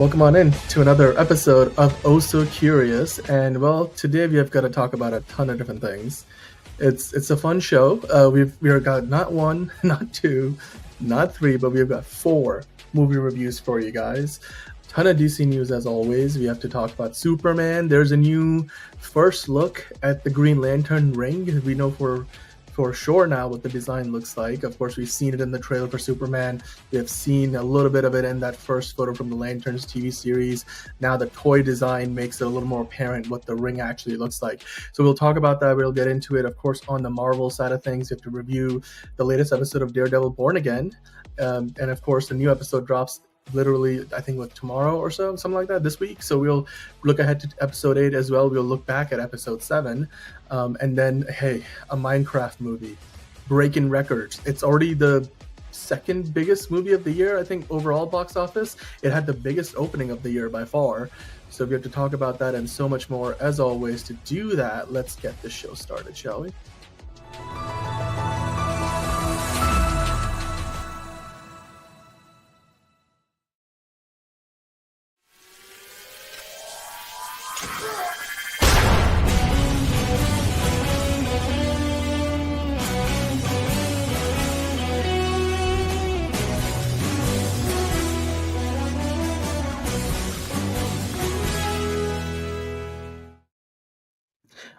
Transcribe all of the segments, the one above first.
Welcome on in to another episode of Oh So Curious, and well, today we have got to talk about a ton of different things. It's a fun show. We've got not one, not two, not three, but we've got four movie reviews for you guys. Ton of DC news as always. We have to talk about Superman. There's a new first look at the Green Lantern ring. We know for sure now what the design looks like. Of course, we've seen it in the trailer for Superman. We have seen a little bit of it in that first photo from the Lanterns TV series. Now the toy design makes it a little more apparent what the ring actually looks like. So we'll talk about that. We'll get into it. Of course, on the Marvel side of things, we have to review the latest episode of Daredevil Born Again. And of course, the new episode drops literally, I think, tomorrow or so, something like that, this week. So we'll look ahead to episode 8 as well. We'll look back at episode 7. And then, hey, a Minecraft movie, breaking records. It's already the second biggest movie of the year, I think, overall box office. It had the biggest opening of the year by far. So we have to talk about that and so much more. As always, to do that, let's get the show started, shall we?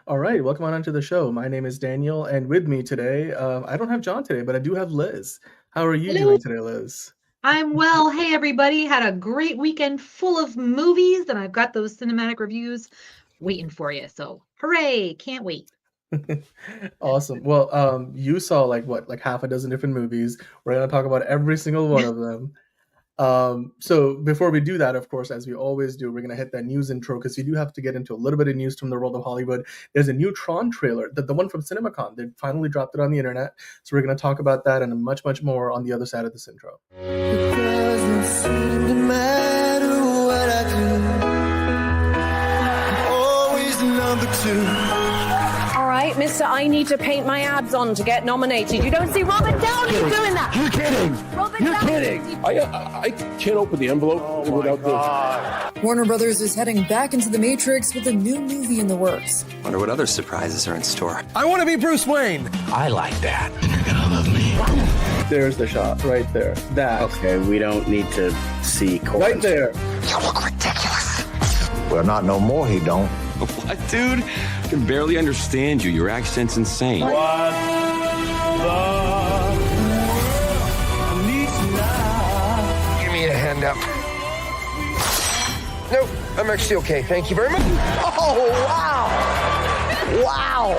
All right, welcome on to the show. My name is Daniel, and with me today, I don't have John today, but I do have Liz. How are you doing today, Liz? I'm well. Hey, everybody. Had a great weekend full of movies, and I've got those cinematic reviews waiting for you. So, hooray. Can't wait. Awesome. Well, you saw like half a dozen different movies. We're going to talk about every single one of them. So before we do that, of course, as we always do, we're going to hit that news intro because we do have to get into a little bit of news from the world of Hollywood. There's a new Tron trailer, the one from CinemaCon. They finally dropped it on the internet. So we're going to talk about that and much, much more on the other side of this intro. It doesn't seem to matter what I do. I'm always number 2. All right, mister, I need to paint my abs on to get nominated. You don't see Robert Downey doing that. You're kidding. You're kidding. I can't open the envelope without this. Warner Brothers is heading back into the Matrix with a new movie in the works. Wonder what other surprises are in store. I want to be Bruce Wayne. I like that. And you're gonna love me. There's the shot right there. That. Okay, we don't need to see Corbin. Right there. You look ridiculous. Well, not no more, he don't. What, dude? I can barely understand you. Your accent's insane. What the needs now? Give me a hand up. Nope, I'm actually okay. Thank you very much. Oh, wow. Wow.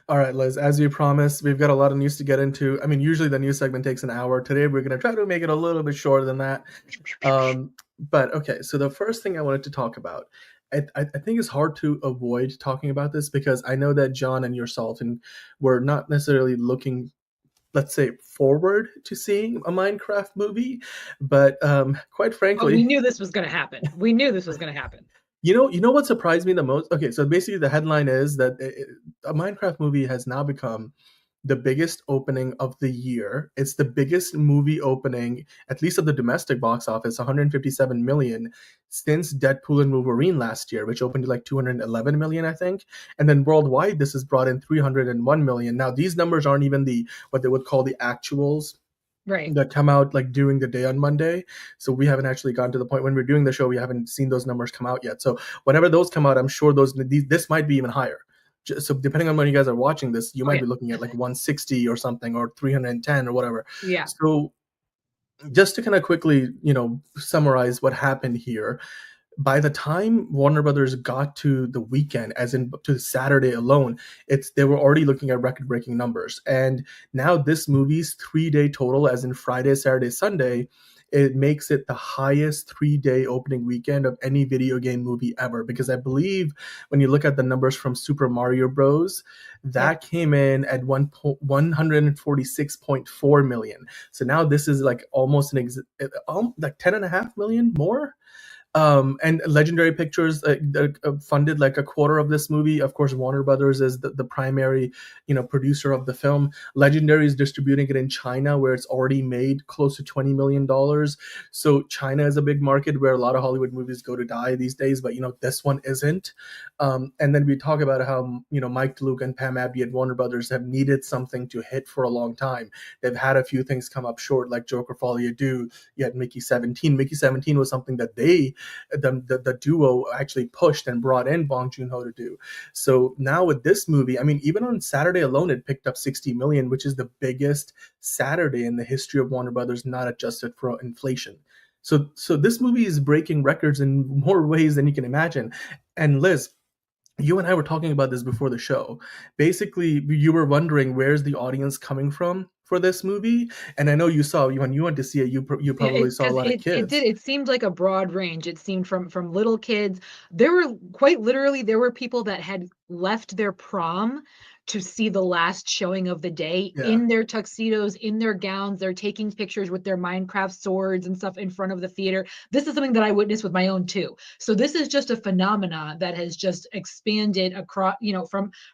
All right, Liz, as we promised, we've got a lot of news to get into. I mean, usually the news segment takes an hour. Today, we're going to try to make it a little bit shorter than that. But okay, so the first thing I wanted to talk about, I think it's hard to avoid talking about this because I know that John and yourself were not necessarily looking, let's say, forward to seeing a Minecraft movie, but quite frankly... we knew this was going to happen. You know what surprised me the most? Okay, so basically the headline is that a Minecraft movie has now become the biggest opening of the year. It's the biggest movie opening, at least at the domestic box office, 157 million, since Deadpool and Wolverine last year, which opened to like 211 million, I think. And then worldwide, this has brought in 301 million. Now, these numbers aren't even what they would call the actuals. Right. That come out like during the day on Monday. So we haven't actually gotten to the point when we're doing the show. We haven't seen those numbers come out yet. So whenever those come out, I'm sure this might be even higher. So depending on when you guys are watching this, you might be looking at like 160 or something, or 310 or whatever. Yeah. So just to kind of quickly, summarize what happened here. By the time Warner Brothers got to the weekend, as in to Saturday alone, they were already looking at record-breaking numbers. And now this movie's 3-day total, as in Friday, Saturday, Sunday, it makes it the highest 3-day opening weekend of any video game movie ever. Because I believe when you look at the numbers from Super Mario Bros., that came in at 146.4 million. So now this is like almost like 10.5 million more. And Legendary Pictures funded like a quarter of this movie. Of course, Warner Brothers is the primary, producer of the film. Legendary is distributing it in China, where it's already made close to $20 million. So China is a big market where a lot of Hollywood movies go to die these days, but this one isn't. And then we talk about how Mike DeLuca and Pam Abdy at Warner Brothers have needed something to hit for a long time. They've had a few things come up short, like Joker Folie à Deux. You had Mickey 17. Mickey 17 was something that the duo actually pushed and brought in Bong Joon-ho to do. So now with this movie, I mean, even on Saturday alone, it picked up 60 million, which is the biggest Saturday in the history of Warner Brothers, not adjusted for inflation. So this movie is breaking records in more ways than you can imagine. And Liz, you and I were talking about this before the show. Basically, you were wondering where's the audience coming from for this movie, and I know you saw when you went to see it, you probably saw a lot of kids. It seemed like a broad range. It seemed from little kids. There were quite literally people that had left their prom to see the last showing of the day in their tuxedos, in their gowns. They're taking pictures with their Minecraft swords and stuff in front of the theater. This is something that I witnessed with my own too. So this is just a phenomena that has just expanded across,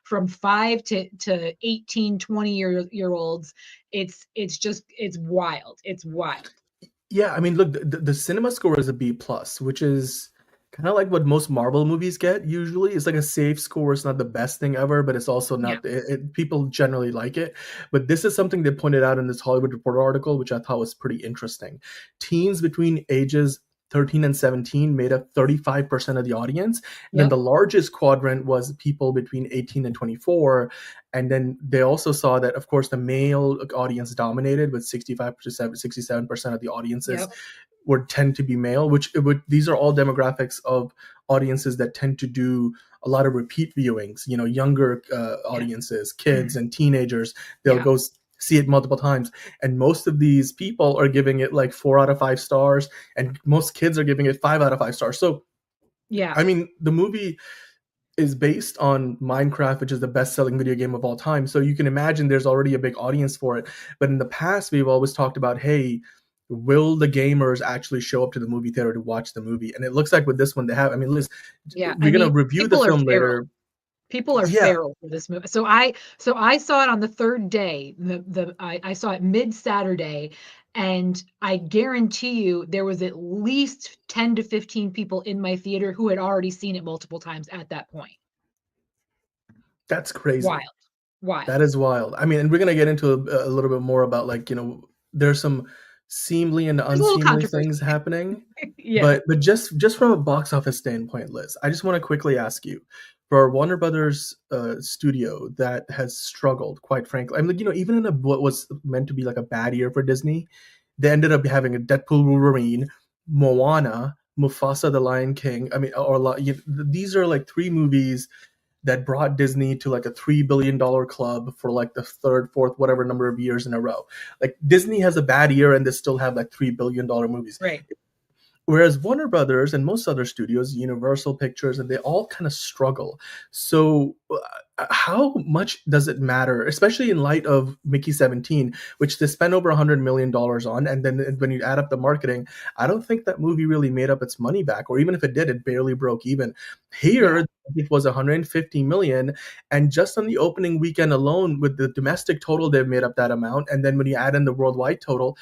from 5 to 18, 20 year olds. It's wild. It's wild. Yeah, I mean, look, the cinema score is a B+, which is kind of like what most Marvel movies get usually. It's like a safe score. It's not the best thing ever, but it's also not, people generally like it. But this is something they pointed out in this Hollywood Reporter article, which I thought was pretty interesting. Teens between ages 13 and 17 made up 35% of the audience. And then the largest quadrant was people between 18 and 24. And then they also saw that, of course, the male audience dominated with 67% of the audiences tend to be male, these are all demographics of audiences that tend to do a lot of repeat viewings, younger audiences, kids and teenagers. They'll go see it multiple times. And most of these people are giving it like 4 out of 5 stars. And most kids are giving it 5 out of 5 stars. So, I mean, the movie is based on Minecraft, which is the best-selling video game of all time. So you can imagine there's already a big audience for it. But in the past, we've always talked about, hey, will the gamers actually show up to the movie theater to watch the movie? And it looks like with this one they have. I mean, Liz, we're going to review the film later. People are feral for this movie. So I saw it on the third day. I saw it mid-Saturday, and I guarantee you there was at least 10 to 15 people in my theater who had already seen it multiple times at that point. That's crazy. Wild. That is wild. I mean, and we're going to get into a little bit more about, like, there's some seemly and unseemly things happening. But just from a box office standpoint, Liz, I just want to quickly ask you, for a Warner Brothers studio that has struggled, quite frankly. I mean, even in what was meant to be like a bad year for Disney, they ended up having a Deadpool, Wolverine, Moana, Mufasa, The Lion King. I mean, these are like 3 movies that brought Disney to like a $3 billion club for like the 3rd, 4th, whatever number of years in a row. Like, Disney has a bad year and they still have like $3 billion movies. Right. Whereas Warner Brothers and most other studios, Universal Pictures, and they all kind of struggle. So how much does it matter, especially in light of Mickey 17, which they spent over $100 million on? And then when you add up the marketing, I don't think that movie really made up its money back. Or even if it did, it barely broke even. Here, it was $150 million. And just on the opening weekend alone, with the domestic total, they've made up that amount. And then when you add in the worldwide total,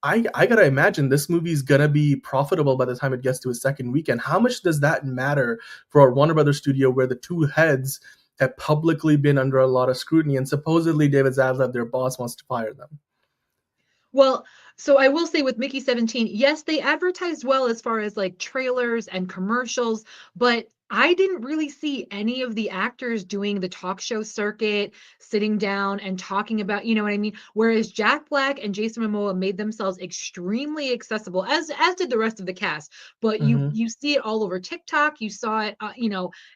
I gotta imagine this movie's gonna be profitable by the time it gets to its second weekend. How much does that matter for a Warner Brothers studio where the 2 heads have publicly been under a lot of scrutiny, and supposedly David Zaslav, their boss, wants to fire them? Well, so I will say with Mickey 17, yes, they advertised well as far as like trailers and commercials, but I didn't really see any of the actors doing the talk show circuit, sitting down and talking about, you know what I mean? Whereas Jack Black and Jason Momoa made themselves extremely accessible, as did the rest of the cast. But you see it all over TikTok. You saw it,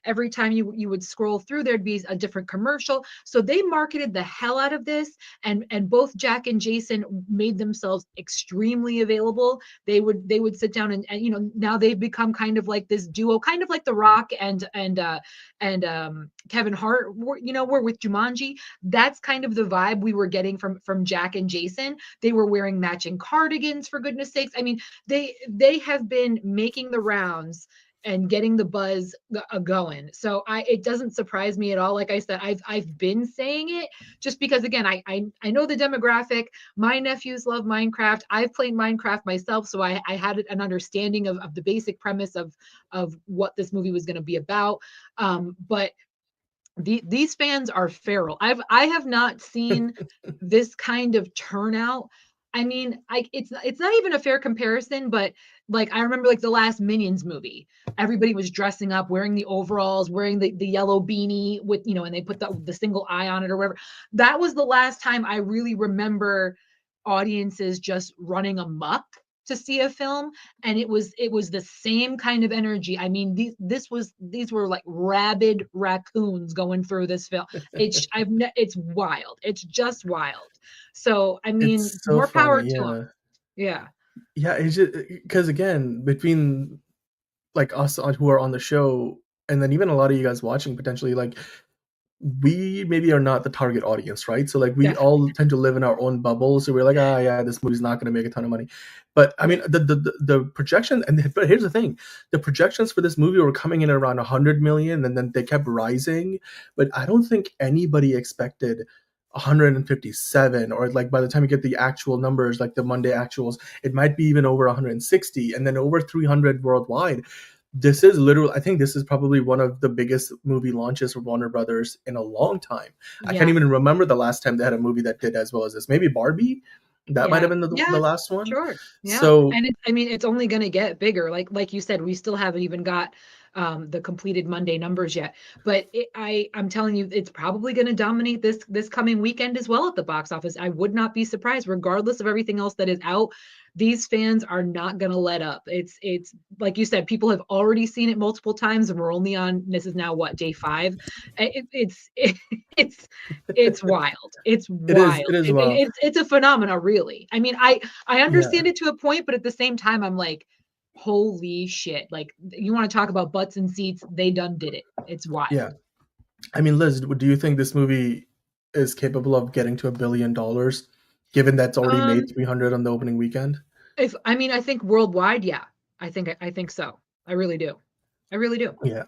every time you would scroll through, there'd be a different commercial. So they marketed the hell out of this, and both Jack and Jason made themselves extremely available. They would sit down and now they've become kind of like this duo, kind of like The Rock Rock and Kevin Hart were with Jumanji. That's kind of the vibe we were getting from Jack and Jason. They were wearing matching cardigans, for goodness sakes. I mean, they have been making the rounds and getting the buzz going. So it doesn't surprise me at all. Like I said, I've been saying it just because, again, I know the demographic. My nephews love Minecraft. I've played Minecraft myself, so I had an understanding of the basic premise of what this movie was going to be about. But these fans are feral. I have not seen this kind of turnout. I mean, it's not even a fair comparison, but like I remember like the last Minions movie, everybody was dressing up, wearing the overalls, wearing the yellow beanie with, and they put the single eye on it or whatever. That was the last time I really remember audiences just running amok to see a film, and it was the same kind of energy. I mean, these were like rabid raccoons going through this film. It's wild. It's just wild. So I mean, It's so more power funny, to yeah. them. Yeah. Yeah, it's just because again, between like us who are on the show, and then even a lot of you guys watching potentially, like we maybe are not the target audience, right? So like we all tend to live in our own bubble. So we're like, yeah, this movie's not going to make a ton of money. But I mean, the projection, but here's the thing: the projections for this movie were coming in around 100 million, and then they kept rising. But I don't think anybody expected 157, or like by the time you get the actual numbers, like the Monday actuals, it might be even over 160, and then over 300 worldwide. This is literally, I think this is probably one of the biggest movie launches for Warner Brothers in a long time. I can't even remember the last time they had a movie that did as well as this. Maybe Barbie? That might have been the last one. Sure. Yeah. So, and it's only going to get bigger. Like you said, we still haven't even got the completed Monday numbers yet. But I'm telling you, it's probably going to dominate this coming weekend as well at the box office. I would not be surprised, regardless of everything else that is out. These fans are not going to let up. It's like you said, people have already seen it multiple times, and we're only on, this is now what, day 5. It's wild. It's wild. It is wild. It's a phenomena, really. I mean, I understand it to a point, but at the same time, I'm like, holy shit. Like, you want to talk about butts and seats, they done did it. It's wild. Yeah. I mean, Liz, do you think this movie is capable of getting to $1 billion, given that's already made 300 on the opening weekend? I think worldwide, yeah. I think so. I really do. Yeah.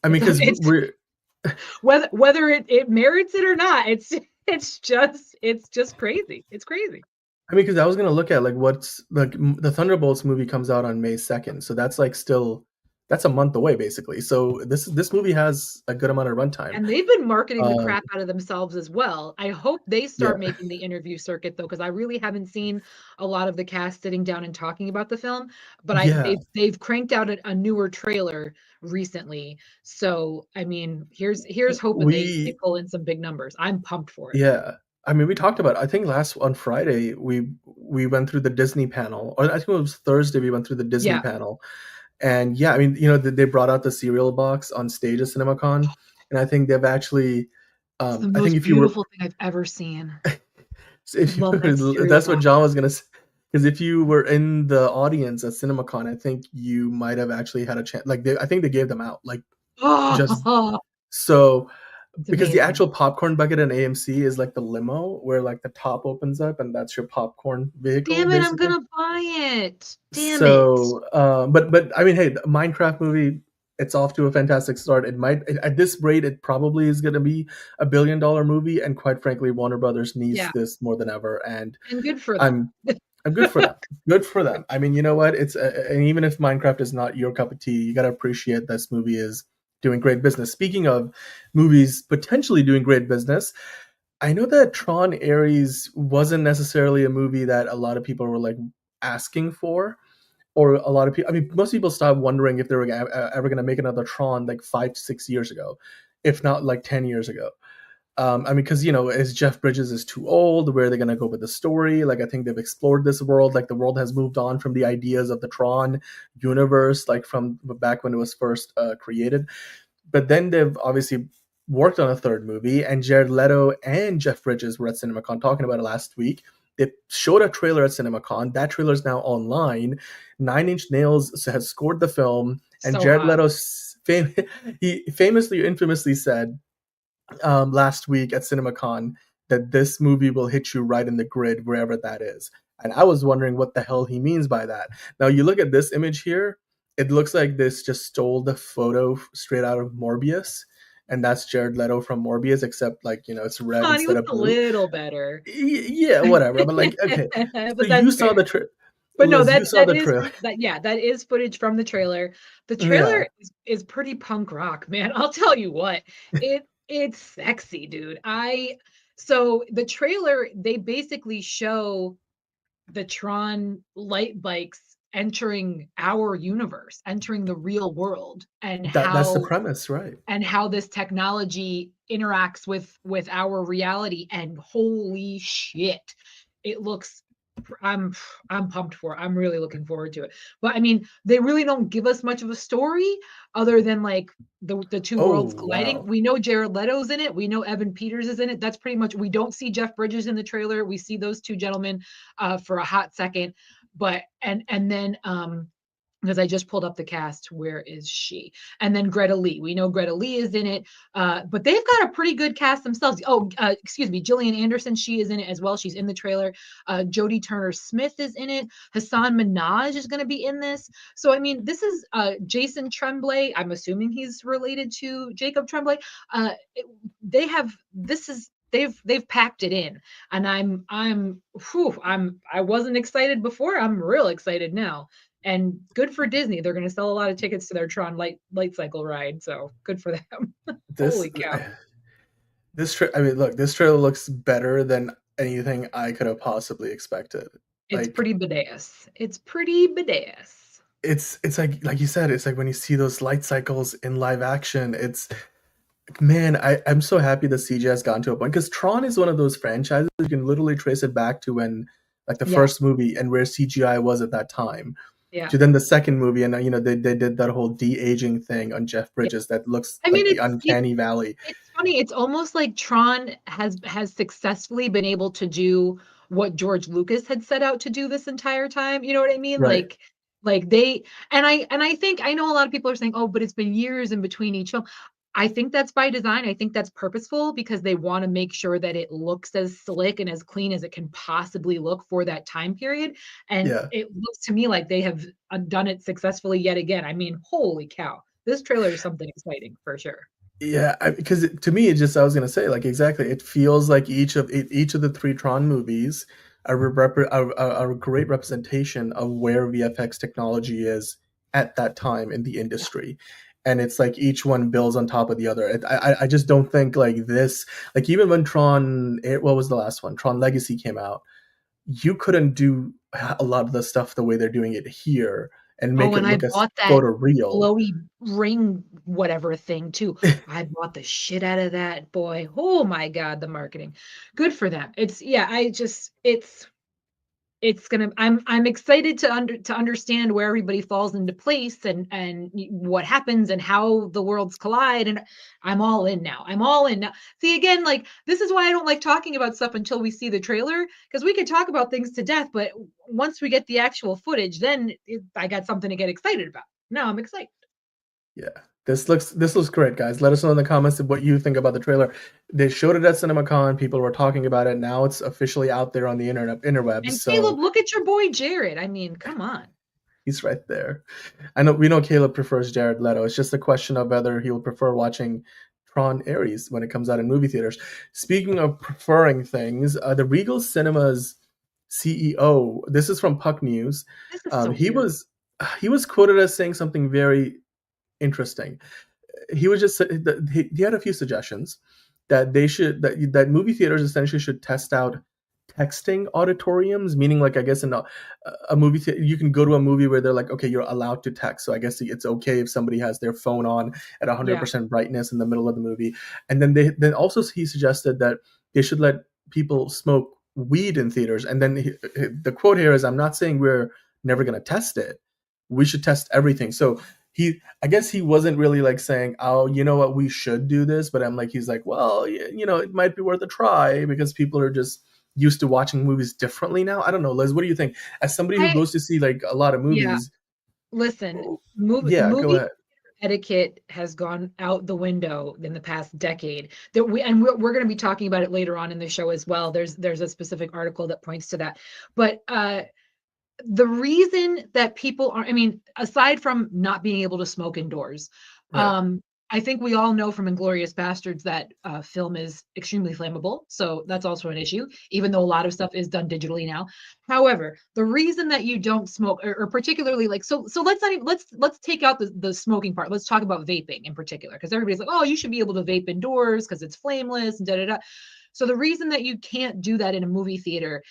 I mean, because we're whether it merits it or not, it's just crazy. It's crazy. I mean, because I was gonna look at like what's like the Thunderbolts movie comes out on May 2nd, so that's like that's a month away basically. So this movie has a good amount of runtime, and they've been marketing the crap out of themselves as well. I hope they start making the interview circuit though, because I really haven't seen a lot of the cast sitting down and talking about the film. But they've cranked out a newer trailer recently. So I mean, here's hoping they pull in some big numbers. I'm pumped for it. Yeah. I mean, we talked about, I think on Friday, we went through the Disney panel, or I think it was Thursday, we went through the Disney panel. And yeah, I mean, they brought out the cereal box on stage at CinemaCon. And I think they've actually, it's the most beautiful thing I've ever seen. That's what John was going to say. Because if you were in the audience at CinemaCon, I think you might have actually had a chance. Like, I think they gave them out. Like, so... It's because amazing. The actual popcorn bucket in AMC is like the limo where like the top opens up and that's your popcorn vehicle. Damn it, basically. I'm gonna buy it. Damn it. But I mean, hey, the Minecraft movie, it's off to a fantastic start. It might, at this rate, it probably is gonna be $1 billion movie, and quite frankly, Warner Brothers needs this more than ever. And good for them. I'm good for them. Good for them. I mean, you know what? And even if Minecraft is not your cup of tea, you gotta appreciate this movie is doing great business. Speaking of movies potentially doing great business, I know that Tron Ares wasn't necessarily a movie that a lot of people were like asking for, or a lot of people, I mean, most people stopped wondering if they were ever going to make another Tron like 5 to 6 years ago, if not like 10 years ago. I mean, because, as Jeff Bridges is too old, where are they going to go with the story? Like, I think they've explored this world. Like, the world has moved on from the ideas of the Tron universe, like from back when it was first created. But then they've obviously worked on a third movie, and Jared Leto and Jeff Bridges were at CinemaCon talking about it last week. They showed a trailer at CinemaCon. That trailer is now online. 9 Inch Nails has scored the film, and Jared Leto he famously, infamously said last week at CinemaCon that this movie will hit you right in the grid wherever that is. And I was wondering what the hell he means by that. Now you look at this image here, it looks like this just stole the photo straight out of Morbius. And that's Jared Leto from Morbius, except like, it's red He instead of looks a blue. little better. Yeah, whatever. But like, okay. But So that's you saw fair. the trailer. But no, Liz, you that saw that the is trailer. that is footage from the trailer. The Yeah. trailer is pretty punk rock, man. I'll tell you what. It's sexy, dude. So the trailer, they basically show the Tron light bikes entering our universe, entering the real world, and That's the premise, right? how this technology interacts with our reality. And holy shit, it looks, I'm pumped for it. I'm really looking forward to it. But I mean, they really don't give us much of a story other than like the two worlds colliding. Wow. We know Jared Leto's in it. We know Evan Peters is in it. That's pretty much, we don't see Jeff Bridges in the trailer. We see those two gentlemen for a hot second. But and then because I just pulled up the cast. Where is she? And then Greta Lee. We know Greta Lee is in it, but they've got a pretty good cast themselves. Oh, excuse me, Gillian Anderson. She is in it as well. She's in the trailer. Jodie Turner-Smith is in it. Hassan Minhaj is going to be in this. So I mean, this is Jason Tremblay. I'm assuming he's related to Jacob Tremblay. They've packed it in, and I wasn't excited before. I'm real excited now. And good for Disney. They're going to sell a lot of tickets to their Tron light cycle ride. So good for them. Holy cow. I mean, look, this trailer looks better than anything I could have possibly expected. It's pretty badass. It's pretty badass. It's like you said, it's like when you see those light cycles in live action, man, I'm so happy the CG has gotten to a point, because Tron is one of those franchises you can literally trace it back to when, like, the first movie and where CGI was at that time. Yeah. To then the second movie, and they did that whole de-aging thing on Jeff Bridges that looks like the uncanny valley. It's funny. It's almost like Tron has successfully been able to do what George Lucas had set out to do this entire time. You know what I mean? Right. Like they, and I think, I know a lot of people are saying, oh, but it's been years in between each film. I think that's by design. I think that's purposeful, because they want to make sure that it looks as slick and as clean as it can possibly look for that time period. And it looks to me like they have done it successfully yet again. I mean, holy cow. This trailer is something exciting for sure. Yeah, because to me, I was gonna say, like, exactly. It feels like each of the three Tron movies are a great representation of where VFX technology is at that time in the industry. And it's like each one builds on top of the other. I just don't think like this, like even when what was the last one? Tron Legacy came out, you couldn't do a lot of the stuff the way they're doing it here and make it look as photoreal. Glowy ring whatever thing too. I bought the shit out of that, boy. Oh my God, the marketing. Good for them. I'm excited to understand where everybody falls into place and what happens and how the worlds collide. And I'm all in now. See, again, like, this is why I don't like talking about stuff until we see the trailer, because we could talk about things to death, but once we get the actual footage, then I got something to get excited about. Now I'm excited. Yeah. This looks great, guys. Let us know in the comments what you think about the trailer. They showed it at CinemaCon. People were talking about it. Now it's officially out there on the interwebs. And Caleb, look at your boy Jared. I mean, come on. He's right there. We know Caleb prefers Jared Leto. It's just a question of whether he'll prefer watching Tron Ares when it comes out in movie theaters. Speaking of preferring things, the Regal Cinemas CEO, this is from Puck News. This is so he weird. he was quoted as saying something very interesting. He was just he had a few suggestions that that movie theaters essentially should test out texting auditoriums, meaning, like, I guess in a movie theater you can go to a movie where they're like, okay, you're allowed to text, so I guess it's okay if somebody has their phone on at 100% brightness in the middle of the movie. And then also he suggested that they should let people smoke weed in theaters. And then the quote here is, I'm not saying we're never going to test it, we should test everything. So I guess he wasn't really like saying, oh, you know what, we should do this. But he's like, well, it might be worth a try because people are just used to watching movies differently now. I don't know, Liz, what do you think? As somebody who goes to see like a lot of movies. Listen, Go ahead. etiquette has gone out the window in the past decade. That we're going to be talking about it later on in the show as well. There's a specific article that points to that. But the reason that people are, I mean, aside from not being able to smoke indoors, Right. I think we all know from Inglourious Bastards that film is extremely flammable. So that's also an issue, even though a lot of stuff is done digitally now. However, the reason that you don't smoke, or particularly like, so let's not even, let's take out the smoking part. Let's talk about vaping in particular, because everybody's like, oh, you should be able to vape indoors because it's flameless and da da da. So the reason that you can't do that in a movie theater,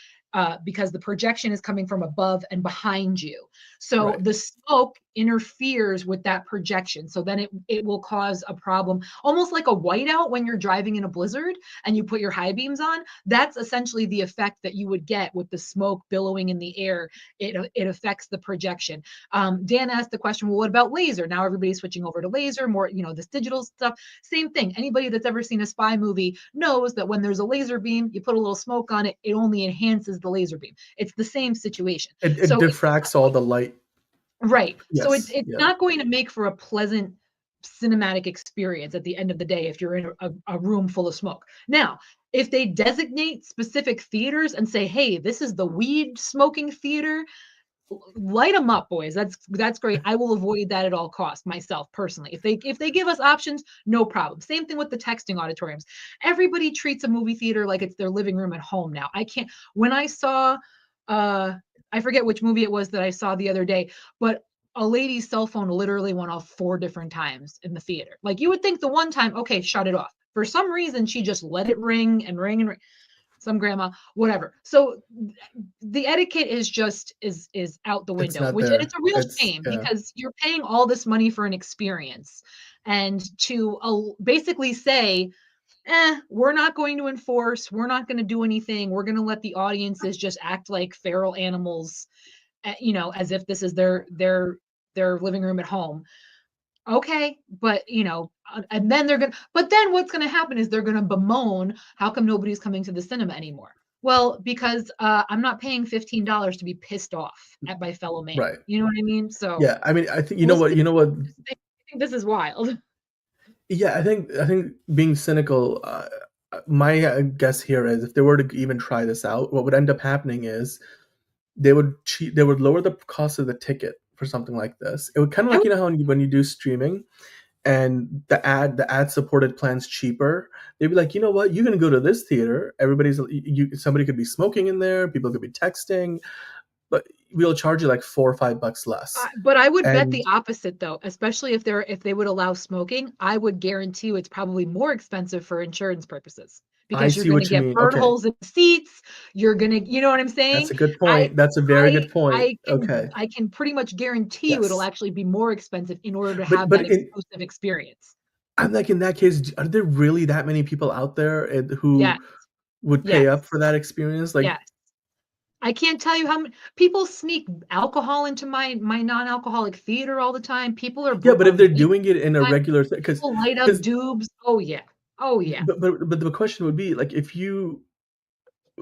because the projection is coming from above and behind you. So Right. the smoke interferes with that projection. So then it will cause a problem, almost like a whiteout when you're driving in a blizzard and you put your high beams on. That's essentially the effect that you would get with the smoke billowing in the air. It affects the projection. Dan asked the question, well, what about laser? Now everybody's switching over to laser, more, this digital stuff. Same thing. Anybody that's ever seen a spy movie knows that when there's a laser beam, you put a little smoke on it, it only enhances the laser beam. It's the same situation. It So diffracts all the light. right. So it's Yes. Yeah. not going to make for a pleasant cinematic experience at the end of the day if you're in a room full of smoke. Now, if they designate specific theaters and say, hey, this is the weed smoking theater, light them up, boys. That's great. I will avoid that at all costs myself personally. If they give us options, no problem. Same thing with the texting auditoriums. Everybody treats a movie theater like it's their living room at home now. I can't, when I saw I forget which movie it was that I saw the other day, but a lady's cell phone literally went off 4 different times in the theater. Like you would think the one time, okay, shut it off. For some reason, she just let it ring and ring and ring. Some grandma, whatever. So the etiquette is just is out the It's window, not which, and there. it's a real It's shame yeah. because you're paying all this money for an experience, and to basically say, we're not going to enforce, we're not going to do anything, we're going to let the audiences just act like feral animals, as if this is their living room at home. Okay, but and then but then what's gonna happen is they're gonna bemoan, how come nobody's coming to the cinema anymore? Well, because I'm not paying $15 to be pissed off at my fellow man. Right. You know what I mean? So Yeah. I mean, I think we'll see. you know what. I think this is wild. Yeah, I think being cynical. My guess here is if they were to even try this out, what would end up happening is they would they would lower the cost of the ticket for something like this. It would kind of I like would, how when you do streaming and the ad supported plan's cheaper, they'd be like, you know what, you can go to this theater. Somebody could be smoking in there, people could be texting, but we'll charge you like $4 or $5 less. but I would bet the And opposite though, especially if they would allow smoking. I would guarantee you it's probably more expensive for insurance purposes I because you're see going to what you get mean. burn Okay, holes in the seats. You're going to, you know what I'm that's saying? a good I point. That's a very I good point. I can Okay, I can pretty much guarantee you it'll yes, actually be more expensive in order to but have that but in exclusive experience. I'm like, in that case, are there really that many people out there who Yes, would pay yes, up for that experience? Like, yes. I can't tell you how many people sneak alcohol into my non-alcoholic theater all the time. People yeah, but are if they're vaping doing it in a all the time. regular thing, because People light up because dubs. Oh yeah. Oh yeah. but the question would be like, if you,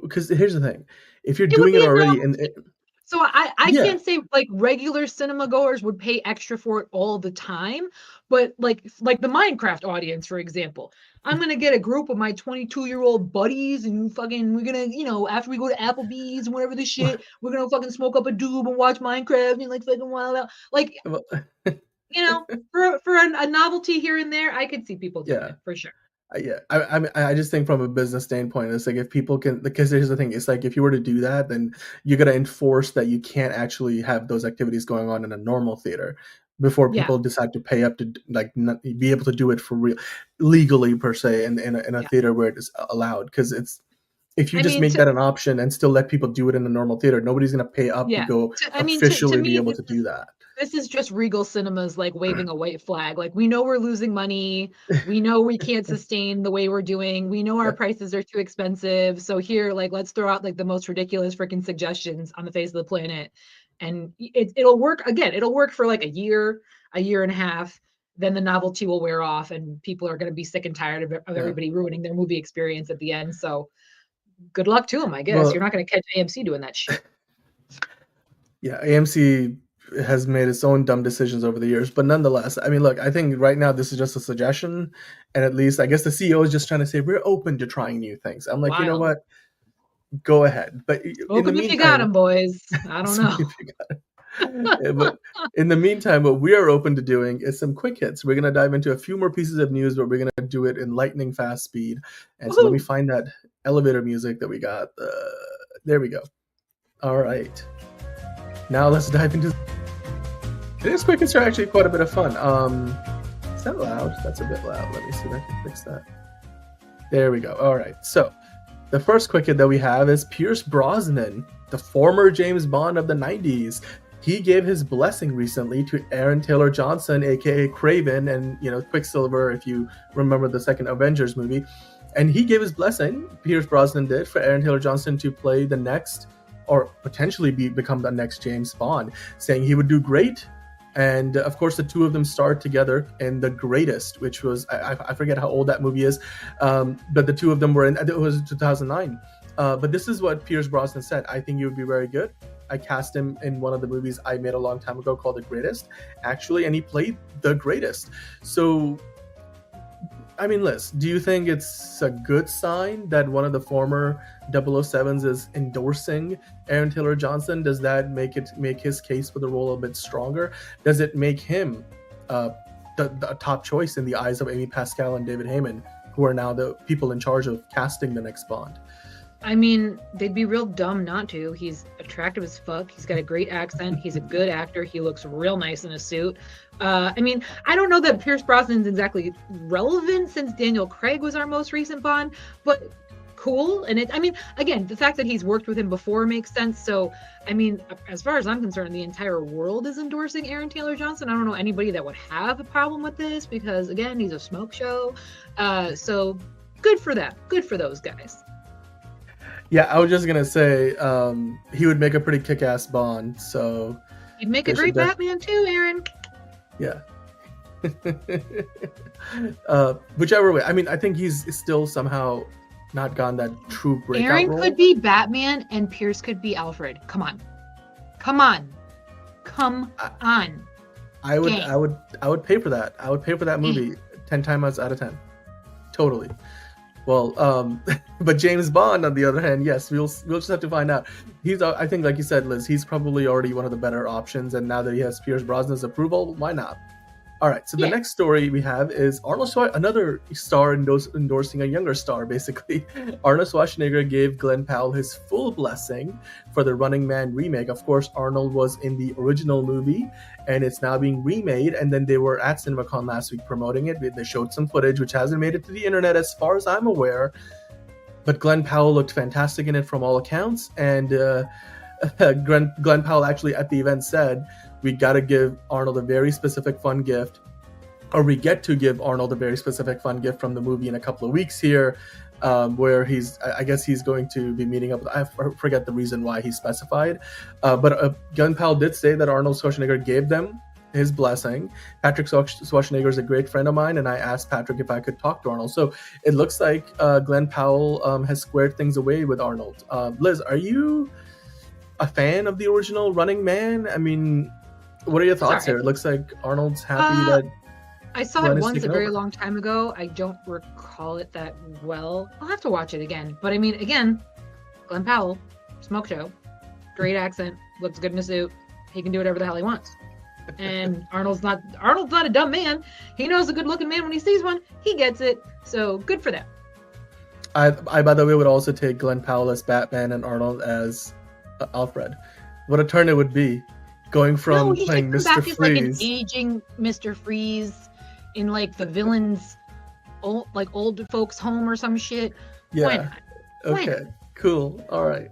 because here's the thing, if you're It would doing it be a already and novelty. So I yeah, can't say like regular cinema goers would pay extra for it all the time, but like the Minecraft audience, for example, I'm gonna get a group of my 22-year-old buddies and fucking we're gonna, after we go to Applebee's and whatever the shit, we're gonna fucking smoke up a doob and watch Minecraft and like fucking wild out. Like, well, for a novelty here and there, I could see people doing yeah. it for sure. Yeah, I just think from a business standpoint, it's like if people can, because here's the thing, it's like if you were to do that, then you're gonna enforce that you can't actually have those activities going on in a normal theater before Yeah, people decide to pay up to like not, be able to do it for real, legally per se, in a yeah. theater where it is allowed. Because it's, if you I just mean, make that an option and still let people do it in a normal theater, nobody's gonna pay up to yeah. go To officially be me, able to do that. this is just Regal Cinemas like waving a white flag. Like we know we're losing money. We know we can't sustain the way we're doing. We know our prices are too expensive. So here, like, let's throw out like the most ridiculous freaking suggestions on the face of the planet. And it'll work again. It'll work for like a year and a half. Then the novelty will wear off and people are going to be sick and tired of Yeah. everybody ruining their movie experience at the end. So good luck to them, I guess. You're Well, not going to catch AMC doing that shit. yeah, AMC has made its own dumb decisions over the years. But nonetheless, I mean, look, I think right now this is just a suggestion, and at least I guess the CEO is just trying to say we're open to trying new things. I'm like, you know what? Go ahead. But in the Open if you got meantime, them, boys. I don't know. if you got Yeah, but in the meantime, what we are open to doing is some quick hits. We're going to dive into a few more pieces of news, but we're going to do it in lightning fast speed. And so let me find that elevator music that we got. There we go. All right. Now let's dive into... Today's quick hits are actually quite a bit of fun. Is that loud? That's a bit loud. Let me see if I can fix that. There we go. All right. So the first quick hit that we have is Pierce Brosnan, the former James Bond of the 90s. He gave his blessing recently to Aaron Taylor Johnson, aka Craven, and Quicksilver, if you remember the second Avengers movie. And he gave his blessing, Pierce Brosnan did, for Aaron Taylor Johnson to play the next, or potentially become the next James Bond, saying he would do great. And of course, the two of them starred together in The Greatest, which was, I forget how old that movie is, but the two of them were in, it was 2009. But this is what Pierce Brosnan said: "I think he would be very good. I cast him in one of the movies I made a long time ago called The Greatest, actually, and he played The Greatest." So, I mean, Liz, do you think it's a good sign that one of the former 007s is endorsing Aaron Taylor Johnson? Does that make his case for the role a bit stronger? Does it make him the top choice in the eyes of Amy Pascal and David Heyman, who are now the people in charge of casting the next Bond? I mean, they'd be real dumb not to. He's attractive as fuck. He's got a great accent. He's a good actor. He looks real nice in a suit. I mean, I don't know that Pierce Brosnan's exactly relevant since Daniel Craig was our most recent Bond, but cool. And I mean, again, the fact that he's worked with him before makes sense. So, I mean, as far as I'm concerned, the entire world is endorsing Aaron Taylor Johnson. I don't know anybody that would have a problem with this because, again, he's a smoke show. So good for them. Good for those guys. Yeah, I was just gonna say he would make a pretty kick-ass Bond. So he'd make a great Batman too, Aaron. Yeah. Whichever way. I mean, I think he's still somehow not gotten that true breakout Aaron role. could be Batman and Pierce could be Alfred. Come on. I would pay for that. I would pay for that movie 10 times out of 10. Totally. Well, but James Bond, on the other hand, yes, we'll just have to find out. He's, I think, like you said, Liz, he's probably already one of the better options, and now that he has Pierce Brosnan's approval, why not? All right, so the next story we have is Arnold Schwarzenegger, another star endorsing a younger star, basically. Arnold Schwarzenegger gave Glenn Powell his full blessing for the Running Man remake. Of course, Arnold was in the original movie, and it's now being remade, and then they were at CinemaCon last week promoting it. They showed some footage, which hasn't made it to the internet as far as I'm aware, but Glenn Powell looked fantastic in it from all accounts, and Glenn Powell actually at the event said, we got to give Arnold a very specific fun gift, or we get to give Arnold a very specific fun gift from the movie in a couple of weeks here, where I guess he's going to be meeting up with, I forget the reason why he specified, but Gunn Powell did say that Arnold Schwarzenegger gave them his blessing. Patrick Schwarzenegger is a great friend of mine, and I asked Patrick if I could talk to Arnold. So it looks like Glenn Powell has squared things away with Arnold. Liz, are you a fan of the original Running Man? I mean, what are your thoughts here? It looks like Arnold's happy that I saw it once a very long time ago. I don't recall it that well. I'll have to watch it again. But I mean, again, Glenn Powell, smoke show, great accent, looks good in a suit. He can do whatever the hell he wants. And Arnold's not a dumb man. He knows a good looking man when he sees one. He gets it. So good for them. I by the way, would also take Glenn Powell as Batman and Arnold as Alfred. What a turn it would be. Going from playing Mr. Freeze. Like an aging Mr. Freeze in like the villain's old folks home or some shit. Yeah. Why not? Okay. Cool. All right.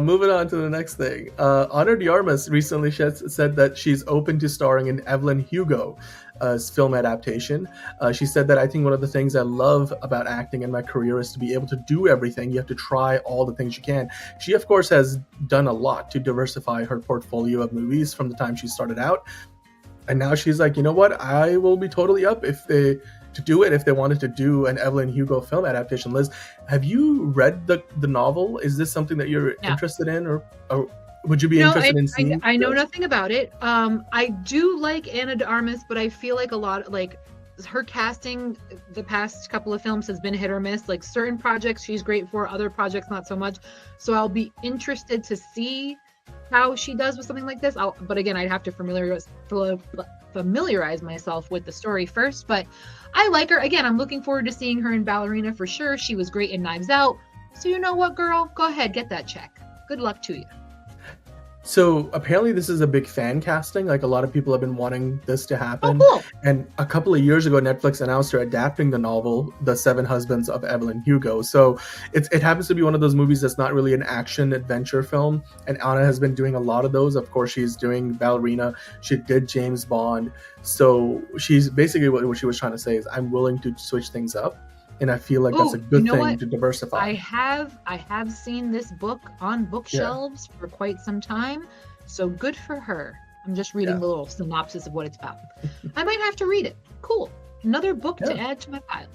Moving on to the next thing. Ana de Armas recently said that she's open to starring in Evelyn Hugo's film adaptation. She said that I think one of the things I love about acting in my career is to be able to do everything. You have to try all the things you can. She, of course, has done a lot to diversify her portfolio of movies from the time she started out. And now she's like, you know what? I will be totally up if they wanted to do an Evelyn Hugo film adaptation. Liz, have you read the novel? Is this something that you're interested in? Or Would you be interested in seeing? I know nothing about it. I do like Ana de Armas, but I feel like a lot like her casting the past couple of films has been hit or miss. Like certain projects she's great for, other projects not so much. So I'll be interested to see how she does with something like this. But again, I'd have to familiarize myself with the story first. But I like her. Again, I'm looking forward to seeing her in Ballerina for sure. She was great in Knives Out. So you know what, girl? Go ahead, get that check. Good luck to you. So apparently this is a big fan casting. Like a lot of people have been wanting this to happen. Oh, cool. And a couple of years ago, Netflix announced they're adapting the novel, The Seven Husbands of Evelyn Hugo. So it happens to be one of those movies that's not really an action adventure film. And Anna has been doing a lot of those. Of course, she's doing Ballerina. She did James Bond. So she's basically what she was trying to say is I'm willing to switch things up. And I feel like that's a good thing to diversify. I have seen this book on bookshelves for quite some time, so good for her. I'm just reading the little synopsis of what it's about. I might have to read it. Cool. Another book to add to my pile.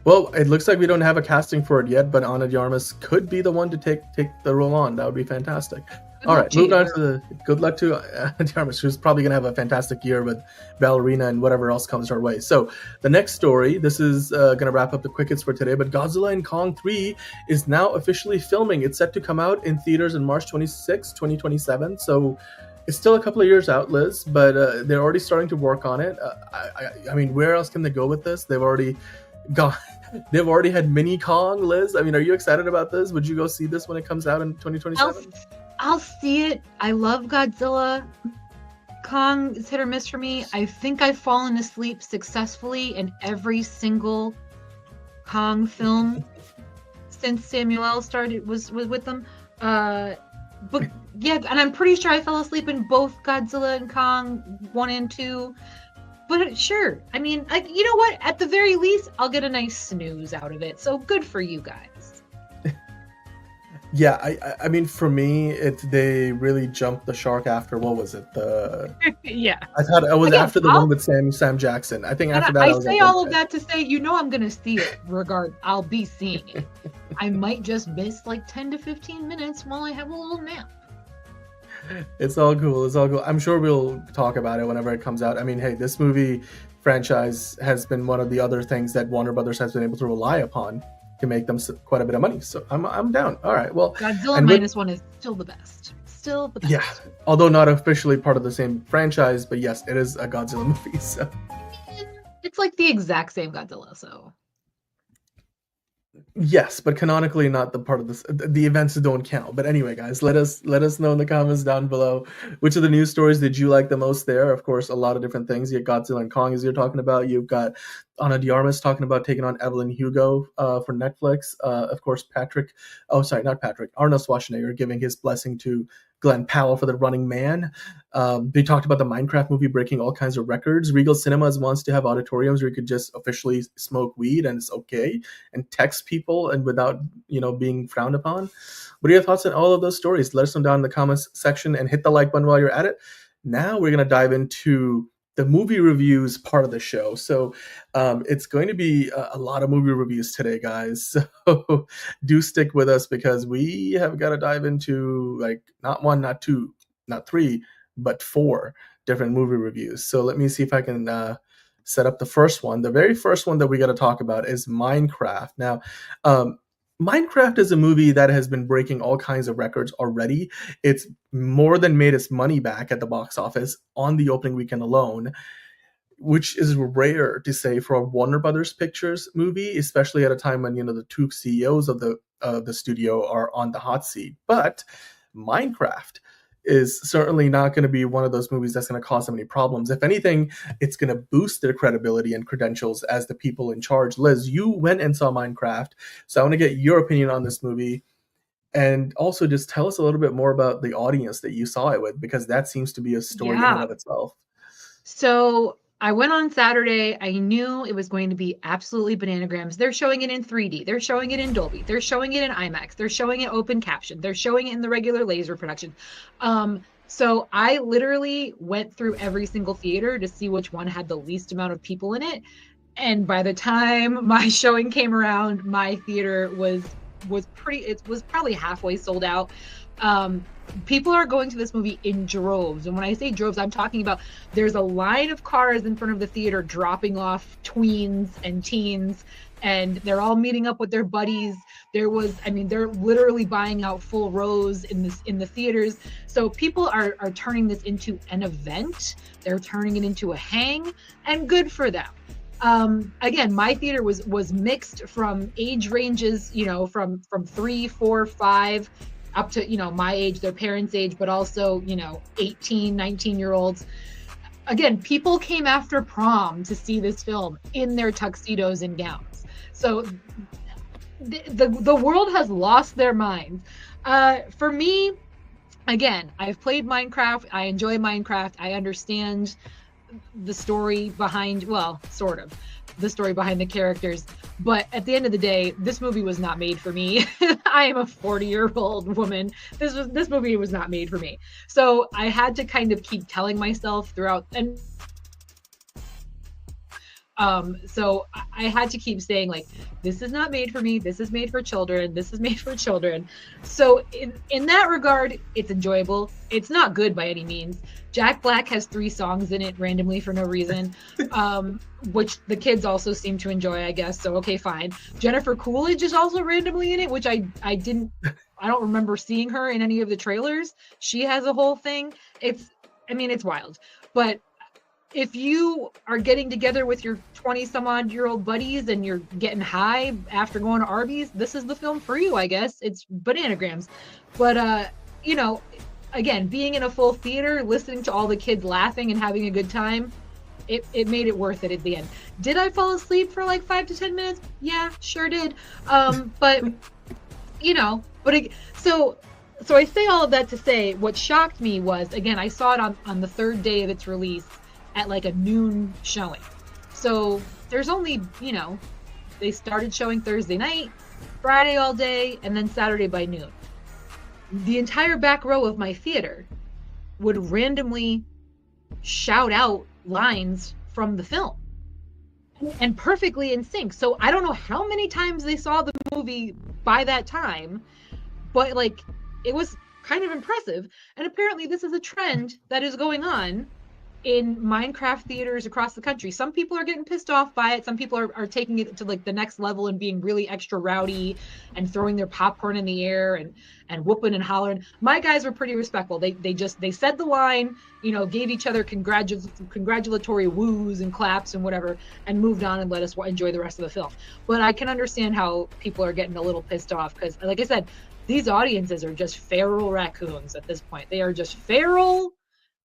Well, it looks like we don't have a casting for it yet, but Ana de Armas could be the one to take the role on. That would be fantastic. All right, moving on to good luck to Ana de Armas, who's probably going to have a fantastic year with Ballerina and whatever else comes her way. So the next story, this is going to wrap up the quick hits for today, but Godzilla and Kong 3 is now officially filming. It's set to come out in theaters in March 26, 2027. So it's still a couple of years out, Liz, but they're already starting to work on it. I mean, where else can they go with this? They've already had Mini Kong, Liz. I mean, are you excited about this? Would you go see this when it comes out in 2027? I'll see it. I love Godzilla. Kong is hit or miss for me. I think I've fallen asleep successfully in every single Kong film since Samuel L. was with them. But yeah, and I'm pretty sure I fell asleep in both Godzilla and Kong 1 and 2. But sure, I mean, like, you know what? At the very least, I'll get a nice snooze out of it. So good for you guys. Yeah, I mean, for me, they really jumped the shark after, what was it? Yeah. I thought it was after the one with Sam Jackson. I think after that, I say all of that to say, you know, I'm going to see it. I'll be seeing it. I might just miss like 10 to 15 minutes while I have a little nap. It's all cool. It's all cool. I'm sure we'll talk about it whenever it comes out. I mean, hey, this movie franchise has been one of the other things that Warner Brothers has been able to rely upon to make them quite a bit of money. So I'm down. All right. Well, Godzilla Minus One is still the best. Still the best. Yeah. Although not officially part of the same franchise, but yes, it is a Godzilla movie. So it's like the exact same Godzilla. So yes, but canonically not the part of this. The events don't count. But anyway, guys, let us know in the comments down below which of the news stories did you like the most there. Of course, a lot of different things. You got Godzilla and Kong as you're talking about. You've got Ana de Armas talking about taking on Evelyn Hugo for Netflix. Of course, Arnold Schwarzenegger giving his blessing to Glenn Powell for The Running Man. They talked about the Minecraft movie breaking all kinds of records. Regal Cinemas wants to have auditoriums where you could just officially smoke weed and it's okay, and text people and without being frowned upon. What are your thoughts on all of those stories? Let us know down in the comments section and hit the like button while you're at it. Now we're going to dive into the movie reviews part of the show. So it's going to be a lot of movie reviews today, guys. So do stick with us because we have got to dive into not one, not two, not three, but 4 different movie reviews. So let me see if I can set up the first one. The very first one that we got to talk about is Minecraft. Now, Minecraft is a movie that has been breaking all kinds of records already. It's more than made its money back at the box office on the opening weekend alone, which is rare to say for a Warner Brothers Pictures movie, especially at a time when the 2 CEOs of the studio are on the hot seat. But Minecraft is certainly not going to be one of those movies that's going to cause them any problems. If anything, it's going to boost their credibility and credentials as the people in charge. Liz, you went and saw Minecraft, so I want to get your opinion on this movie. And also just tell us a little bit more about the audience that you saw it with, because that seems to be a story in and of itself. So I went on Saturday. I knew it was going to be absolutely bananagrams. They're showing it in 3D. They're showing it in Dolby. They're showing it in IMAX. They're showing it open caption. They're showing it in the regular laser production. So I literally went through every single theater to see which one had the least amount of people in it. And by the time my showing came around, my theater was probably halfway sold out. People are going to this movie in droves. And when I say droves, I'm talking about there's a line of cars in front of the theater dropping off tweens and teens, and they're all meeting up with their buddies. They're literally buying out full rows in the theaters. So people are turning this into an event. They're turning it into a hang, and good for them. Again, my theater was mixed from age ranges, from 3, 4, 5 up to, my age, their parents' age, but also, 18, 19-year-olds. Again, people came after prom to see this film in their tuxedos and gowns. So the world has lost their minds. For me, again, I've played Minecraft. I enjoy Minecraft. I understand the story behind, sort of, the story behind the characters. But at the end of the day, this movie was not made for me. I am a 40-year-old woman. This movie was not made for me. So I had to kind of keep telling myself throughout, and so I had to keep saying, like, this is not made for me. This is made for children. This is made for children. So in that regard, it's enjoyable. It's not good by any means. Jack Black has 3 songs in it randomly for no reason, which the kids also seem to enjoy, I guess. So, okay, fine. Jennifer Coolidge is also randomly in it, which I don't remember seeing her in any of the trailers. She has a whole thing. It's wild. But if you are getting together with your 20-some-odd-year-old buddies and you're getting high after going to Arby's, this is the film for you, I guess. It's bananagrams. But, again, being in a full theater, listening to all the kids laughing and having a good time, it made it worth it at the end. Did I fall asleep for like 5 to 10 minutes? Yeah, sure did. But so I say all of that to say what shocked me was, again, I saw it on the 3rd day of its release at like a noon showing. So there's only, they started showing Thursday night, Friday all day, and then Saturday by noon. The entire back row of my theater would randomly shout out lines from the film, and perfectly in sync. So I don't know how many times they saw the movie by that time, but like, it was kind of impressive. And apparently this is a trend that is going on in Minecraft theaters across the country. Some people are getting pissed off by it. Some people are taking it to like the next level and being really extra rowdy and throwing their popcorn in the air and whooping and hollering. My guys were pretty respectful. They said the line, gave each other congratulatory woos and claps and whatever, and moved on and let us enjoy the rest of the film. But I can understand how people are getting a little pissed off because, like I said, these audiences are just feral raccoons at this point. They are just feral.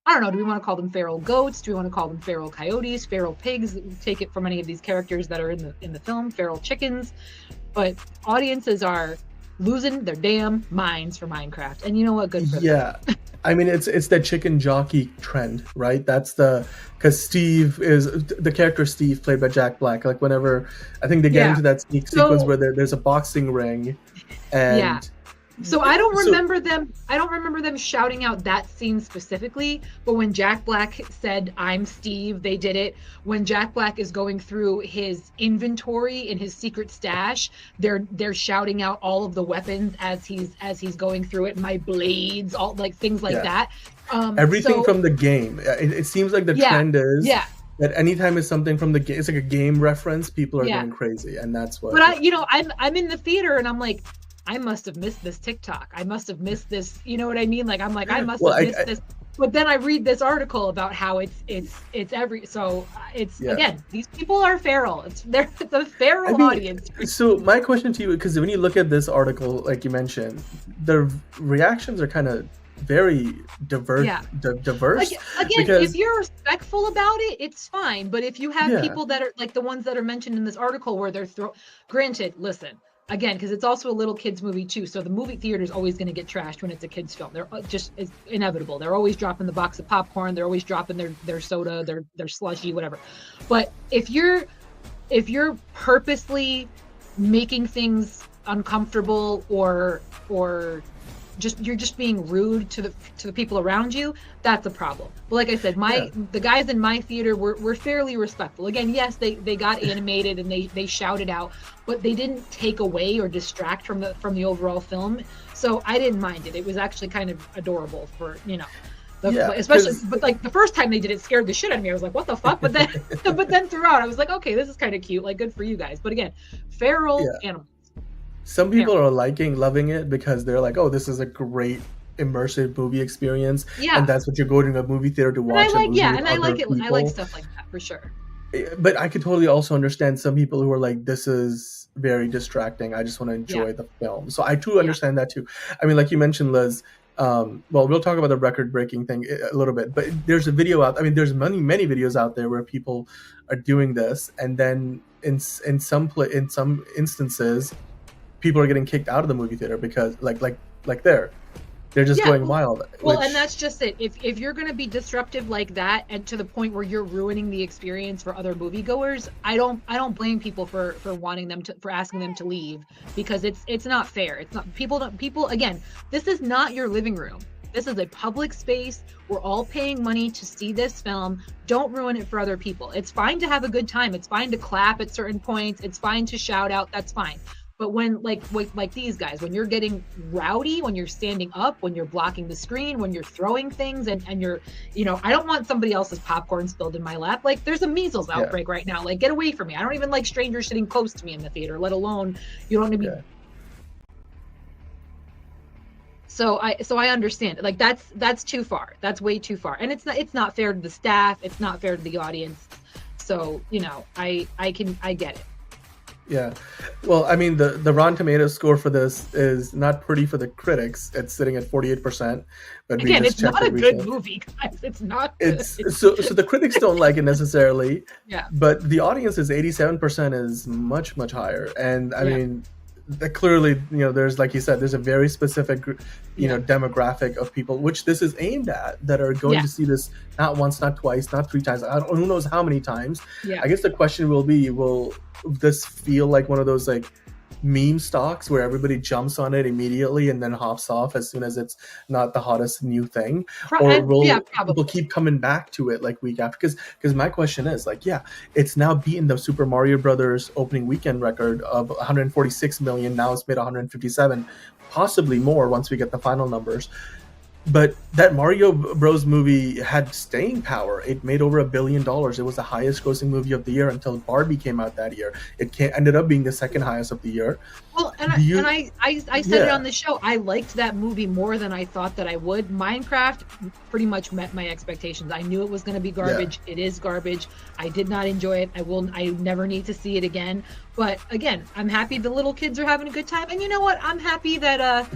I don't know, do we want to call them feral goats? Do we want to call them feral coyotes, feral pigs? Take it from any of these characters that are in the film, feral chickens. But audiences are losing their damn minds for Minecraft. And you know what? Good for them. Yeah. I mean, it's that chicken jockey trend, right? That's because Steve is the character Steve, played by Jack Black. Like whenever I think they get into that sequence where there's a boxing ring, and so I don't remember them shouting out that scene specifically, but when Jack Black said, "I'm Steve," they did it. When Jack Black is going through his inventory in his secret stash, they're shouting out all of the weapons as he's going through it, my blades, all like things like that. Everything from the game. It seems like the trend is that anytime it's something from the game, it's like a game reference, people are going crazy, and that's what. But I'm in the theater and I'm like, I must have missed this TikTok. I must have missed this. You know what I mean? Like, I'm like, I must have missed this. But then I read this article about how it's again, these people are feral. It's a feral audience. So my question to you, because when you look at this article, like you mentioned, the reactions are kind of very diverse. Again, if you're respectful about it, it's fine. But if you have people that are like the ones that are mentioned in this article where they're granted, listen. Again, because it's also a little kids movie too, so the movie theater is always going to get trashed when it's a kids film. They're just it's inevitable. They're always dropping the box of popcorn. They're always dropping their soda, their slushy, whatever. But if you're purposely making things uncomfortable or you're just being rude to the people around you, that's a problem. But like I said, the guys in my theater were fairly respectful. Again, yes, they got animated and they shouted out, but they didn't take away or distract from the overall film. So I didn't mind it. It was actually kind of adorable for, especially, but like the first time they did it scared the shit out of me. I was like, what the fuck? But then throughout I was like, okay, this is kind of cute. Like, good for you guys. But again, feral animals. Some people are loving it because they're like, oh, this is a great immersive movie experience. Yeah. And that's what you're going to a movie theater to watch. I like it. I like stuff like that for sure. But I could totally also understand some people who are like, this is very distracting. I just want to enjoy the film. So I too understand that too. I mean, like you mentioned, Liz, well, we'll talk about the record-breaking thing a little bit, but there's a video out. I mean, there's many videos out there where people are doing this, and then in some instances, people are getting kicked out of the movie theater because, like they're just going wild. Well, and that's just it. If you're going to be disruptive like that, and to the point where you're ruining the experience for other moviegoers, I don't blame people for wanting them for asking them to leave, because it's not fair. It's not people again. This is not your living room. This is a public space. We're all paying money to see this film. Don't ruin it for other people. It's fine to have a good time. It's fine to clap at certain points. It's fine to shout out. That's fine. But when like these guys, when you're getting rowdy, when you're standing up, when you're blocking the screen, when you're throwing things, and you're, I don't want somebody else's popcorn spilled in my lap. Like, there's a measles outbreak right now. Like, get away from me. I don't even like strangers sitting close to me in the theater, let alone you don't want to be. So I understand. Like, that's too far. That's way too far. And it's not fair to the staff. It's not fair to the audience. So, I get it. Yeah. Well, I mean, the Rotten Tomatoes score for this is not pretty for the critics. It's sitting at 48%. But again, it's not a good movie, guys. It's not good. So the critics don't like it necessarily. Yeah. But the audience is 87% is much, much higher. And I mean, clearly, there's, like you said, there's a very specific, demographic of people which this is aimed at, that are going to see this not once, not twice, not three times. Who knows how many times. Yeah. I guess the question will be, will this feel like one of those like meme stocks where everybody jumps on it immediately and then hops off as soon as it's not the hottest new thing, or will people keep coming back to it like week after? Because my question is, like, it's now beaten the Super Mario Brothers opening weekend record of 146 million. Now it's made 157, possibly more once we get the final numbers. But that Mario Bros movie had staying power. It made over $1 billion. It was the highest grossing movie of the year until Barbie came out that year. It ended up being the second highest of the year. Well, I said it on the show. I liked that movie more than I thought that I would. Minecraft pretty much met my expectations. I knew it was going to be garbage. It is garbage. I did not enjoy it. I never need to see it again. But again, I'm happy the little kids are having a good time. And you know what? I'm happy that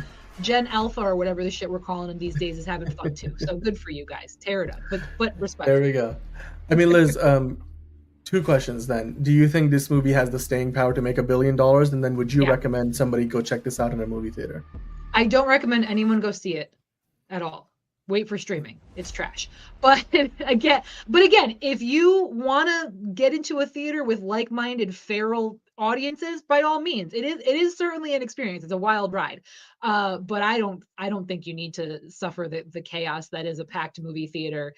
Gen Alpha, or whatever the shit we're calling them these days, is having fun too. So good for you guys. Tear it up, but respect. There we go. I mean, Liz, two questions then. Do you think this movie has the staying power to make $1 billion? And then would you recommend somebody go check this out in a movie theater? I don't recommend anyone go see it at all. Wait for streaming. It's trash. But again, if you want to get into a theater with like-minded feral audiences, by all means, it is certainly an experience. It's a wild ride. But I don't think you need to suffer the chaos that is a packed movie theater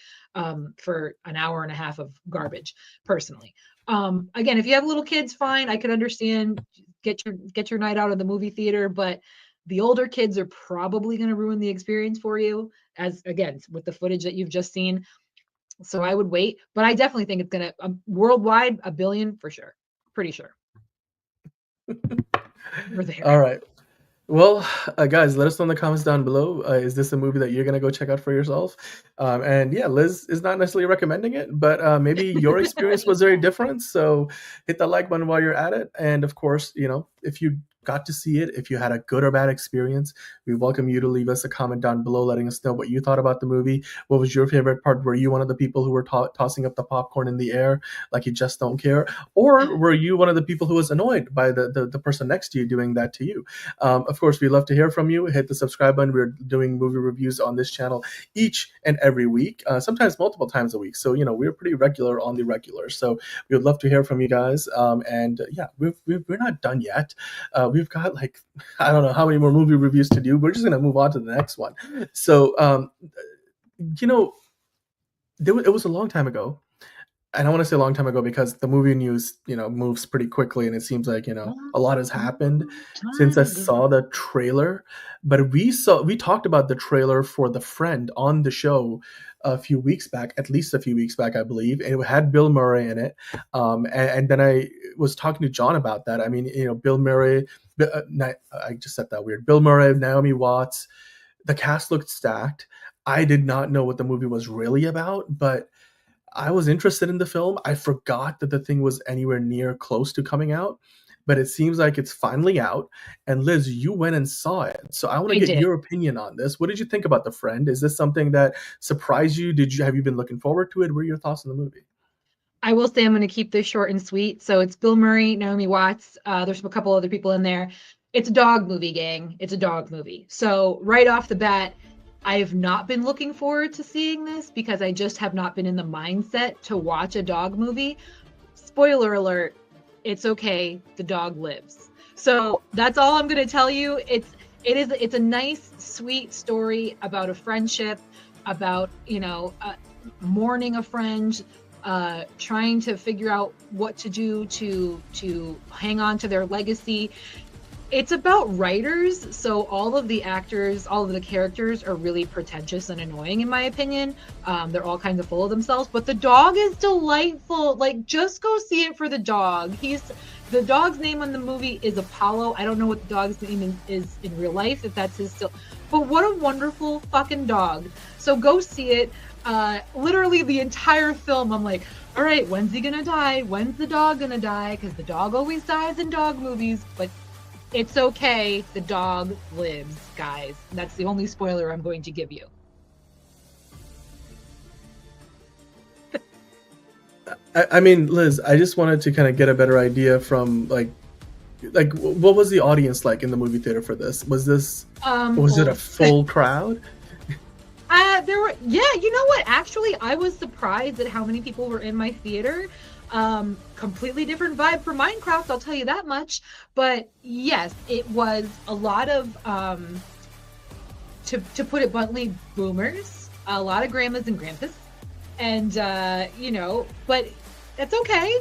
for an hour and a half of garbage, personally. Again, if you have little kids, fine. I could understand, get your night out of the movie theater, but the older kids are probably going to ruin the experience for you, as again, with the footage that you've just seen. So I would wait, but I definitely think it's going to worldwide $1 billion for sure. Pretty sure. We're there. All right. Well, guys, let us know in the comments down below. Is this a movie that you're going to go check out for yourself? And Liz is not necessarily recommending it, but maybe your experience was very different. So hit the like button while you're at it. And of course, if you got to see it, if you had a good or bad experience, we welcome you to leave us a comment down below letting us know what you thought about the movie. What was your favorite part? Were you one of the people who were tossing up the popcorn in the air like you just don't care? Or were you one of the people who was annoyed by the person next to you doing that to you? Of course, we'd love to hear from you. Hit the subscribe button. We're doing movie reviews on this channel each and every week, sometimes multiple times a week. So, we're pretty regular on the regular. So we would love to hear from you guys. We're not done yet. we've got like I don't know how many more movie reviews to do. We're just gonna move on to the next one. So, you know, it was a long time ago, and I want to say a long time ago because the movie news, moves pretty quickly, and it seems like a lot has happened since I saw the trailer. But we talked about the trailer for The Friend on the show a few weeks back, at least a few weeks back, I believe. And it had Bill Murray in it, and then I was talking to John about that. I mean, Bill Murray. I just said that weird. Bill Murray, Naomi Watts. The cast looked stacked. I did not know what the movie was really about, but I was interested in the film. I forgot that the thing was anywhere near close to coming out, but it seems like it's finally out. And Liz, you went and saw it. So I want to get your opinion on this. What did you think about The Friend? Is this something that surprised you? Have you been looking forward to it? What are your thoughts on the movie? I will say I'm going to keep this short and sweet. So it's Bill Murray, Naomi Watts. There's a couple other people in there. It's a dog movie, gang. It's a dog movie. So right off the bat, I have not been looking forward to seeing this because I just have not been in the mindset to watch a dog movie. Spoiler alert, it's okay. The dog lives. So that's all I'm going to tell you. It's a nice, sweet story about a friendship, about, mourning a friend, trying to figure out what to do to hang on to their legacy. It's about writers, so all of the characters are really pretentious and annoying, in my opinion. They're all kinds of full of themselves, but the dog is delightful. Like, just go see it for the dog. The dog's name on the movie is Apollo. I don't know what the dog's name is in real life, if that's his still. But what a wonderful fucking dog. So go see it. Literally the entire film, I'm like, all right, when's he gonna die? When's the dog gonna die? Because the dog always dies in dog movies, but it's okay. The dog lives, guys. That's the only spoiler I'm going to give you. I mean, Liz, I just wanted to kind of get a better idea from like what was the audience like in the movie theater for this? Was it a full crowd? You know what? Actually, I was surprised at how many people were in my theater. Completely different vibe for Minecraft, I'll tell you that much. But yes, it was a lot of, to put it bluntly, boomers, a lot of grandmas and grandpas, and but that's okay.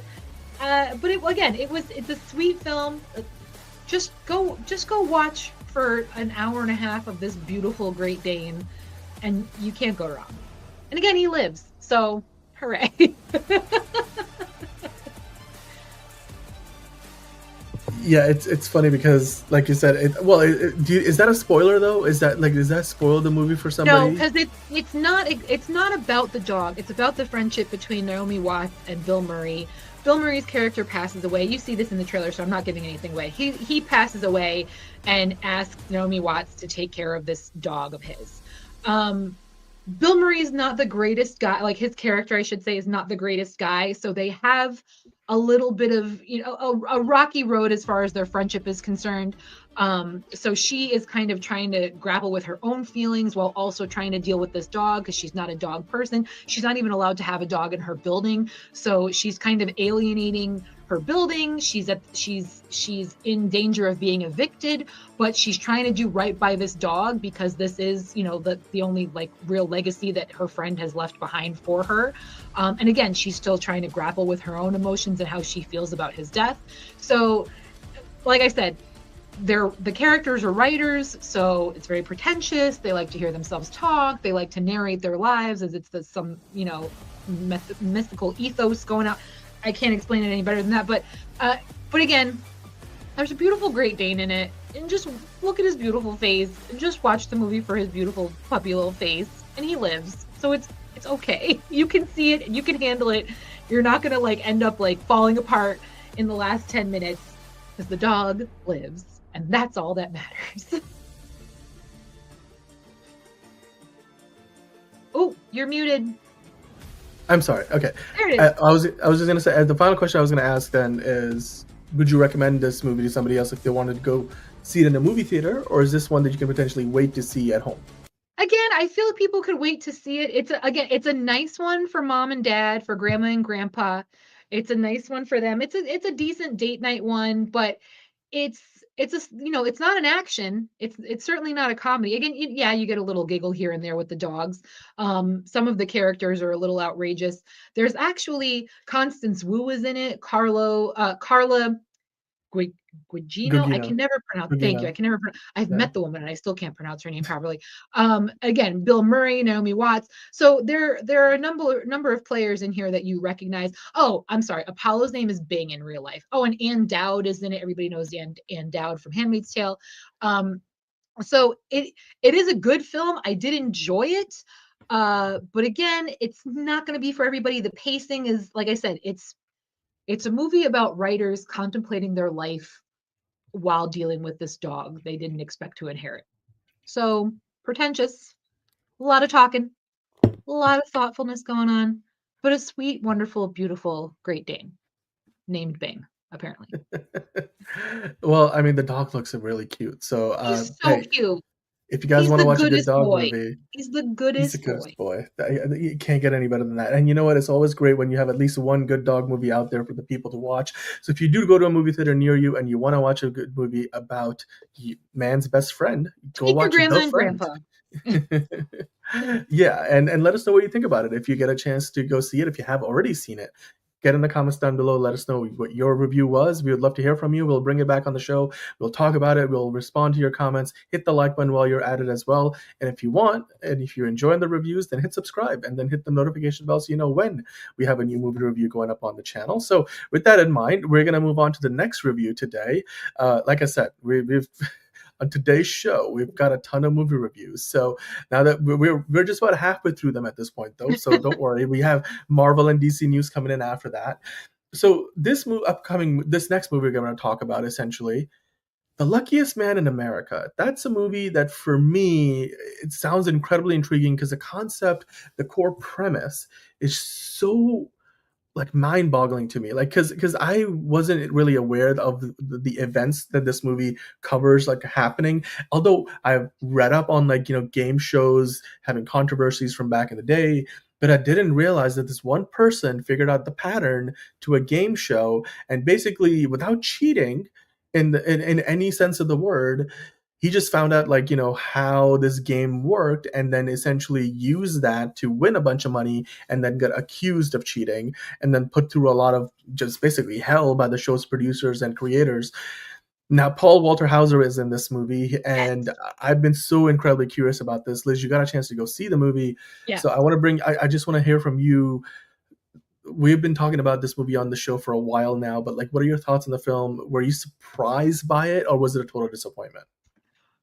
But it's a sweet film. Just go watch for an hour and a half of this beautiful Great Dane, and you can't go wrong. And again, he lives, so hooray. Yeah, it's funny because, like you said, is that a spoiler though? Does that spoil the movie for somebody? No, because it's not about the dog. It's about the friendship between Naomi Watts and Bill Murray. Bill Murray's character passes away. You see this in the trailer, so I'm not giving anything away. He passes away and asks Naomi Watts to take care of this dog of his. Bill Murray is not the greatest guy. Like, his character, I should say, is not the greatest guy. So they have a little bit of, a rocky road as far as their friendship is concerned. So she is kind of trying to grapple with her own feelings while also trying to deal with this dog, because she's not a dog person. She's not even allowed to have a dog in her building. So she's kind of alienating her building. She's in danger of being evicted, but she's trying to do right by this dog because this is, the only real legacy that her friend has left behind for her. And again, she's still trying to grapple with her own emotions and how she feels about his death. So, like I said, the characters are writers, so it's very pretentious. They like to hear themselves talk. They like to narrate their lives as it's some mystical ethos going out. I can't explain it any better than that, but again, there's a beautiful Great Dane in it, and just look at his beautiful face, and just watch the movie for his beautiful puppy little face, and he lives. So it's okay. You can see it, you can handle it. You're not gonna end up falling apart in the last 10 minutes, because the dog lives, and that's all that matters. Oh, you're muted. I'm sorry. Okay. There it is. I was just gonna say, the final question I was gonna ask then is, would you recommend this movie to somebody else if they wanted to go see it in a movie theater, or is this one that you can potentially wait to see at home? Again, I feel like people could wait to see it. It's a nice one for mom and dad, for grandma and grandpa. It's a nice one for them. It's a decent date night one, but it's it's it's not an action. It's certainly not a comedy. Again, yeah, you get a little giggle here and there with the dogs. Some of the characters are a little outrageous. There's actually Constance Wu is in it. Carla Gugino. I can Gugino. never pronounce. Thank you. I Gugino. can never. I've Yeah. met the woman and I still can't pronounce her name properly. Again, Bill Murray, Naomi Watts. So there are a number of players in here that you recognize. Oh, I'm sorry. Apollo's name is Bing in real life. Oh, and Ann Dowd is in it. Everybody knows Ann Dowd from Handmaid's Tale. So it is a good film. I did enjoy it. But again, it's not going to be for everybody. The pacing is, like I said, it's a movie about writers contemplating their life while dealing with this dog they didn't expect to inherit. So pretentious, a lot of talking, a lot of thoughtfulness going on, but a sweet, wonderful, beautiful Great Dane named Bing, apparently. Well, I mean, the dog looks really cute. So, He's so cute. if you guys He's want to the watch a good goodest dog boy. movie, He's the he's the goodest goodest boy. boy. You can't get any better than that. And you know what? It's always great when you have at least one good dog movie out there for the people to watch. So if you do go to a movie theater near you and you want to watch a good movie about man's best friend, go Take your watch grandma The and Friend. grandpa. Yeah, and let us know what you think about it. If you get a chance to go see it, if you have already seen it, get in the comments down below. Let us know what your review was. We would love to hear from you. We'll bring it back on the show. We'll talk about it. We'll respond to your comments. Hit the like button while you're at it as well. And if you want, and if you're enjoying the reviews, then hit subscribe and then hit the notification bell so you know when we have a new movie review going up on the channel. So with that in mind, we're going to move on to the next review today. Like I said, we've on today's show, we've got a ton of movie reviews. So now that we're just about halfway through them at this point, though, so don't worry. We have Marvel and DC news coming in after that. So this next movie we're going to talk about, essentially, The Luckiest Man in America. That's a movie that, for me, it sounds incredibly intriguing because the concept, the core premise, is so mind-boggling to me, because I wasn't really aware of the events that this movie covers happening, although I've read up on game shows having controversies from back in the day, but I didn't realize that this one person figured out the pattern to a game show, and basically, without cheating in any sense of the word, he just found out how this game worked, and then essentially used that to win a bunch of money, and then got accused of cheating, and then put through a lot of just basically hell by the show's producers and creators. Now, Paul Walter Hauser is in this movie, and I've been so incredibly curious about this. Liz, you got a chance to go see the movie. Yeah. So I just want to hear from you. We've been talking about this movie on the show for a while now, but what are your thoughts on the film? Were you surprised by it, or was it a total disappointment?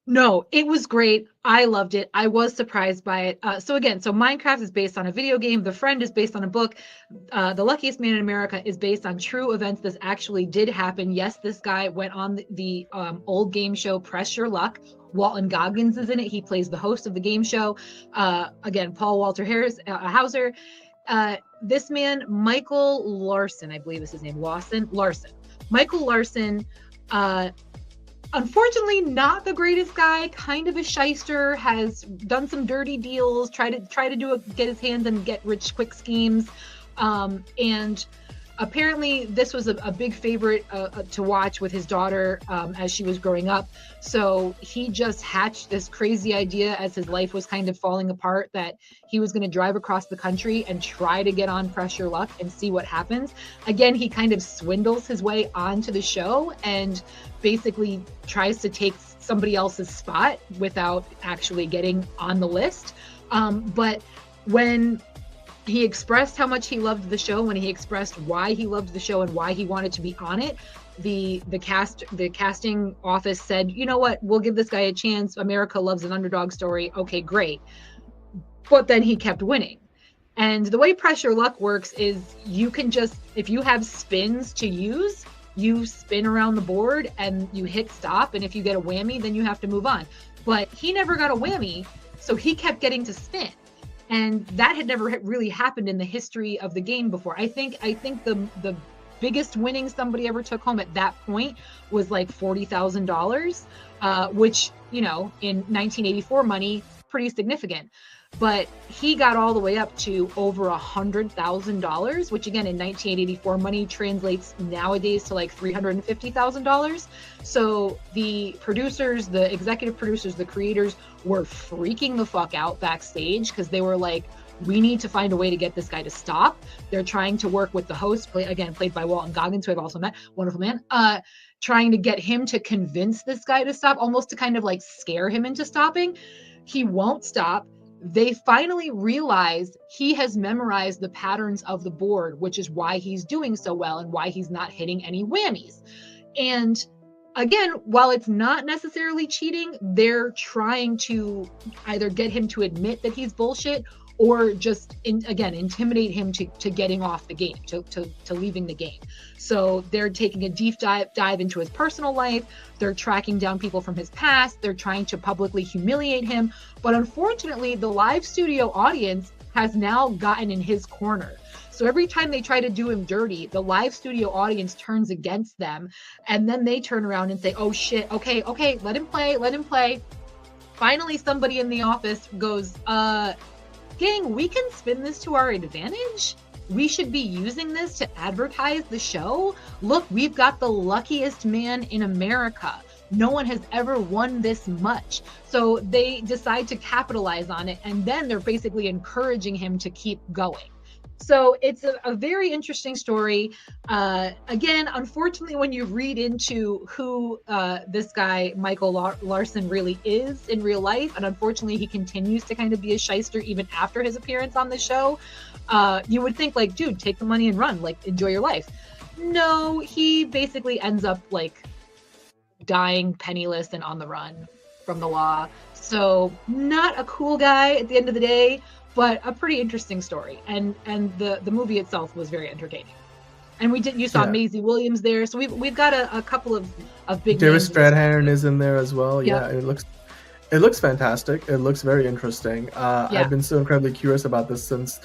No, it was great. I loved it. I was surprised by it. So Minecraft is based on a video game. The Friend is based on a book. The Luckiest Man in America is based on true events. This actually did happen. Yes, this guy went on the old game show, Press Your Luck. Walton Goggins is in it. He plays the host of the game show. Again, Paul Walter Hauser. This man, Michael Larson, I believe is his name. Larson. Michael Larson. Unfortunately, not the greatest guy, kind of a shyster, has done some dirty deals, try to get his hands and get rich quick schemes. And apparently this was a big favorite to watch with his daughter as she was growing up. So he just hatched this crazy idea as his life was kind of falling apart that he was going to drive across the country and try to get on Press Your Luck and see what happens. Again, he kind of swindles his way onto the show and basically tries to take somebody else's spot without actually getting on the list. But when he expressed how much he loved the show, when he expressed why he loved the show and why he wanted to be on it, the casting office said, you know what, we'll give this guy a chance. America loves an underdog story. Okay, great. But then he kept winning. And the way Press Your Luck works is you can just, if you have spins to use, you spin around the board and you hit stop. And if you get a whammy, then you have to move on. But he never got a whammy, so he kept getting to spin. And that had never really happened in the history of the game before. I think the biggest winning somebody ever took home at that point was $40,000, which, in 1984 money, pretty significant. but he got all the way up to over $100,000, which again in 1984 money translates nowadays to like $350,000. So the producers, the executive producers, the creators were freaking the fuck out backstage because they were like, we need to find a way to get this guy to stop. They're trying to work with the host, played by Walton Goggins, who I've also met, wonderful man, trying to get him to convince this guy to stop, almost to kind of like scare him into stopping. He won't stop. They finally realize he has memorized the patterns of the board, which is why he's doing so well and why he's not hitting any whammies. And again, while it's not necessarily cheating, they're trying to either get him to admit that he's bullshit or just intimidate him to getting off the game, to leaving the game. So they're taking a deep dive into his personal life. They're tracking down people from his past. They're trying to publicly humiliate him. But unfortunately, the live studio audience has now gotten in his corner. So every time they try to do him dirty, the live studio audience turns against them. And then they turn around and say, oh shit, okay, let him play. Finally, somebody in the office goes, gang, we can spin this to our advantage. We should be using this to advertise the show. Look, we've got the luckiest man in America. No one has ever won this much. So they decide to capitalize on it. And then they're basically encouraging him to keep going. So it's a very interesting story. Again, unfortunately, when you read into who this guy, Michael Larson, really is in real life, and unfortunately he continues to kind of be a shyster even after his appearance on the show, you would think like, dude, take the money and run, like enjoy your life. No, he basically ends up like dying penniless and on the run from the law. So not a cool guy at the end of the day, but a pretty interesting story, and the movie itself was very entertaining. And you saw Maisie Williams there, so we've got a couple of big. David Strathairn is in there as well. Yeah, it looks fantastic. It looks very interesting. I've been so incredibly curious about this since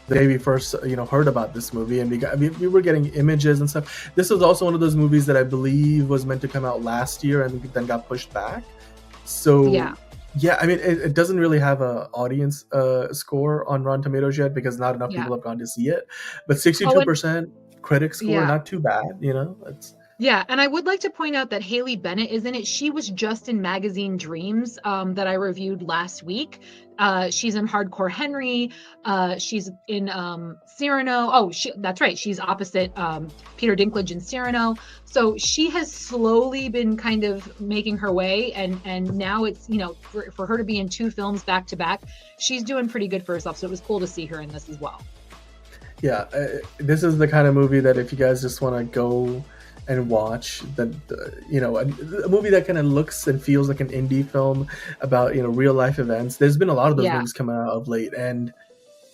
the day we first heard about this movie, and we were getting images and stuff. This was also one of those movies that I believe was meant to come out last year and then got pushed back. So yeah, I mean, it doesn't really have a audience score on Rotten Tomatoes yet because not enough people have gone to see it. But 62% critic score, not too bad, It's and I would like to point out that Haley Bennett is in it. She was just in Magazine Dreams that I reviewed last week. She's in Hardcore Henry. She's in Cyrano. Oh, that's right. She's opposite Peter Dinklage in Cyrano. So she has slowly been kind of making her way, and now it's for her to be in 2 films back to back, she's doing pretty good for herself. So it was cool to see her in this as well. Yeah, this is the kind of movie that if you guys just want to go and watch a movie that kind of looks and feels like an indie film about real life events. There's been a lot of those movies coming out of late, and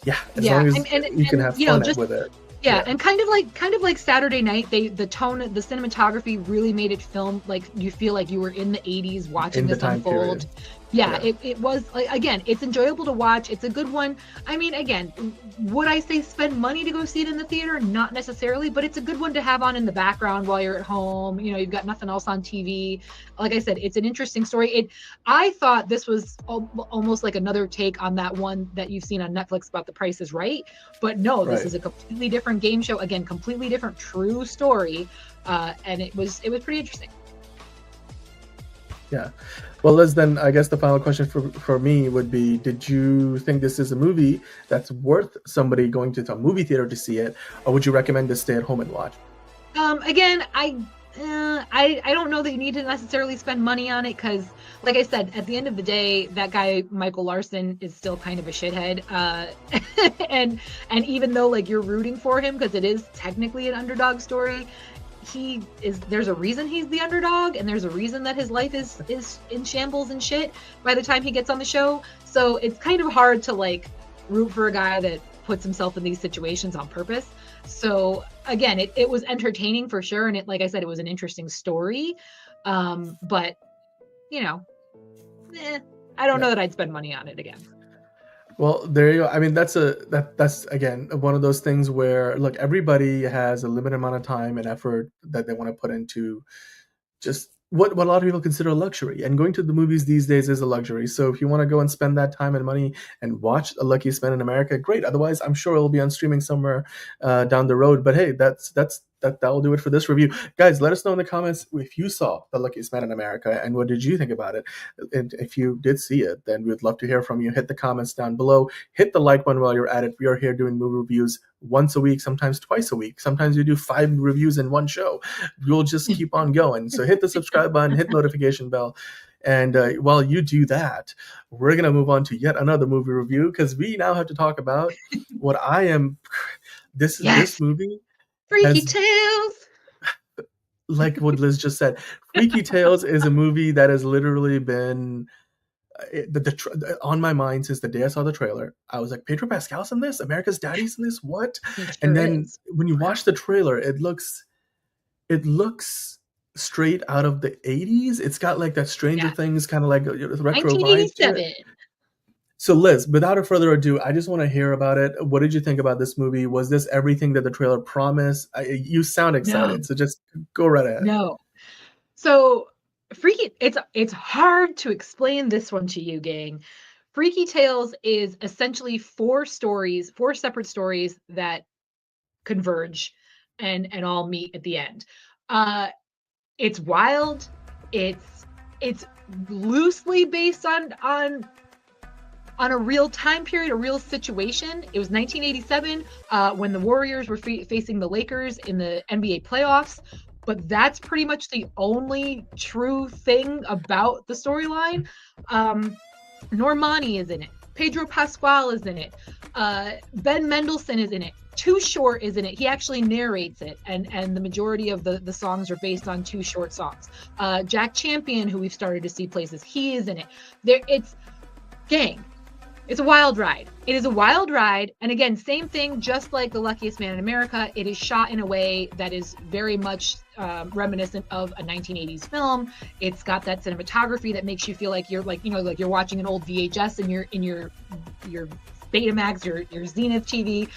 as long as you can have fun with it. Yeah, and kind of like Saturday Night, the cinematography really made it film like you feel like you were in the 80s watching this unfold. It was again, it's enjoyable to watch. It's a good one. I mean, again, would I say spend money to go see it in the theater? Not necessarily, but it's a good one to have on in the background while you're at home. You've got nothing else on TV. Like I said, it's an interesting story. I thought this was almost like another take on that one that you've seen on Netflix about The Price is Right, but no, this is a completely different game show. Again, completely different, true story, and it was pretty interesting. Yeah. Well, Liz, then I guess the final question for me would be, did you think this is a movie that's worth somebody going to a movie theater to see it, or would you recommend to stay at home and watch? Again, I don't know that you need to necessarily spend money on it because, like I said, at the end of the day, that guy Michael Larson is still kind of a shithead, and even though like you're rooting for him because it is technically an underdog story, there's a reason he's the underdog, and there's a reason that his life is in shambles and shit by the time he gets on the show. So it's kind of hard to like root for a guy that puts himself in these situations on purpose. So again, it was entertaining for sure, and like I said, it was an interesting story. But I don't know that I'd spend money on it again. Well, there you go. I mean, that's again one of those things where, look, everybody has a limited amount of time and effort that they want to put into just what a lot of people consider a luxury, and going to the movies these days is a luxury. So if you want to go and spend that time and money and watch A Luckiest Man in America, great. Otherwise, I'm sure it'll be on streaming somewhere down the road. But hey, that will do it for this review. Guys, let us know in the comments if you saw The Luckiest Man in America and what did you think about it. And if you did see it, then we'd love to hear from you. Hit the comments down below. Hit the like button while you're at it. We are here doing movie reviews once a week, sometimes twice a week. Sometimes we do 5 reviews in one show. We'll just keep on going. So hit the subscribe button, hit notification bell. And while you do that, we're going to move on to yet another movie review, because we now have to talk about what I am. This movie. Freaky Tales. Like what Liz just said, Freaky Tales is a movie that has literally been on my mind since the day I saw the trailer. I was like, Pedro Pascal's in this? America's Daddy's in this? What? And then when you watch the trailer, it looks straight out of the 80s. It's got like that Stranger Things kind of like retro vibe. 1987. So Liz, without further ado, I just want to hear about it. What did you think about this movie? Was this everything that the trailer promised? You sound excited, so just go right ahead. No. So Freaky, it's hard to explain this one to you, gang. Freaky Tales is essentially 4 separate stories that converge and all meet at the end. It's wild. It's loosely based on a real time period, a real situation. It was 1987 when the Warriors were facing the Lakers in the NBA playoffs. But that's pretty much the only true thing about the storyline. Normani is in it. Pedro Pascal is in it. Ben Mendelsohn is in it. Too Short is in it. He actually narrates it, and the majority of the songs are based on Too Short songs. Jack Champion, who we've started to see places, he is in it. Gang. It's a wild ride. It is a wild ride. And again, same thing, just like The Luckiest Man in America, it is shot in a way that is very much reminiscent of a 1980s film. It's got that cinematography that makes you feel like you're like you're watching an old VHS in your Betamax, your Zenith TV.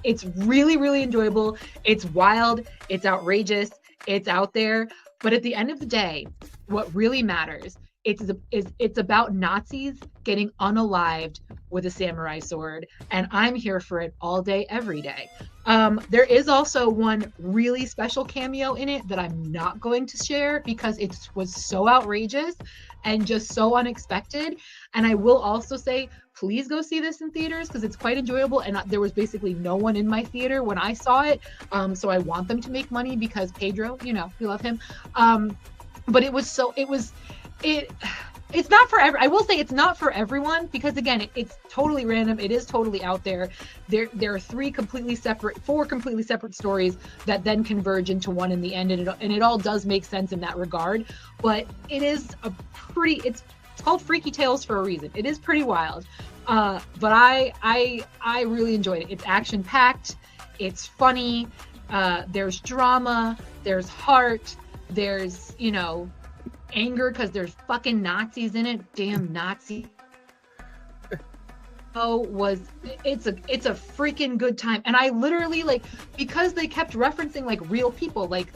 It's really, really enjoyable. It's wild. It's outrageous. It's out there. But at the end of the day, what really matters it's about Nazis getting unalived with a samurai sword, and I'm here for it all day, every day. There is also one really special cameo in it that I'm not going to share because it was so outrageous and just so unexpected. And I will also say, please go see this in theaters because it's quite enjoyable. And there was basically no one in my theater when I saw it. So I want them to make money because Pedro, we love him. But it's not for I will say it's not for everyone because again, it's totally random. It is totally out there. There are 4 completely separate stories that then converge into one in the end, and it all does make sense in that regard. But it is it's called Freaky Tales for a reason. It is pretty wild. But I really enjoyed it. It's action packed. It's funny. There's drama. There's heart. There's anger because there's fucking Nazis in it. Damn Nazi. It's a freaking good time. And I literally because they kept referencing real people like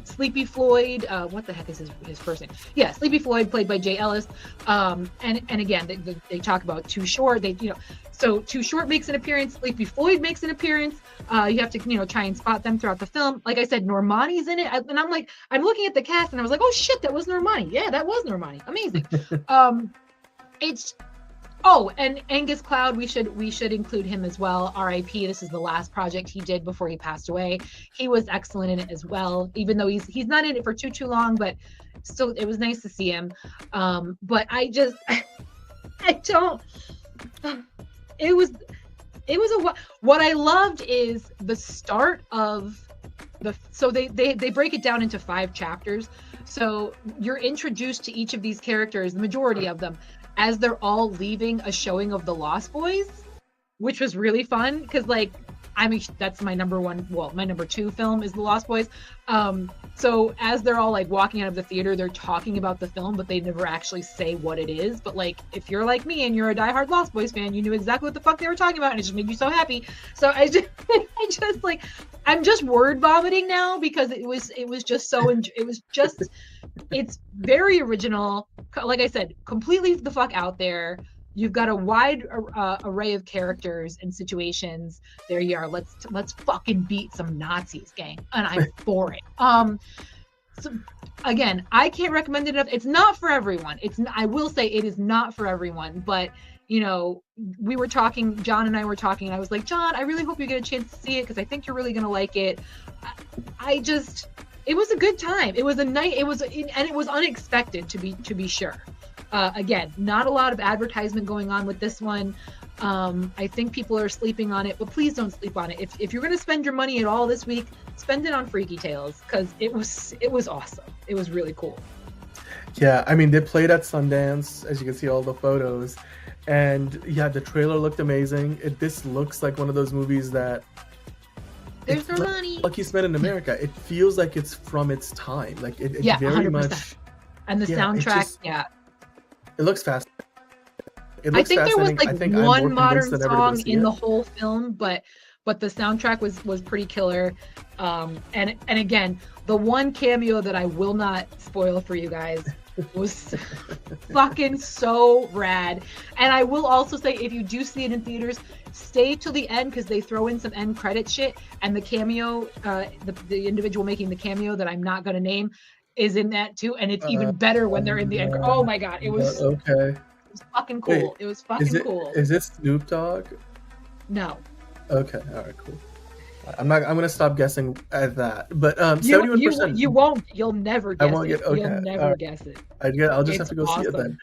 Sleepy Floyd, what the heck is his first name? Yeah, Sleepy Floyd, played by Jay Ellis. And again, they talk about Too Short. So Too Short makes an appearance. Sleepy Floyd makes an appearance. You have to try and spot them throughout the film. Like I said, Normani's in it, and I'm looking at the cast, and I was like, oh shit, that was Normani. Yeah, that was Normani. Amazing. And Angus Cloud, we should include him as well. R.I.P. This is the last project he did before he passed away. He was excellent in it as well, even though he's not in it for too long, but still, it was nice to see him. But I don't. What I loved is the start of so they break it down into 5 chapters. So you're introduced to each of these characters, the majority of them, as they're all leaving a showing of the Lost Boys, which was really fun because that's my number one. Well, my number 2 film is The Lost Boys. So as they're all like walking out of the theater, they're talking about the film, but they never actually say what it is. But like, if you're like me and you're a diehard Lost Boys fan, you knew exactly what the fuck they were talking about, and it just made you so happy. So I just like, I'm just word vomiting now because it was just so it's very original. Like I said, completely the fuck out there. You've got a wide array of characters and situations. There you are. Let's fucking beat some Nazis, gang, and I'm for it. So again, I can't recommend it enough. It's not for everyone. I will say it is not for everyone. But you know, we were talking. John and I were talking, and I was like, John, I really hope you get a chance to see it because I think you're really gonna like it. It was a good time. It was a night. It was unexpected to be sure. Again, not a lot of advertisement going on with this one. I think people are sleeping on it, but please don't sleep on it. If you're going to spend your money at all this week, spend it on Freaky Tales because it was awesome. It was really cool. Yeah, I mean, they played at Sundance, as you can see all the photos, and yeah, the trailer looked amazing. This looks like one of those movies that there's no money. Lucky Spend in America. It feels like it's from its time. Like it very 100%. much. And the soundtrack, It looks fast. I think there was like one modern song in the whole film, but the soundtrack was pretty killer. And again, the one cameo that I will not spoil for you guys was fucking so rad. And I will also say, if you do see it in theaters, stay till the end because they throw in some end credit shit, and the cameo, the individual making the cameo that I'm not gonna name is in that too, and it's even better when they're in the end. Oh my god, it was okay. It was fucking cool. Wait, it was fucking cool. Is it Snoop Dogg? No. Okay, all right, cool. I'm gonna stop guessing at that. But 71%. You won't. You'll never guess You'll never guess it. I'll just have to go see it then.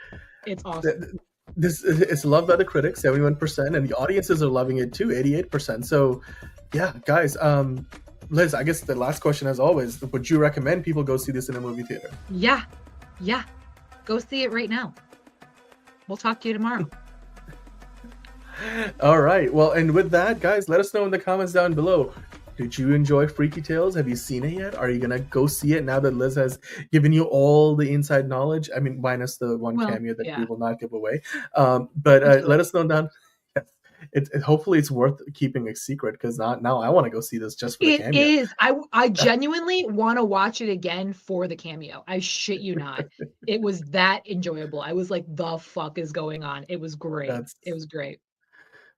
It's awesome. It's loved by the critics, 71%, and the audiences are loving it too, 88%. So, yeah, guys. Liz, I guess the last question, as always, would you recommend people go see this in a movie theater? Yeah. Go see it right now. We'll talk to you tomorrow. All right. Well, and with that, guys, let us know in the comments down below. Did you enjoy Freaky Tales? Have you seen it yet? Are you going to go see it now that Liz has given you all the inside knowledge? I mean, minus the one cameo that we will not give away. But let us know down. Hopefully it's worth keeping a secret because now I want to go see this just for the cameo. It is. I genuinely want to watch it again for the cameo. I shit you not. It was that enjoyable. I was like, the fuck is going on? It was great. It was great.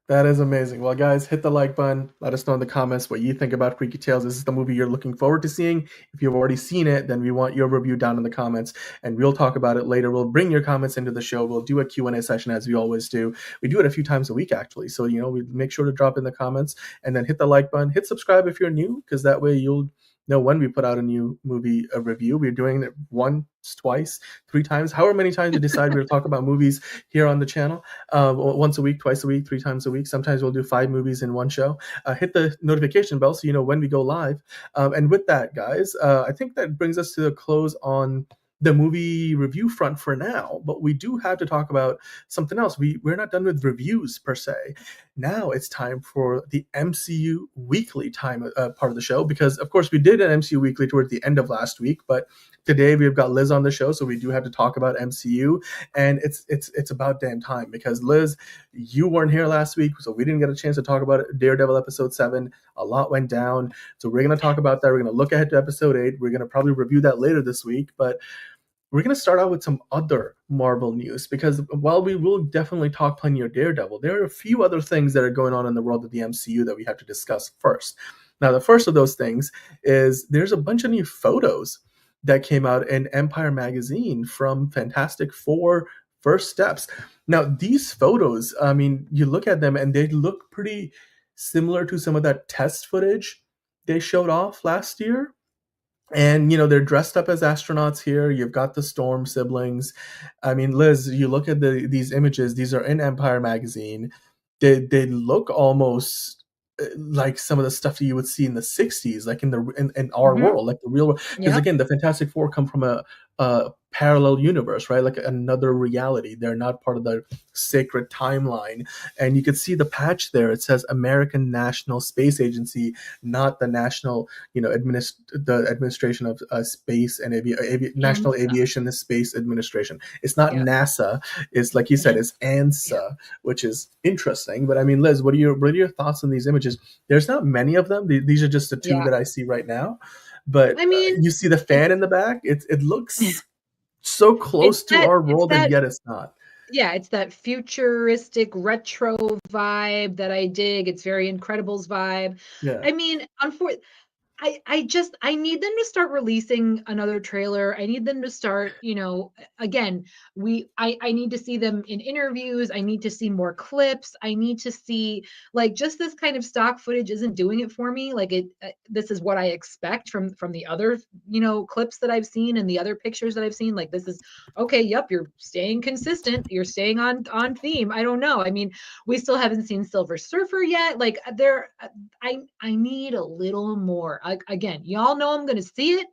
That is amazing. Well, guys, hit the like button. Let us know in the comments what you think about Freaky Tales. This is the movie you're looking forward to seeing. If you've already seen it, then we want your review down in the comments, and we'll talk about it later. We'll bring your comments into the show. We'll do a Q&A session as we always do. We do it a few times a week, actually. So, we make sure to drop in the comments and then hit the like button. Hit subscribe if you're new, because that way you'll know when we put out a new movie review. We're doing it once, twice, 3 times, however many times we decide we'll talk about movies here on the channel. Once a week, twice a week, 3 times a week. Sometimes we'll do 5 movies in one show. Hit the notification bell so you know when we go live. And with that, guys, I think that brings us to the close on the movie review front for now, but we do have to talk about something else. We're not done with reviews per se. Now it's time for the MCU Weekly time part of the show, because of course we did an MCU Weekly towards the end of last week, but today we've got Liz on the show, so we do have to talk about MCU, and it's about damn time, because Liz, you weren't here last week, so we didn't get a chance to talk about Daredevil episode 7. A lot went down, so we're going to talk about that. We're going to look ahead to episode 8. We're going to probably review that later this week, but we're going to start out with some other Marvel news, because while we will definitely talk plenty of Daredevil, there are a few other things that are going on in the world of the MCU that we have to discuss first. Now, the first of those things is there's a bunch of new photos that came out in Empire magazine from Fantastic Four First Steps. Now, these photos, I mean, you look at them and they look pretty similar to some of that test footage they showed off last year. And, they're dressed up as astronauts here. You've got the Storm siblings. I mean, Liz, you look at these images. These are in Empire magazine. They look almost like some of the stuff that you would see in the 60s, like in our world, like the real world. Because again, the Fantastic Four come from a parallel universe, right? Like another reality. They're not part of the sacred timeline. And you can see the patch there. It says American National Space Agency, not the national, the administration of space and National Aviation and Space Administration. It's not NASA. It's like you said, it's ANSA, which is interesting. But I mean, Liz, what are your thoughts on these images? There's not many of them. These are just the two that I see right now. But I mean, you see the fan in the back. It looks so close to our world, and yet it's not. Yeah, it's that futuristic retro vibe that I dig. It's very Incredibles vibe. Yeah. I mean, I need them to start releasing another trailer. I need them to start, again, I need to see them in interviews. I need to see more clips. I need to see, like, just this kind of stock footage isn't doing it for me. Like this is what I expect from the other, clips that I've seen and the other pictures that I've seen. Like, this is okay. Yep. You're staying consistent. You're staying on theme. I don't know. I mean, we still haven't seen Silver Surfer yet. Like I need a little more. Again, y'all know I'm going to see it.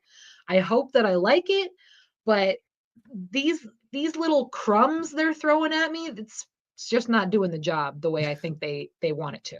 I hope that I like it, but these little crumbs they're throwing at me, it's just not doing the job the way I think they want it to.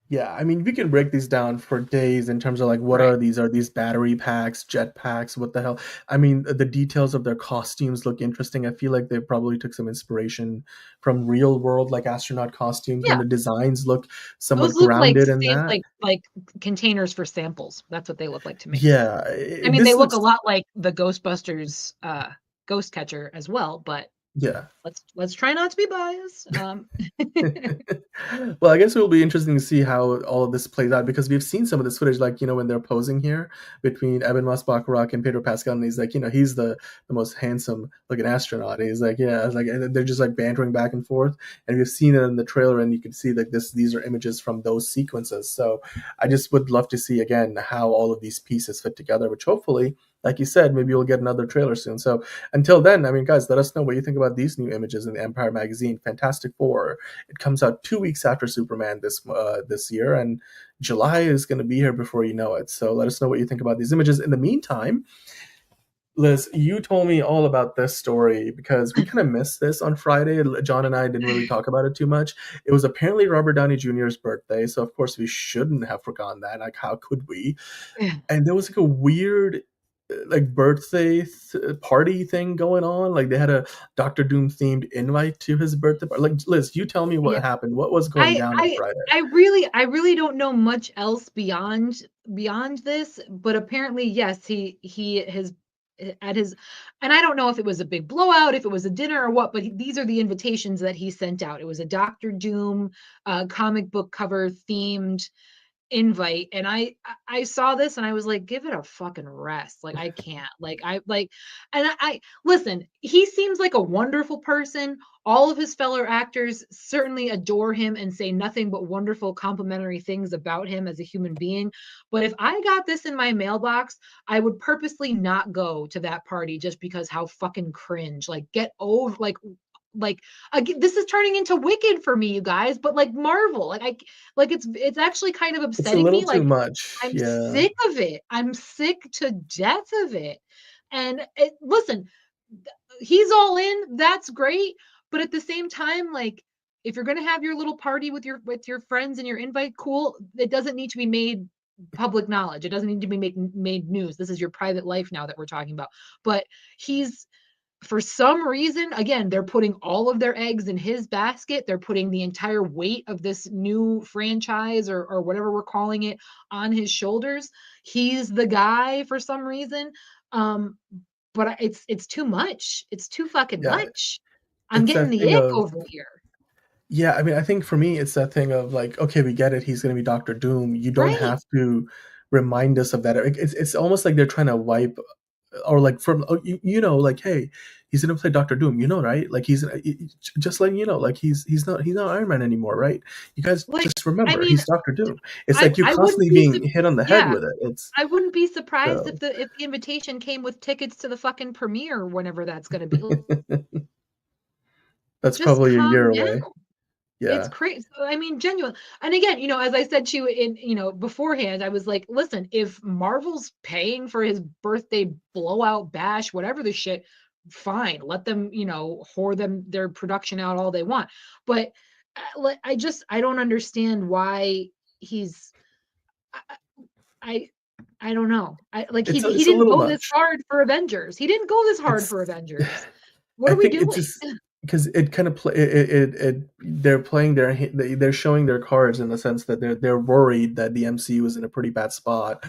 Yeah, I mean, we can break these down for days in terms of like, what are these? Are these battery packs, jet packs? What the hell? I mean, the details of their costumes look interesting. I feel like they probably took some inspiration from real world, like astronaut costumes, and the designs look somewhat grounded in that. Like containers for samples. That's what they look like to me. Yeah. I mean, they look a lot like the Ghostbusters ghost catcher as well, but yeah, let's try not to be biased. Well, I guess it will be interesting to see how all of this plays out, because we've seen some of this footage, like, when they're posing here between Evan Moss-Bachrach and Pedro Pascal, and he's like, he's the most handsome looking astronaut. And he's like, yeah, it's like, and they're just like bantering back and forth, and we've seen it in the trailer, and you can see like these are images from those sequences. So I just would love to see again how all of these pieces fit together, which hopefully, like you said, maybe we'll get another trailer soon. So until then, I mean, guys, let us know what you think about these new images in the Empire magazine. Fantastic Four. It comes out 2 weeks after Superman this year, and July is going to be here before you know it. So let us know what you think about these images. In the meantime, Liz, you told me all about this story because we kind of missed this on Friday. John and I didn't really talk about it too much. It was apparently Robert Downey Jr.'s birthday, so of course we shouldn't have forgotten that. Like, how could we? And there was like a weird like birthday party thing going on. Like they had a Doctor Doom themed invite to his birthday party. Like, Liz, you tell me what happened. What was going down on Friday? I really don't know much else beyond this, but apparently, yes, he has at his, and I don't know if it was a big blowout, if it was a dinner or what, but these are the invitations that he sent out. It was a Doctor Doom comic book cover themed invite, and I saw this and I was like, give it a fucking rest. Like, I can't. I listen, he seems like a wonderful person. All of his fellow actors certainly adore him and say nothing but wonderful complimentary things about him as a human being. But if I got this in my mailbox, I would purposely not go to that party just because how fucking cringe. Like, get over, like again, this is turning into Wicked for me, you guys, but like Marvel, it's actually kind of upsetting me. Like, too much. I'm sick of it. I'm sick to death of it. And listen, he's all in. That's great, but at the same time, like, if you're going to have your little party with your friends and your invite, cool. It doesn't need to be made public knowledge. It doesn't need to be made news. This is your private life now that we're talking about. But for some reason, again, they're putting all of their eggs in his basket. They're putting the entire weight of this new franchise or whatever we're calling it on his shoulders. He's the guy for some reason. But it's too much. It's too fucking much. I'm getting the ick over here. Yeah, I mean, I think for me, it's that thing of like, okay, we get it. He's going to be Dr. Doom. You don't have to remind us of that. It's almost like they're trying to wipe, or like from, like, hey, he's going to play Dr. Doom, right? Like, he's just letting you know, like, he's not Iron Man anymore, right? You guys just remember, he's Dr. Doom. It's like you're constantly being hit on the head with it. I wouldn't be surprised if the invitation came with tickets to the fucking premiere, whenever that's going to be. That's probably a year away. It's Yeah. crazy. I mean, genuine. And again, as I said to you beforehand, I was like, listen, if Marvel's paying for his birthday blowout bash, whatever the shit, fine. Let them, whore their production out all they want. But I don't understand why he's I I don't know. He It's a didn't little go this much. hard for Avengers. He didn't go this hard It's for Avengers. What I are we think it doing? just because it kind of play they're playing they're showing their cards in the sense that they're worried that the MCU is in a pretty bad spot,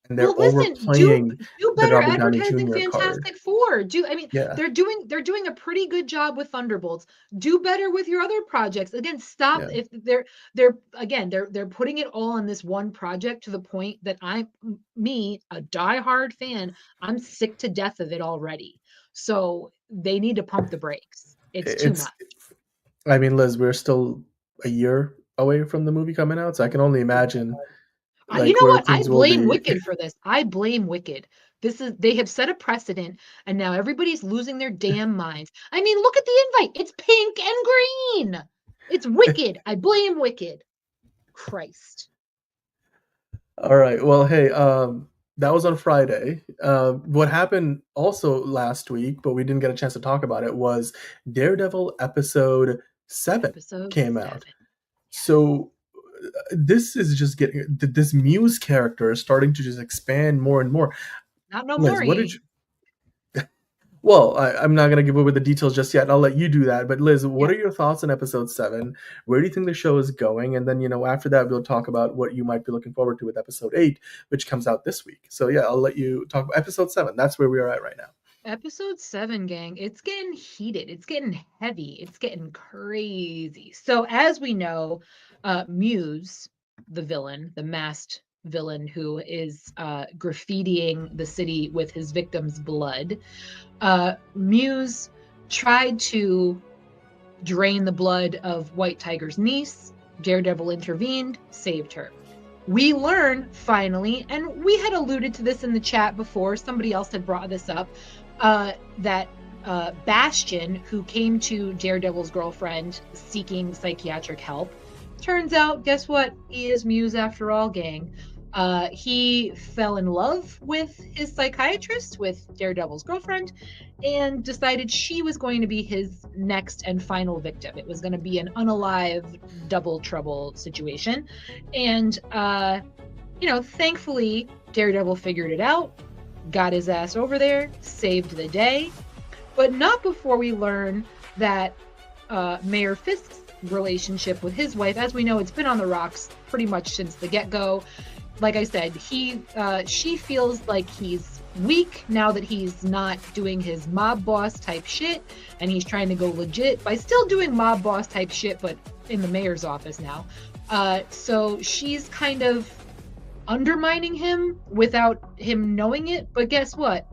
and they're Well, listen, do overplaying the better Robert Downey advertising Jr. card. Fantastic Four. I mean, Yeah, they're doing a pretty good job with Thunderbolts. Do better with your other projects. Again, stop yeah. if they're putting it all on this one project to the point that a diehard fan, I'm sick to death of it already. So they need to pump the brakes. It's too It's much. I mean, Liz, we're still a year away from the movie coming out, so I can only imagine You like know where what? I things will blame be. Wicked for this. I blame Wicked. They have set a precedent, and now everybody's losing their damn minds. I mean, look at the invite. It's pink and green. It's Wicked. I blame Wicked. Christ. All right. Well, hey, that was on Friday. What happened also last week, but we didn't get a chance to talk about it, was Daredevil episode 7 Episode came out. 7. So this is just getting this Muse character is starting to just expand more and more. Not no Liz, more. what did you? Well, I'm not going to give away the details just yet. I'll let you do that. But Liz, what are your thoughts on episode 7? Where do you think the show is going? And then, after that, we'll talk about what you might be looking forward to with episode 8, which comes out this week. So yeah, I'll let you talk about episode 7. That's where we are at right now. Episode 7, gang. It's getting heated. It's getting heavy. It's getting crazy. So as we know, Muse, the villain, the masked villain who is graffitiing the city with his victim's blood, Muse tried to drain the blood of White Tiger's niece. Daredevil intervened, saved her. We learn finally, and we had alluded to this in the chat before, somebody else had brought this up, that Bastion, who came to Daredevil's girlfriend seeking psychiatric help, turns out, guess what? He is Muse after all, gang. He fell in love with his psychiatrist, with Daredevil's girlfriend, and decided she was going to be his next and final victim. It was going to be an unalived double trouble situation. And, thankfully, Daredevil figured it out, got his ass over there, saved the day, but not before we learn that Mayor Fisk's relationship with his wife, as we know, it's been on the rocks pretty much since the get-go. Like I said, she feels like he's weak now that he's not doing his mob boss type shit, and he's trying to go legit by still doing mob boss type shit, but in the mayor's office now. So she's kind of undermining him without him knowing it. But guess what?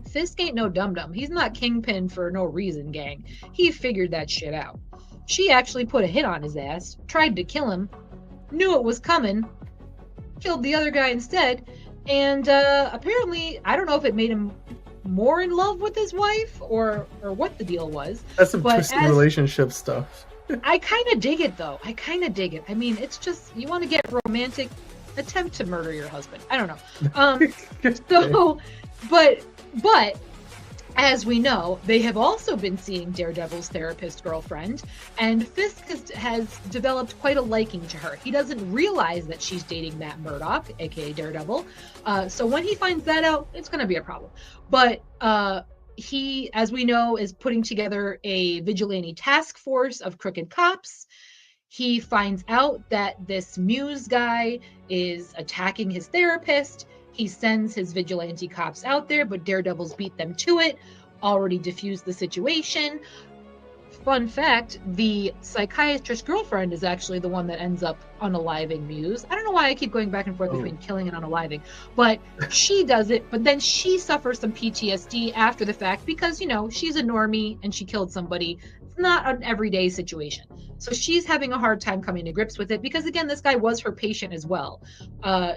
Fisk ain't no dum-dum. He's not Kingpin for no reason, gang. He figured that shit out. She actually put a hit on his ass, tried to kill him, knew it was coming, killed the other guy instead, and apparently, I don't know if it made him more in love with his wife or what the deal was. That's some twisted relationship stuff. I kind of dig it, though. I kind of dig it. I mean, it's just, you want to get romantic, attempt to murder your husband. I don't know. So, but as we know, they have also been seeing Daredevil's therapist girlfriend, and Fisk has developed quite a liking to her. He doesn't realize that she's dating Matt Murdock, aka Daredevil. So when he finds that out, it's going to be a problem. But he, as we know, is putting together a vigilante task force of crooked cops. He finds out that this Muse guy is attacking his therapist. He sends his vigilante cops out there, but Daredevil's beat them to it, already diffused the situation. Fun fact, the psychiatrist girlfriend is actually the one that ends up unaliving Muse. I don't know why I keep going back and forth between killing and unaliving, but she does it, but then she suffers some PTSD after the fact because, she's a normie and she killed somebody. It's not an everyday situation. So she's having a hard time coming to grips with it because, again, this guy was her patient as well.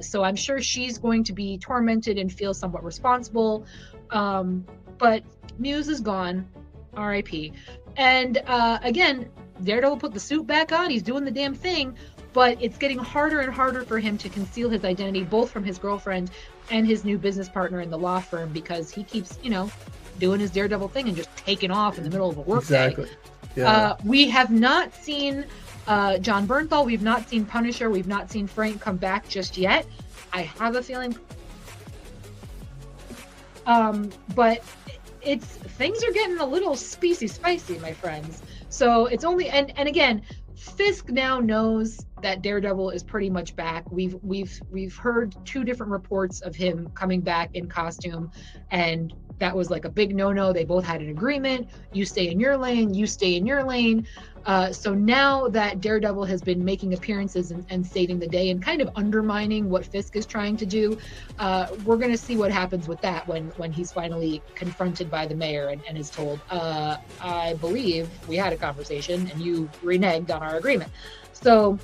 So I'm sure she's going to be tormented and feel somewhat responsible. But Muse is gone, R.I.P. And again, Daredevil put the suit back on. He's doing the damn thing, but it's getting harder and harder for him to conceal his identity, both from his girlfriend and his new business partner in the law firm, because he keeps, doing his Daredevil thing and just taking off in the middle of a workday. Exactly. Yeah. We have not seen John Bernthal. We've not seen Punisher. We've not seen Frank come back just yet. I have a feeling, but things are getting a little spicy, my friends. So it's only and again, Fisk now knows that Daredevil is pretty much back. We've heard 2 different reports of him coming back in costume, and that was like a big no-no. They both had an agreement. You stay in your lane, you stay in your lane. So now that Daredevil has been making appearances and saving the day and kind of undermining what Fisk is trying to do, we're going to see what happens with that when he's finally confronted by the mayor and is told, I believe we had a conversation and you reneged on our agreement. So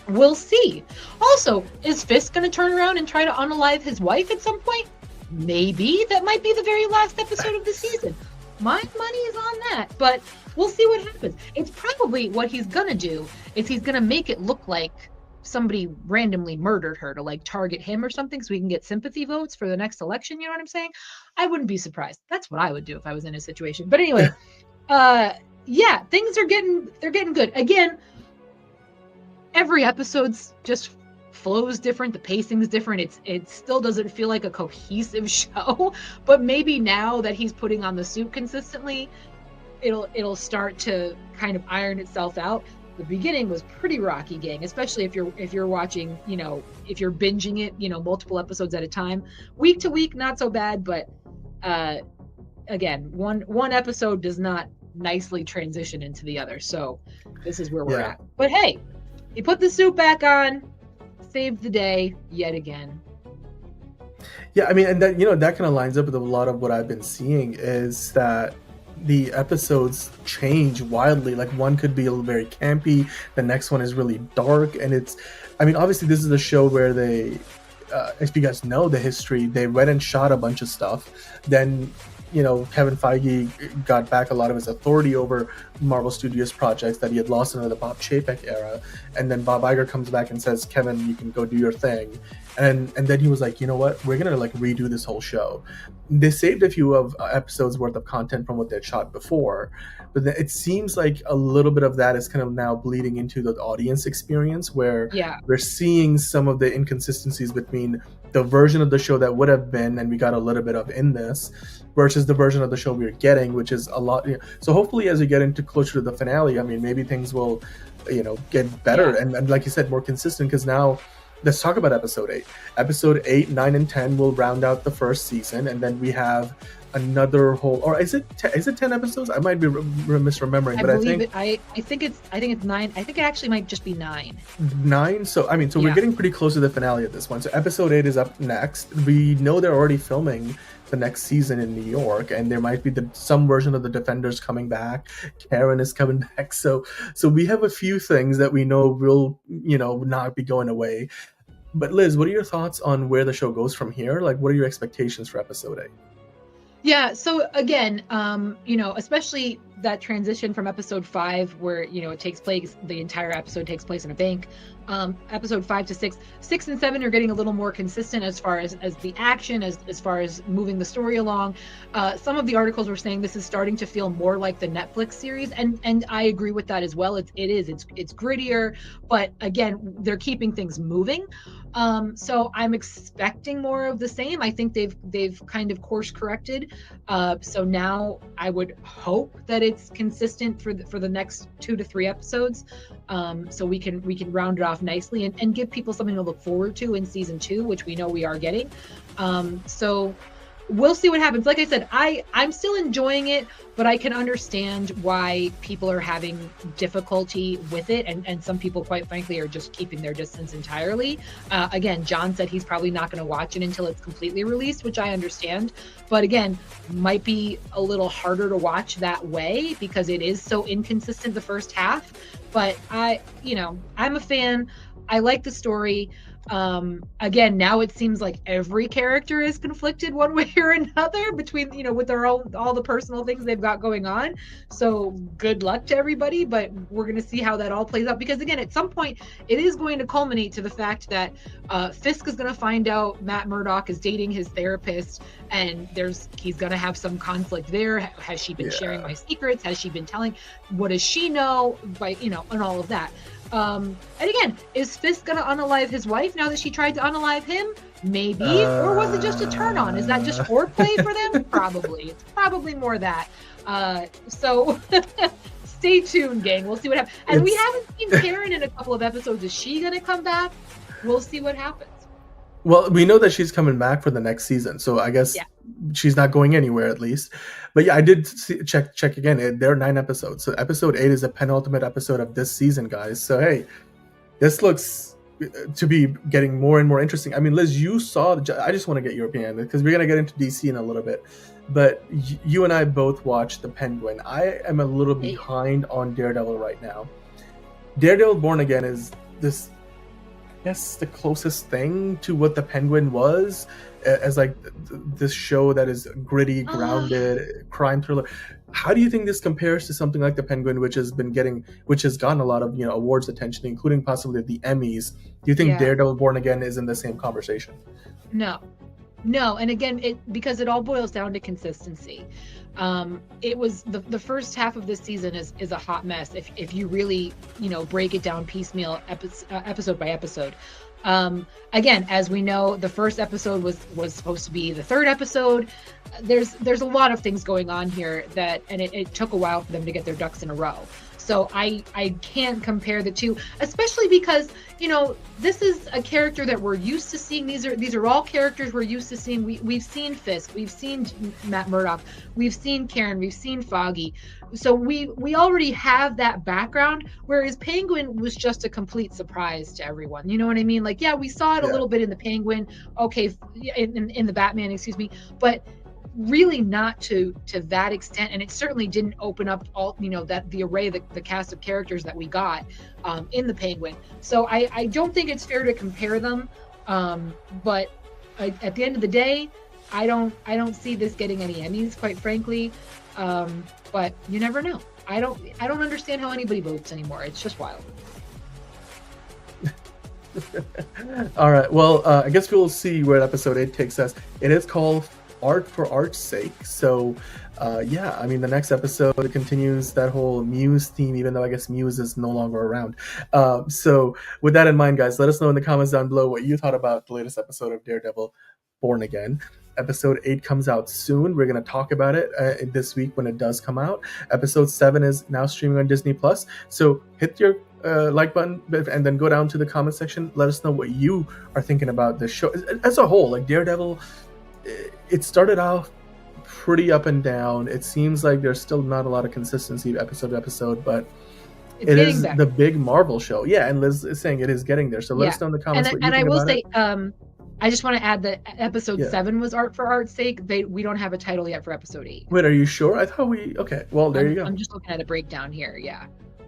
we'll see. Also, is Fisk going to turn around and try to unalive his wife at some point? Maybe. That might be the very last episode of the season. My money is on that, but we'll see what happens. It's probably what he's gonna do is he's gonna make it look like somebody randomly murdered her to like target him or something so we can get sympathy votes for the next election. You know what I'm saying? I wouldn't be surprised. That's what I would do if I was in his situation. But anyway, yeah, things are getting good. Again, every episode's just flows different, the pacing's different. It still doesn't feel like a cohesive show, but maybe now that he's putting on the suit consistently, it'll start to kind of iron itself out. The beginning was pretty rocky, gang, especially if you're watching, if you're binging it, multiple episodes at a time. Week to week, not so bad, but again, one episode does not nicely transition into the other. So this is where we're at. But hey, he put the suit back on, saved the day yet again. Yeah, I mean, and that that kind of lines up with a lot of what I've been seeing is that the episodes change wildly. Like one could be very campy, the next one is really dark, and obviously this is a show where they, if you guys know the history, they went and shot a bunch of stuff. Then Kevin Feige got back a lot of his authority over Marvel Studios projects that he had lost under the Bob Chapek era. And then Bob Iger comes back and says, Kevin, you can go do your thing. And then he was like, you know what? We're going to redo this whole show. They saved a few of episodes worth of content from what they'd shot before. But it seems like a little bit of that is kind of now bleeding into the audience experience where we're seeing some of the inconsistencies between the version of the show that would have been, and we got a little bit of in this, versus the version of the show we're getting, which is a lot. So hopefully as we get into closer to the finale, maybe things will, get better and like you said, more consistent, because now let's talk about episode 8. Episode 8, 9, and 10 will round out the first season, and then we have another whole, or is it 10 episodes? I might be misremembering, I think it's 9. I think it actually might just be 9. 9. So we're getting pretty close to the finale at this point. So episode 8 is up next. We know they're already filming the next season in New York, and there might be some version of the Defenders coming back. Karen is coming back. So we have a few things that we know will not be going away. But Liz, what are your thoughts on where the show goes from here? Like, what are your expectations for episode 8? Yeah, so again, especially that transition from episode 5 where, it takes place, the entire episode takes place in a bank. Episode 5 to 6. 6 and 7 are getting a little more consistent as far as the action, as far as moving the story along. Some of the articles were saying this is starting to feel more like the Netflix series, and I agree with that as well. It's grittier, but again, they're keeping things moving. So I'm expecting more of the same. I think they've kind of course corrected. So now I would hope that it's consistent for the next 2 to 3 episodes. So we can round it off nicely and give people something to look forward to in season 2, which we know we are getting. So we'll see what happens. Like I said, I'm still enjoying it, but I can understand why people are having difficulty with it. And some people, quite frankly, are just keeping their distance entirely. Again, John said he's probably not going to watch it until it's completely released, which I understand. But again, might be a little harder to watch that way because it is so inconsistent the first half. But I'm a fan. I like the story. Again, now it seems like every character is conflicted one way or another between, with their all the personal things they've got going on. So good luck to everybody, but we're going to see how that all plays out, because again, at some point it is going to culminate to the fact that Fisk is going to find out Matt Murdock is dating his therapist, and he's going to have some conflict there. Has she been sharing my secrets? Has she been telling? What does she know? And all of that. And again, is Fisk gonna unalive his wife now that she tried to unalive him? Maybe. Or was it just a turn on? Is that just foreplay for them? Probably. It's probably more that. So stay tuned, gang. We'll see what happens. And we haven't seen Karen in a couple of episodes. Is she gonna come back? We'll see what happens. Well, we know that she's coming back for the next season, so I guess she's not going anywhere, at least. But yeah, I did check again. There are 9 episodes, so episode 8 is the penultimate episode of this season, guys. So hey, this looks to be getting more and more interesting. I mean, Liz, you saw. I just want to get your opinion, because we're gonna get into DC in a little bit. But you and I both watched The Penguin. I am a little behind on Daredevil right now. Daredevil Born Again is this. Guess the closest thing to what The Penguin was, as like this show that is gritty, grounded, crime thriller. How do you think this compares to something like The Penguin, which has gotten a lot of awards attention, including possibly the Emmys? Do you think Daredevil Born Again is in the same conversation? No, and again, because it all boils down to consistency. It was the first half of this season is a hot mess if you really break it down piecemeal, episode by episode. Again, as we know, the first episode was supposed to be the third episode. There's a lot of things going on here and it took a while for them to get their ducks in a row. So I can't compare the two, especially because this is a character that we're used to seeing. These are all characters we're used to seeing. We've seen Fisk, we've seen Matt Murdock, we've seen Karen, we've seen Foggy. So we already have that background, whereas Penguin was just a complete surprise to everyone. You know what I mean? Like, yeah, we saw it a little bit in the Penguin, in the Batman, excuse me, but really not to that extent, and it certainly didn't open up all that the array, the cast of characters that we got in the Penguin. So I don't think it's fair to compare them, but at the end of the day, I don't see this getting any Emmys, quite frankly, but you never know. I don't understand how anybody votes anymore. It's just wild. All right, well, I guess we'll see where episode 8 takes us. It is called Art for Art's Sake. So I mean, the next episode continues that whole Muse theme, even though I guess Muse is no longer around. So with that in mind, guys, let us know in the comments down below what you thought about the latest episode of Daredevil Born Again. Episode 8 comes out soon. We're going to talk about it this week when it does come out. Episode 7 is now streaming on Disney+. So hit your like button and then go down to the comment section. Let us know what you are thinking about this show as a whole. Like Daredevil, it started off pretty up and down. It seems like there's still not a lot of consistency episode to episode, but it is the big Marvel show. Yeah, and Liz is saying it is getting there. So let us know in the comments what you think about it. And I will say, I just want to add that episode 7 was Art for Art's Sake. We don't have a title yet for episode 8. Wait, are you sure? I thought okay. Well, there you go. I'm just looking at a breakdown here.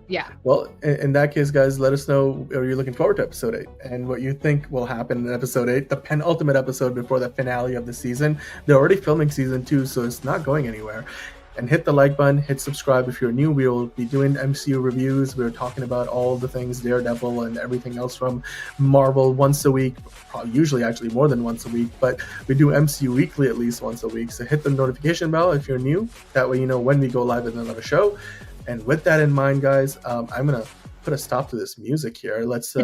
Yeah. Well, in that case, guys, let us know are you looking forward to episode 8 and what you think will happen in episode 8, the penultimate episode before the finale of the season. They're already filming season 2, so it's not going anywhere. And hit the like button, hit subscribe if you're new. We will be doing MCU reviews. We're talking about all the things Daredevil and everything else from Marvel once a week, usually actually more than once a week, but we do MCU weekly at least once a week. So hit the notification bell if you're new. That way you know when we go live with another show. And with that in mind, guys, I'm going to put a stop to this music here. Let's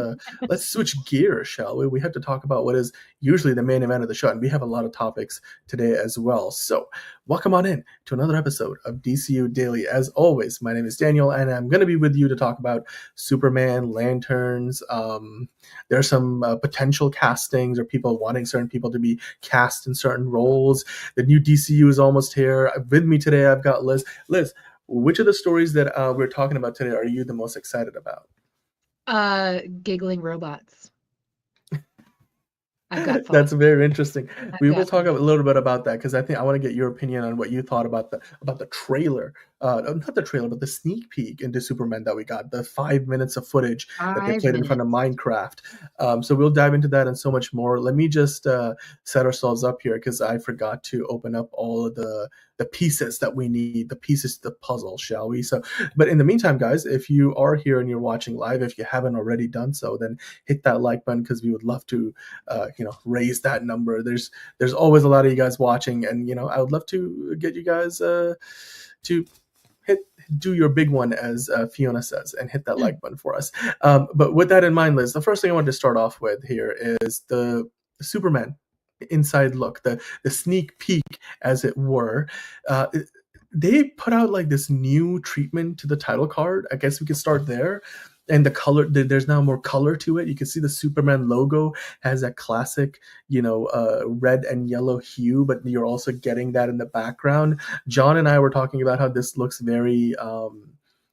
switch gears, shall we? We have to talk about what is usually the main event of the show, and we have a lot of topics today as well. So welcome on in to another episode of DCU Daily. As always, my name is Daniel, and I'm going to be with you to talk about Superman, Lanterns. There's some potential castings or people wanting certain people to be cast in certain roles. The new DCU is almost here. With me today, I've got Liz. Liz, which of the stories that we're talking about today are you the most excited about? Giggling robots. I've got That's thoughts. very interesting. I've We will got talk a thoughts. little bit about that because I think I want to get your opinion on what you thought about the trailer. Not the trailer, but the sneak peek into Superman that we got, the 5 minutes of footage that they 5 played in front of minutes. Minecraft. So we'll dive into that and so much more. Let me just set ourselves up here because I forgot to open up all of the pieces that we need, the pieces to the puzzle, shall we? So, but in the meantime, guys, if you are here and you're watching live, if you haven't already done so, then hit that like button because we would love to, raise that number. There's always a lot of you guys watching, and I would love to get you guys to do your big one, as Fiona says, and hit that like button for us. But with that in mind, Liz, the first thing I wanted to start off with here is the Superman inside look, the sneak peek, as it were. They put out like this new treatment to the title card. I guess we could start there. And the color, there's now more color to it. You can see the Superman logo has that classic, red and yellow hue, but you're also getting that in the background. John and I were talking about how this looks very,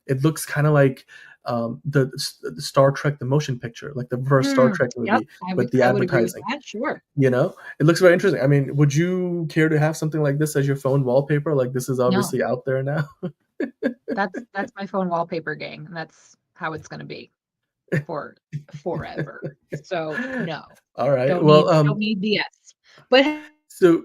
it looks kind of like the Star Trek, the motion picture, like the first Star Trek Yep, movie with the I would agree with advertising. that. Sure. It looks very interesting. I mean, would you care to have something like this as your phone wallpaper? Like, this is No, obviously out there now. that's my phone wallpaper, gang. And that's how it's going to be for forever. So no, All right. don't Well, need the S. But so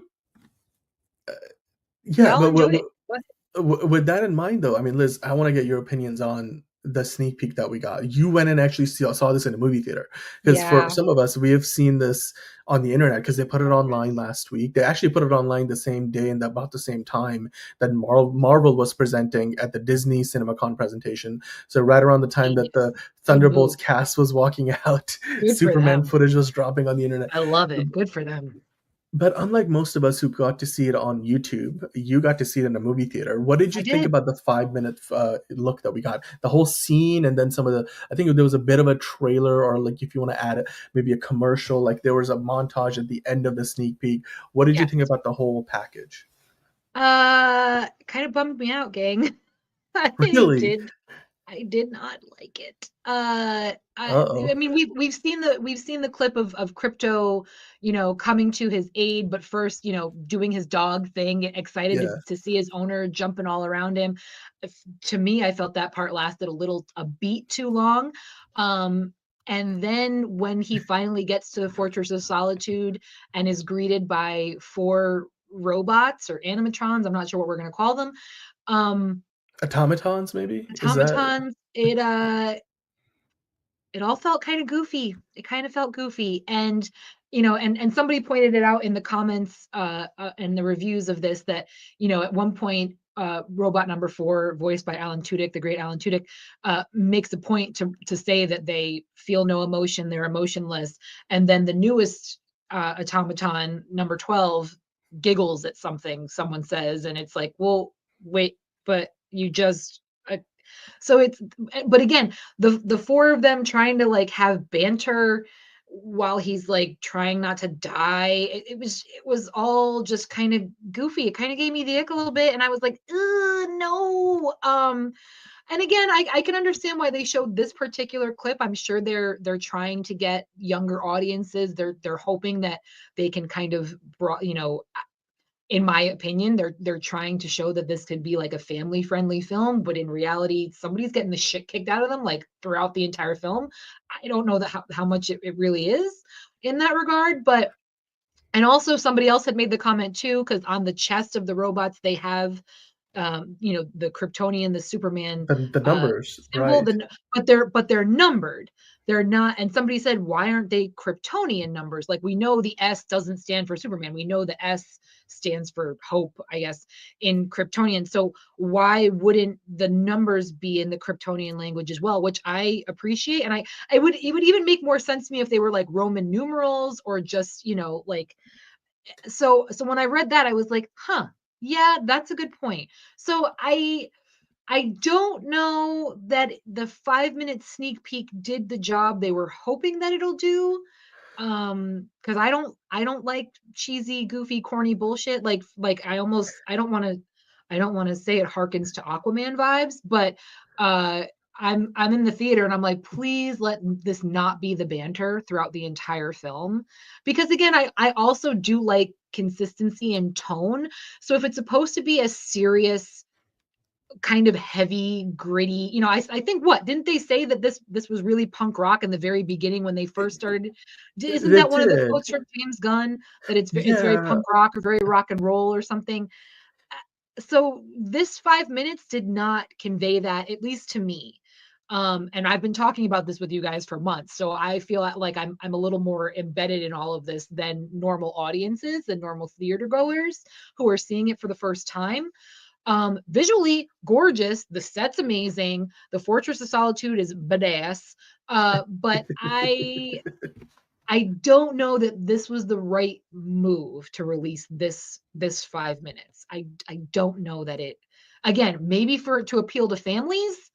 yeah, y'all but enjoyed it. What? with that in mind, though, I mean, Liz, I want to get your opinions on the sneak peek that we got. You went and actually saw this in a movie theater, because for Yeah. some of us, we have seen this on the internet because they put it online last week. They actually put it online the same day and about the same time that Marvel was presenting at the Disney CinemaCon presentation. So right around the time that the Genius. Good Thunderbolts move. cast was walking out, Good for Superman them. footage was dropping on the internet. I love it. Good for them. But unlike most of us who got to see it on YouTube, you got to see it in a movie theater. What did you think did. about the 5 minute look that we got? The whole scene, and then some of the, I think there was a bit of a trailer, or like if you want to add it, maybe a commercial, like there was a montage at the end of the sneak peek. What did you think about the whole package? Kind of bummed me out, gang. Really? I did not like it. I Uh-oh. mean, we've seen the clip of Crypto, coming to his aid, but first, doing his dog thing, excited Yeah. to see his owner jumping all around him. To me, I felt that part lasted a beat too long. And then when he finally gets to the Fortress of Solitude and is greeted by 4 robots or animatrons, I'm not sure what we're gonna call them. Automatons, maybe? Is that Automatons, it all felt kind of goofy. It kind of felt goofy. And, and somebody pointed it out in the comments and the reviews of this that, at one point, robot number 4, voiced by Alan Tudyk, the great Alan Tudyk, makes a point to say that they feel no emotion, they're emotionless. And then the newest automaton, number 12, giggles at something someone says, and it's like, well, wait, but you just so it's, but again, the 4 of them trying to like have banter while he's like trying not to die. It was all just kind of goofy. It kind of gave me the ick a little bit, and I was like, no. And again, I can understand why they showed this particular clip. I'm sure they're trying to get younger audiences. They're hoping that they can kind of in my opinion, they're trying to show that this could be like a family friendly film, but in reality, somebody's getting the shit kicked out of them like throughout the entire film. I don't know how much it really is in that regard, but and also somebody else had made the comment too, because on the chest of the robots they have the Kryptonian, the Superman the numbers, symbol, right? but they're numbered. They're not, and somebody said, why aren't they Kryptonian numbers? Like, we know the S doesn't stand for Superman. We know the S stands for hope, I guess, in Kryptonian. So why wouldn't the numbers be in the Kryptonian language as well? Which I appreciate. And it would even make more sense to me if they were like Roman numerals or just, like, so when I read that, I was like, huh, yeah, that's a good point. So I don't know that the 5-minute sneak peek did the job they were hoping that it'll do. Because I don't like cheesy, goofy, corny bullshit. Like I don't want to say it harkens to Aquaman vibes, but I'm in the theater and I'm like, please let this not be the banter throughout the entire film. Because again, I also do like consistency and tone. So if it's supposed to be a serious, kind of heavy, gritty, I think didn't they say that this was really punk rock in the very beginning when they first started? Isn't They that one of the did. quotes from James Gunn that it's very Yeah. punk rock or very rock and roll or something? So this 5 minutes did not convey that, at least to me. And I've been talking about this with you guys for months, so I feel like I'm a little more embedded in all of this than normal audiences and normal theater goers who are seeing it for the first time. Visually gorgeous, the set's amazing, the Fortress of Solitude is badass. But I don't know that this was the right move to release this 5 minutes. I don't know that it, again, maybe for it to appeal to families,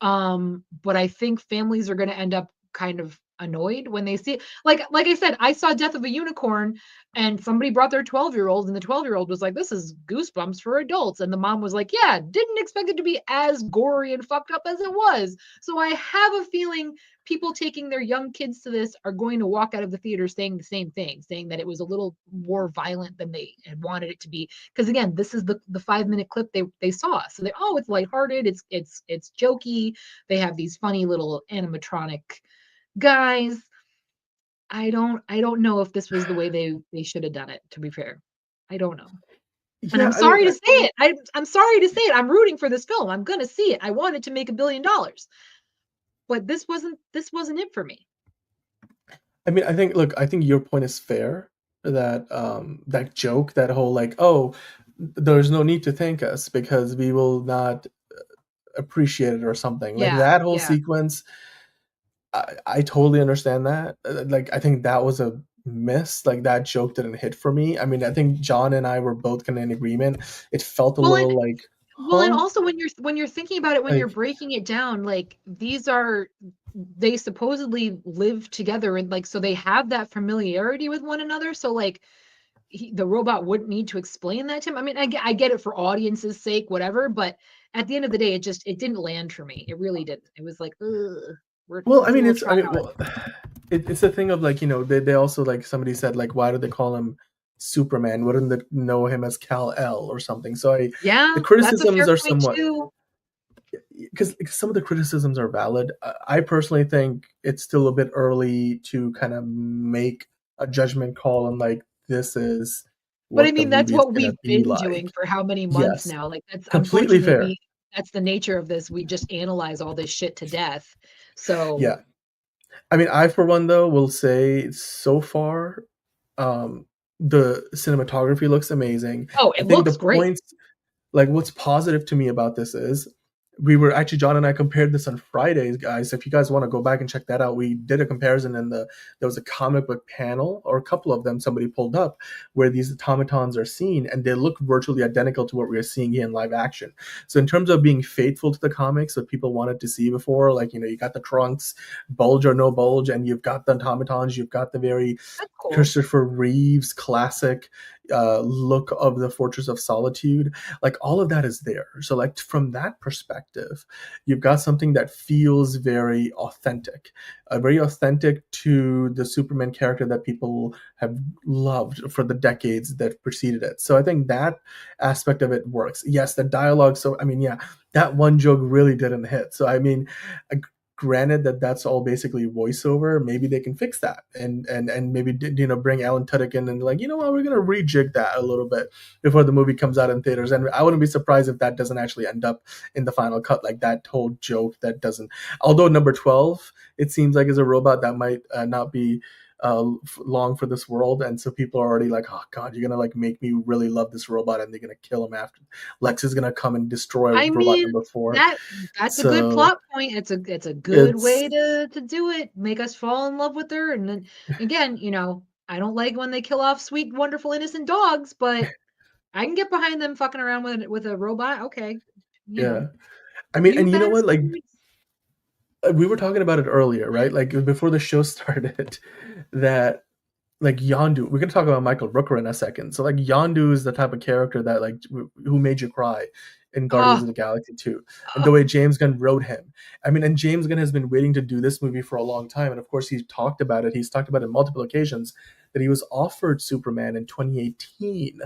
but I think families are going to end up kind of annoyed when they see it. Like I said, I saw Death of a Unicorn and somebody brought their 12-year-old and the 12-year-old was like, this is Goosebumps for adults. And the mom was like, yeah, didn't expect it to be as gory and fucked up as it was. So I have a feeling people taking their young kids to this are going to walk out of the theater saying the same thing, saying that it was a little more violent than they had wanted it to be. Because again, this is the 5 minute clip they saw. So they, oh, it's lighthearted, it's jokey. They have these funny little animatronic guys. I don't know if this was the way they should have done it, to be fair. I don't know. And Yeah, I'm I mean, sorry to say it. I'm sorry to say it. I'm rooting for this film. I'm gonna see it. I want it to make $1 billion. But this wasn't it for me. I mean, I think your point is fair. That that joke, that whole like, oh, there's no need to thank us because we will not appreciate it or something. Like Yeah, that whole yeah. sequence, I totally understand that. Like, I think that was a miss. Like that joke didn't hit for me. I mean, I think John and I were both kind of in agreement. It felt a Well, and little like, well, and huh? also when you're thinking about it, when you're Like, breaking it down, like they supposedly live together and like so they have that familiarity with one another. So like the robot wouldn't need to explain that to him. I mean, I get it for audience's sake, whatever, but at the end of the day, it didn't land for me. It really didn't. It was like, ugh, well, I it's a mean, little it's, I tried mean, on. well, it's a thing of like, they also, like, somebody said, like, why do they call him Superman? Wouldn't they know him as Kal-El or something? So the Yeah, that's a criticisms fair are point somewhat, too. because some of the criticisms are valid. I personally think it's still a bit early to kind of make a judgment call on like, this is But I what the mean, that's movie is what gonna we've be been doing like. for how many months Yes, now? Like that's completely fair. unfortunately that's the nature of this. We just analyze all this shit to death. So Yeah. I mean, I, for one, though, will say so far, um, the cinematography looks amazing. oh, I it think the looks great. points, like, what's positive to me about this is we were actually, John and I compared this on Fridays, guys. If you guys want to go back and check that out, we did a comparison in there was a comic book panel, or a couple of them somebody pulled up, where these automatons are seen and they look virtually identical to what we are seeing here in live action. So in terms of being faithful to the comics that people wanted to see before, like, you got the trunks, bulge or no bulge, and you've got the automatons, you've got the very That's cool. Christopher Reeves classic look of the Fortress of Solitude. Like, all of that is there. So like, from that perspective, you've got something that feels very authentic to the Superman character that people have loved for the decades that preceded it. So I think that aspect of it works. Yes, the dialogue. So I mean, yeah, that one joke really didn't hit. So I mean, granted that that's all basically voiceover, maybe they can fix that and maybe bring Alan Tudyk in and like, what, we're gonna rejig that a little bit before the movie comes out in theaters. And I wouldn't be surprised if that doesn't actually end up in the final cut, like that whole joke that doesn't. Although number 12, it seems like, is a robot that might not be long for this world, and so people are already like, oh god, you're gonna like make me really love this robot, and they're gonna kill him after. Lex is gonna come and destroy I robot mean, number 4. that's a good So plot point. It's a good it's way to do it. Make us fall in love with her. And then again, I don't like when they kill off sweet, wonderful, innocent dogs, but I can get behind them fucking around with a robot. Okay. yeah. I mean, You and you know what? Like, bastards. we were talking about it earlier, right? Like, before the show started, that like Yondu. We're gonna talk about Michael Rooker in a second. So like Yondu is the type of character that like who made you cry in Guardians Oh, of the Galaxy 2. And the oh, way James Gunn wrote him. I mean, and James Gunn has been waiting to do this movie for a long time. And of course he's talked about it. He's talked about it on multiple occasions that he was offered Superman in 2018.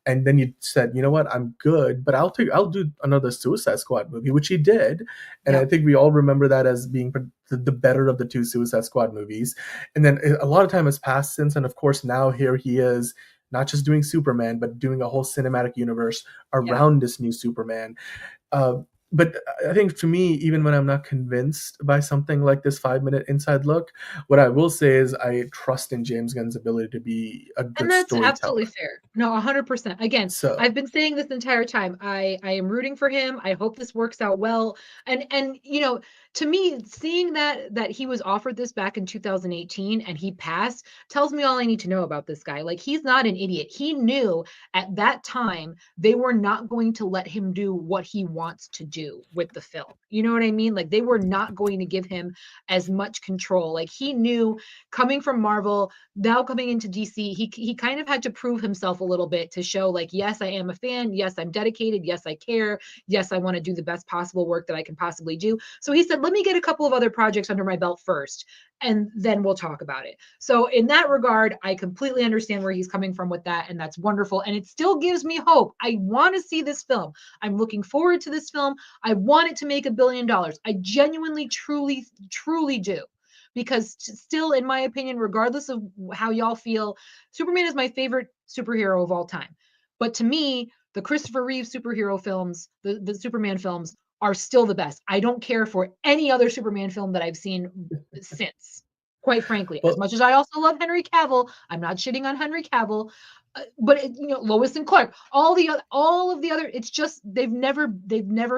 And then he said, you know what, I'm good, but I'll do another Suicide Squad movie, which he did. And I yep. think we all remember that as being the better of the two Suicide Squad movies. And then a lot of time has passed since, and of course now here he is, not just doing Superman, but doing a whole cinematic universe Yeah. around this new Superman. Uh, but I think to me, even when I'm not convinced by something like this 5-minute inside look, what I will say is I trust in James Gunn's ability to be a And good that's absolutely storyteller. fair. No, 100%. Again, So I've been saying this entire time. I am rooting for him. I hope this works out well. And to me, seeing that he was offered this back in 2018 and he passed tells me all I need to know about this guy. Like, he's not an idiot. He knew at that time they were not going to let him do what he wants to do with the film. You know what I mean? Like, they were not going to give him as much control. Like, he knew, coming from Marvel, now coming into DC, he kind of had to prove himself a little bit to show, like, yes, I am a fan. Yes, I'm dedicated. Yes, I care. Yes, I want to do the best possible work that I can possibly do. So he said, let me get a couple of other projects under my belt first, and then we'll talk about it. So in that regard, I completely understand where he's coming from with that, and that's wonderful. And it still gives me hope. I want to see this film. I'm looking forward to this film. I want it to make $1 billion. I genuinely, truly, truly do. Because still, in my opinion, regardless of how y'all feel, Superman is my favorite superhero of all time. But to me, the Christopher Reeve superhero films, the Superman films, are still the best. I don't care for any other Superman film that I've seen since. Quite frankly, as well, much as I also love Henry Cavill, I'm not shitting on Henry Cavill, but Lois and Clark, all of the other, it's just they've never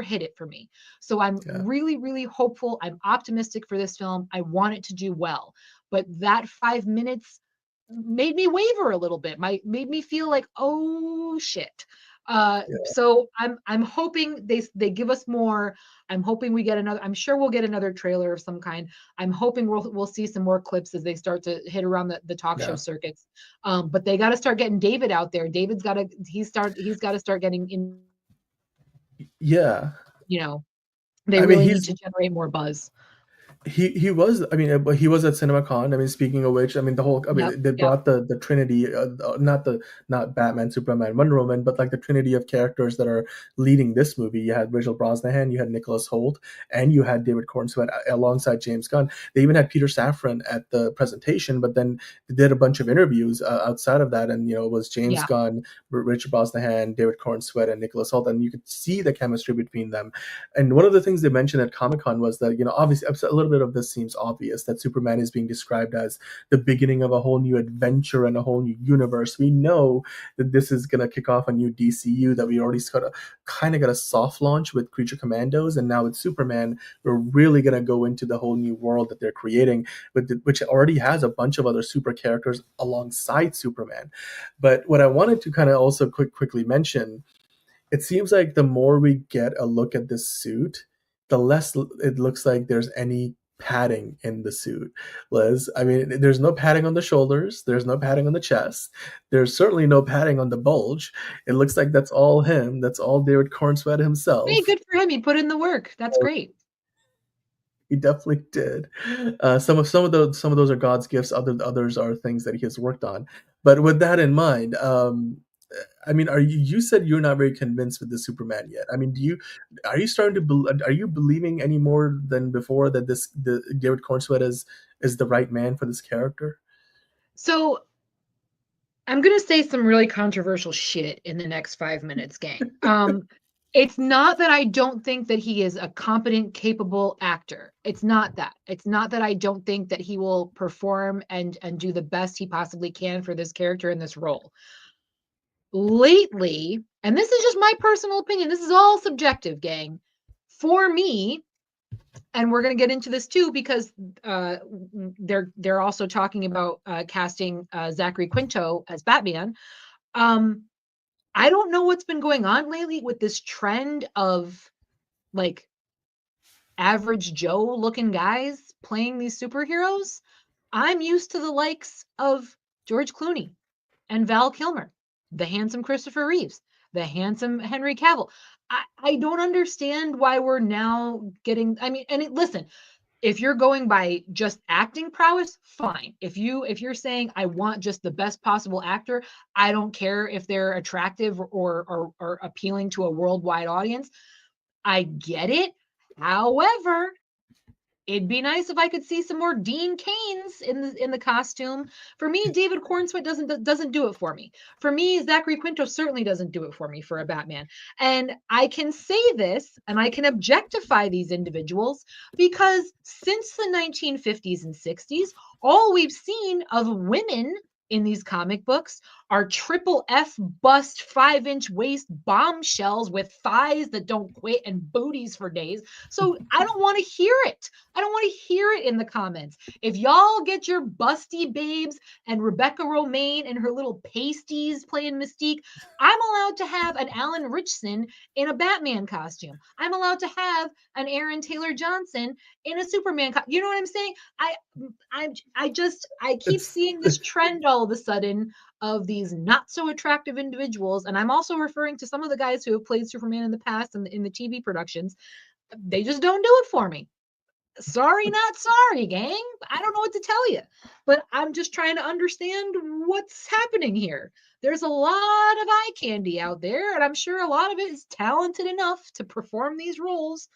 hit it for me. So I'm yeah. really, really hopeful. I'm optimistic for this film. I want it to do well, but that 5 minutes made me waver a little bit. Made me feel like, oh shit. So I'm hoping they give us more. I'm hoping we get another. I'm sure we'll get another trailer of some kind. I'm hoping we'll see some more clips as they start to hit around the talk show Yeah. circuits. But they got to start getting David out there. David's got to he's got to start getting in. Yeah. They I mean, really need to generate more buzz. he was, I mean, he was at CinemaCon. I mean, speaking of which, I mean, Yep, they yep. brought the Trinity, not Batman, Superman, Wonder Woman, but like the Trinity of characters that are leading this movie. You had Rachel Brosnahan, you had Nicholas Hoult, and you had David Cornsweet alongside James Gunn. They even had Peter Safran at the presentation, but then they did a bunch of interviews outside of that, and it was James Yeah. Gunn, Richard Brosnahan, David Cornsweet, and Nicholas Hoult, and you could see the chemistry between them. And one of the things they mentioned at Comic-Con was that, obviously a little bit of this seems obvious, that Superman is being described as the beginning of a whole new adventure and a whole new universe. We know that this is going to kick off a new DCU, that we already kind of got a soft launch with Creature Commandos, and now with Superman, we're really going to go into the whole new world that they're creating, which already has a bunch of other super characters alongside Superman. But what I wanted to kind of also quickly mention, it seems like the more we get a look at this suit, the less it looks like there's any padding in the suit. Liz, I mean, there's no padding on the shoulders, there's no padding on the chest, there's certainly no padding on the bulge. It looks like that's all him, that's all David Cornsweet Hey, himself. good for him. He put in the work. That's great. He definitely did. Some of those are God's gifts. Others are things that he has worked on. But with that in mind, I mean, you said you're not very convinced with the Superman yet. I mean, are you believing any more than before that the David Cornsweet is the right man for this character? So I'm gonna say some really controversial shit in the next 5 minutes, gang. It's not that I don't think that he is a competent, capable actor. It's not that. It's not that I don't think that he will perform and do the best he possibly can for this character in this role. Lately, and this is just my personal opinion, this is all subjective, gang. For me, and we're going to get into this too because they're also talking about casting Zachary Quinto as Batman. I don't know what's been going on lately with this trend of like average Joe looking guys playing these superheroes. I'm used to the likes of George Clooney and Val Kilmer, the handsome Christopher Reeves, the handsome Henry Cavill. I don't understand why we're now getting, I mean, and listen, if you're going by just acting prowess, fine. If you're saying I want just the best possible actor, I don't care if they're attractive or appealing to a worldwide audience. I get it. However, it'd be nice if I could see some more Dean Canes in the costume. For me, David Cornsweet doesn't do it for me. For me, Zachary Quinto certainly doesn't do it for me for a Batman. And I can say this, and I can objectify these individuals because since the 1950s and 60s, all we've seen of women in these comic books are triple F bust 5-inch waist bombshells with thighs that don't quit and booties for days. So I don't want to hear it. I don't want to hear it in the comments. If y'all get your busty babes and Rebecca Romaine and her little pasties playing Mystique, I'm allowed to have an Alan Richson in a Batman costume. I'm allowed to have an Aaron Taylor Johnson in a Superman costume. You know what I'm saying? I keep seeing this trend all of a sudden of these not so attractive individuals, and I'm also referring to some of the guys who have played Superman in the past and in the TV productions. They just don't do it for me. Sorry, not sorry, gang. I don't know what to tell you, but I'm just trying to understand what's happening here. There's a lot of eye candy out there, and I'm sure a lot of it is talented enough to perform these roles.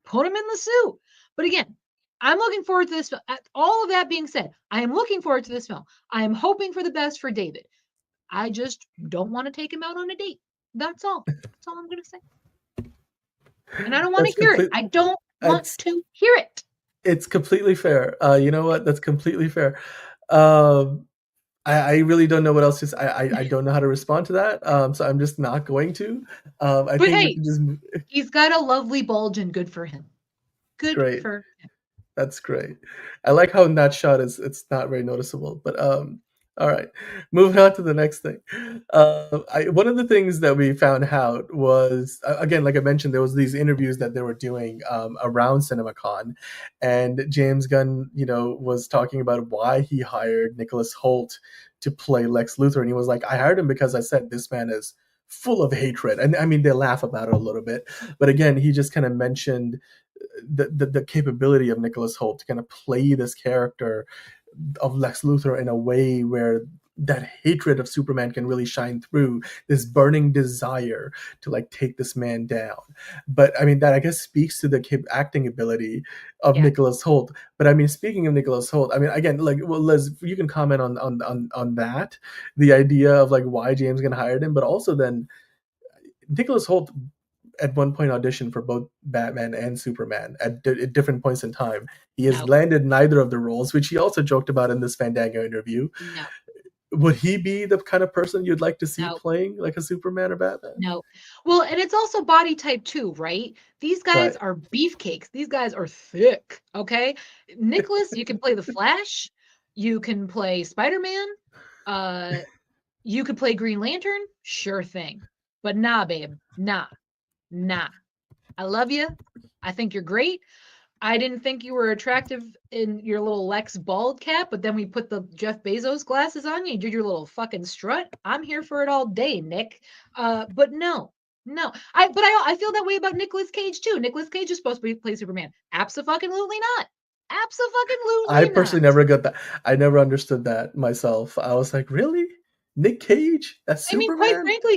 Put them in the suit. But again, I'm looking forward to this. All of that being said, I am looking forward to this film. I am hoping for the best for David. I just don't want to take him out on a date. That's all. That's all I'm going to say. And I don't want to hear it. I don't want to hear it. It's completely fair. You know what? That's completely fair. I really don't know what else to say. I don't know how to respond to that. So I'm just not going to. But hey, he's got a lovely bulge and good for him. Good for him. That's great. I like how in that shot it's not very noticeable. But all right, moving on to the next thing. One of the things that we found out was, again, like I mentioned, there was these interviews that they were doing around CinemaCon, and James Gunn, was talking about why he hired Nicholas Hoult to play Lex Luthor, and he was like, I hired him because I said this man is full of hatred. And I mean, they laugh about it a little bit, but again, he just kind of mentioned the capability of Nicholas Hoult to kind of play this character of Lex Luthor in a way where that hatred of Superman can really shine through, this burning desire to like take this man down. But I mean, that I guess speaks to the acting ability of Nicholas Hoult. But I mean, speaking of Nicholas Hoult, I mean, again, like, well, Liz, you can comment on that, the idea of like why James Gunn hired him, but also then Nicholas Hoult at one point auditioned for both Batman and Superman at different points in time. He has landed neither of the roles, which he also joked about in this Fandango interview. No. Would he be the kind of person you'd like to see playing like a Superman or Batman? No. Well, and it's also body type too, right? These guys are beefcakes. These guys are thick, okay? Nicholas, you can play the Flash. You can play Spider-Man. You could play Green Lantern. Sure thing. But nah, babe. Nah. I love you. I think you're great. I didn't think you were attractive in your little Lex bald cap, but then we put the Jeff Bezos glasses on you. You did your little fucking strut. I'm here for it all day, Nick. But no. I feel that way about Nicolas Cage too. Nicolas Cage is supposed to play Superman. Abso-fucking-lutely not. Abso-fucking-lutely I personally never got that. I never understood that myself. I was like, really? Nick Cage? That's Superman? I mean, quite frankly,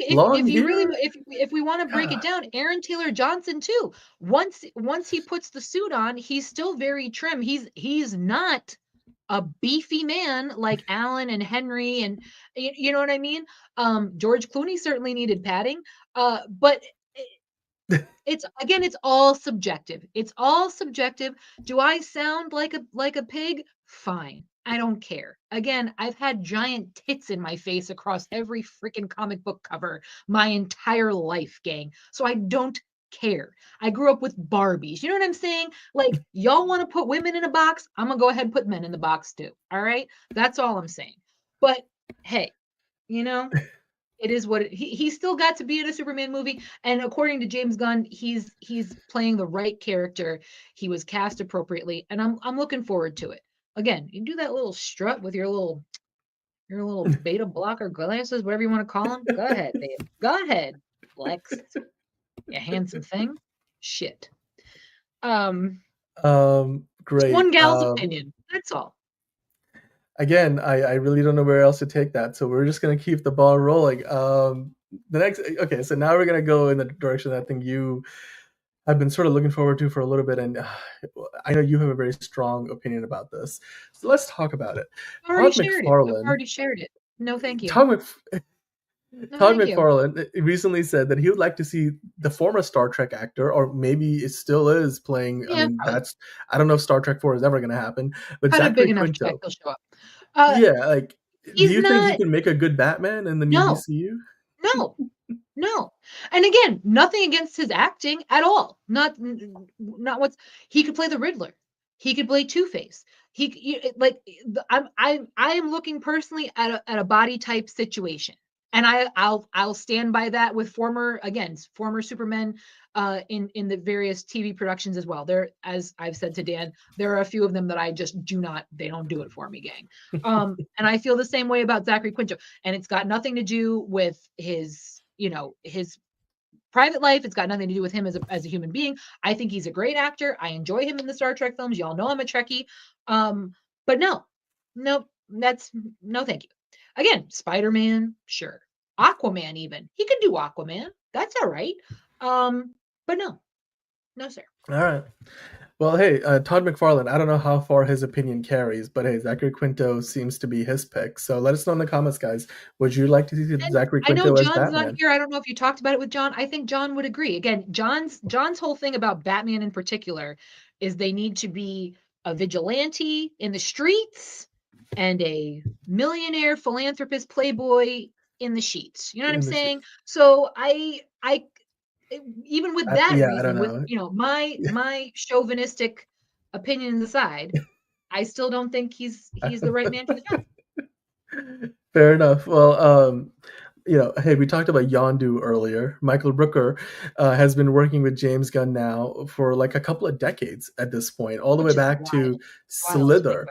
if we want to break it down, Aaron Taylor Johnson too. Once he puts the suit on, he's still very trim. He's not a beefy man like Alan and Henry, and you know what I mean. George Clooney certainly needed padding, but it's all subjective. It's all subjective. Do I sound like a pig? Fine. I don't care. Again, I've had giant tits in my face across every freaking comic book cover my entire life, gang. So I don't care. I grew up with Barbies. You know what I'm saying? Like, y'all want to put women in a box? I'm going to go ahead and put men in the box too. All right? That's all I'm saying. But hey, it is what he's still got to be in a Superman movie. And according to James Gunn, he's playing the right character. He was cast appropriately. And I'm looking forward to it. Again, you do that little strut with your Your little beta blocker glasses, whatever you want to call them. Go ahead, babe. Go ahead, Lex. You handsome thing. Shit. It's Great. one gal's opinion. That's all. Again, I really don't know where else to take that, so we're just gonna keep the ball rolling. Okay, so now we're gonna go in the direction I think you have been sort of looking forward to for a little bit, and I know you have a very strong opinion about this. So let's talk about it. I've already Todd shared it. I've McFarlane. already shared it. No, thank you. No, Todd thank you. McFarlane recently said that he would like to see the former Star Trek actor, or maybe it still is playing. Yeah, I mean, probably. I don't know if Star Trek 4 is ever going to happen, but Kind of big Zachary enough Quinto. check, he'll show up. Yeah, like, do He's you think he not. can make a good Batman in the new No. DCU? No. And again, nothing against his acting at all. Not what's he could play the Riddler. He could play Two-Face. I am looking personally at a body type situation. And I'll stand by that with former Supermen in the various TV productions as well. There, as I've said to Dan, there are a few of them that I just they don't do it for me, gang. And I feel the same way about Zachary Quinto. And it's got nothing to do with his private life. It's got nothing to do with him as a human being. I think he's a great actor. I enjoy him in the Star Trek films. Y'all know I'm a Trekkie. But no, thank you. Again, Spider-Man, sure. Aquaman, even. He could do Aquaman. That's all right. But no, sir. All right. Well, hey, Todd McFarlane, I don't know how far his opinion carries, but hey, Zachary Quinto seems to be his pick. So let us know in the comments, guys. Would you like to see Zachary Quinto as Batman? I know John's not here. I don't know if you talked about it with John. I think John would agree. Again, John's whole thing about Batman in particular is they need to be a vigilante in the streets and a millionaire philanthropist playboy in the sheets. You know what I'm saying? So I even with that reason, with my chauvinistic opinion aside, I still don't think he's the right man for the job. Fair enough. Well, hey, we talked about Yondu earlier. Michael Rooker has been working with James Gunn now for like a couple of decades at this point, all the way back to Slither.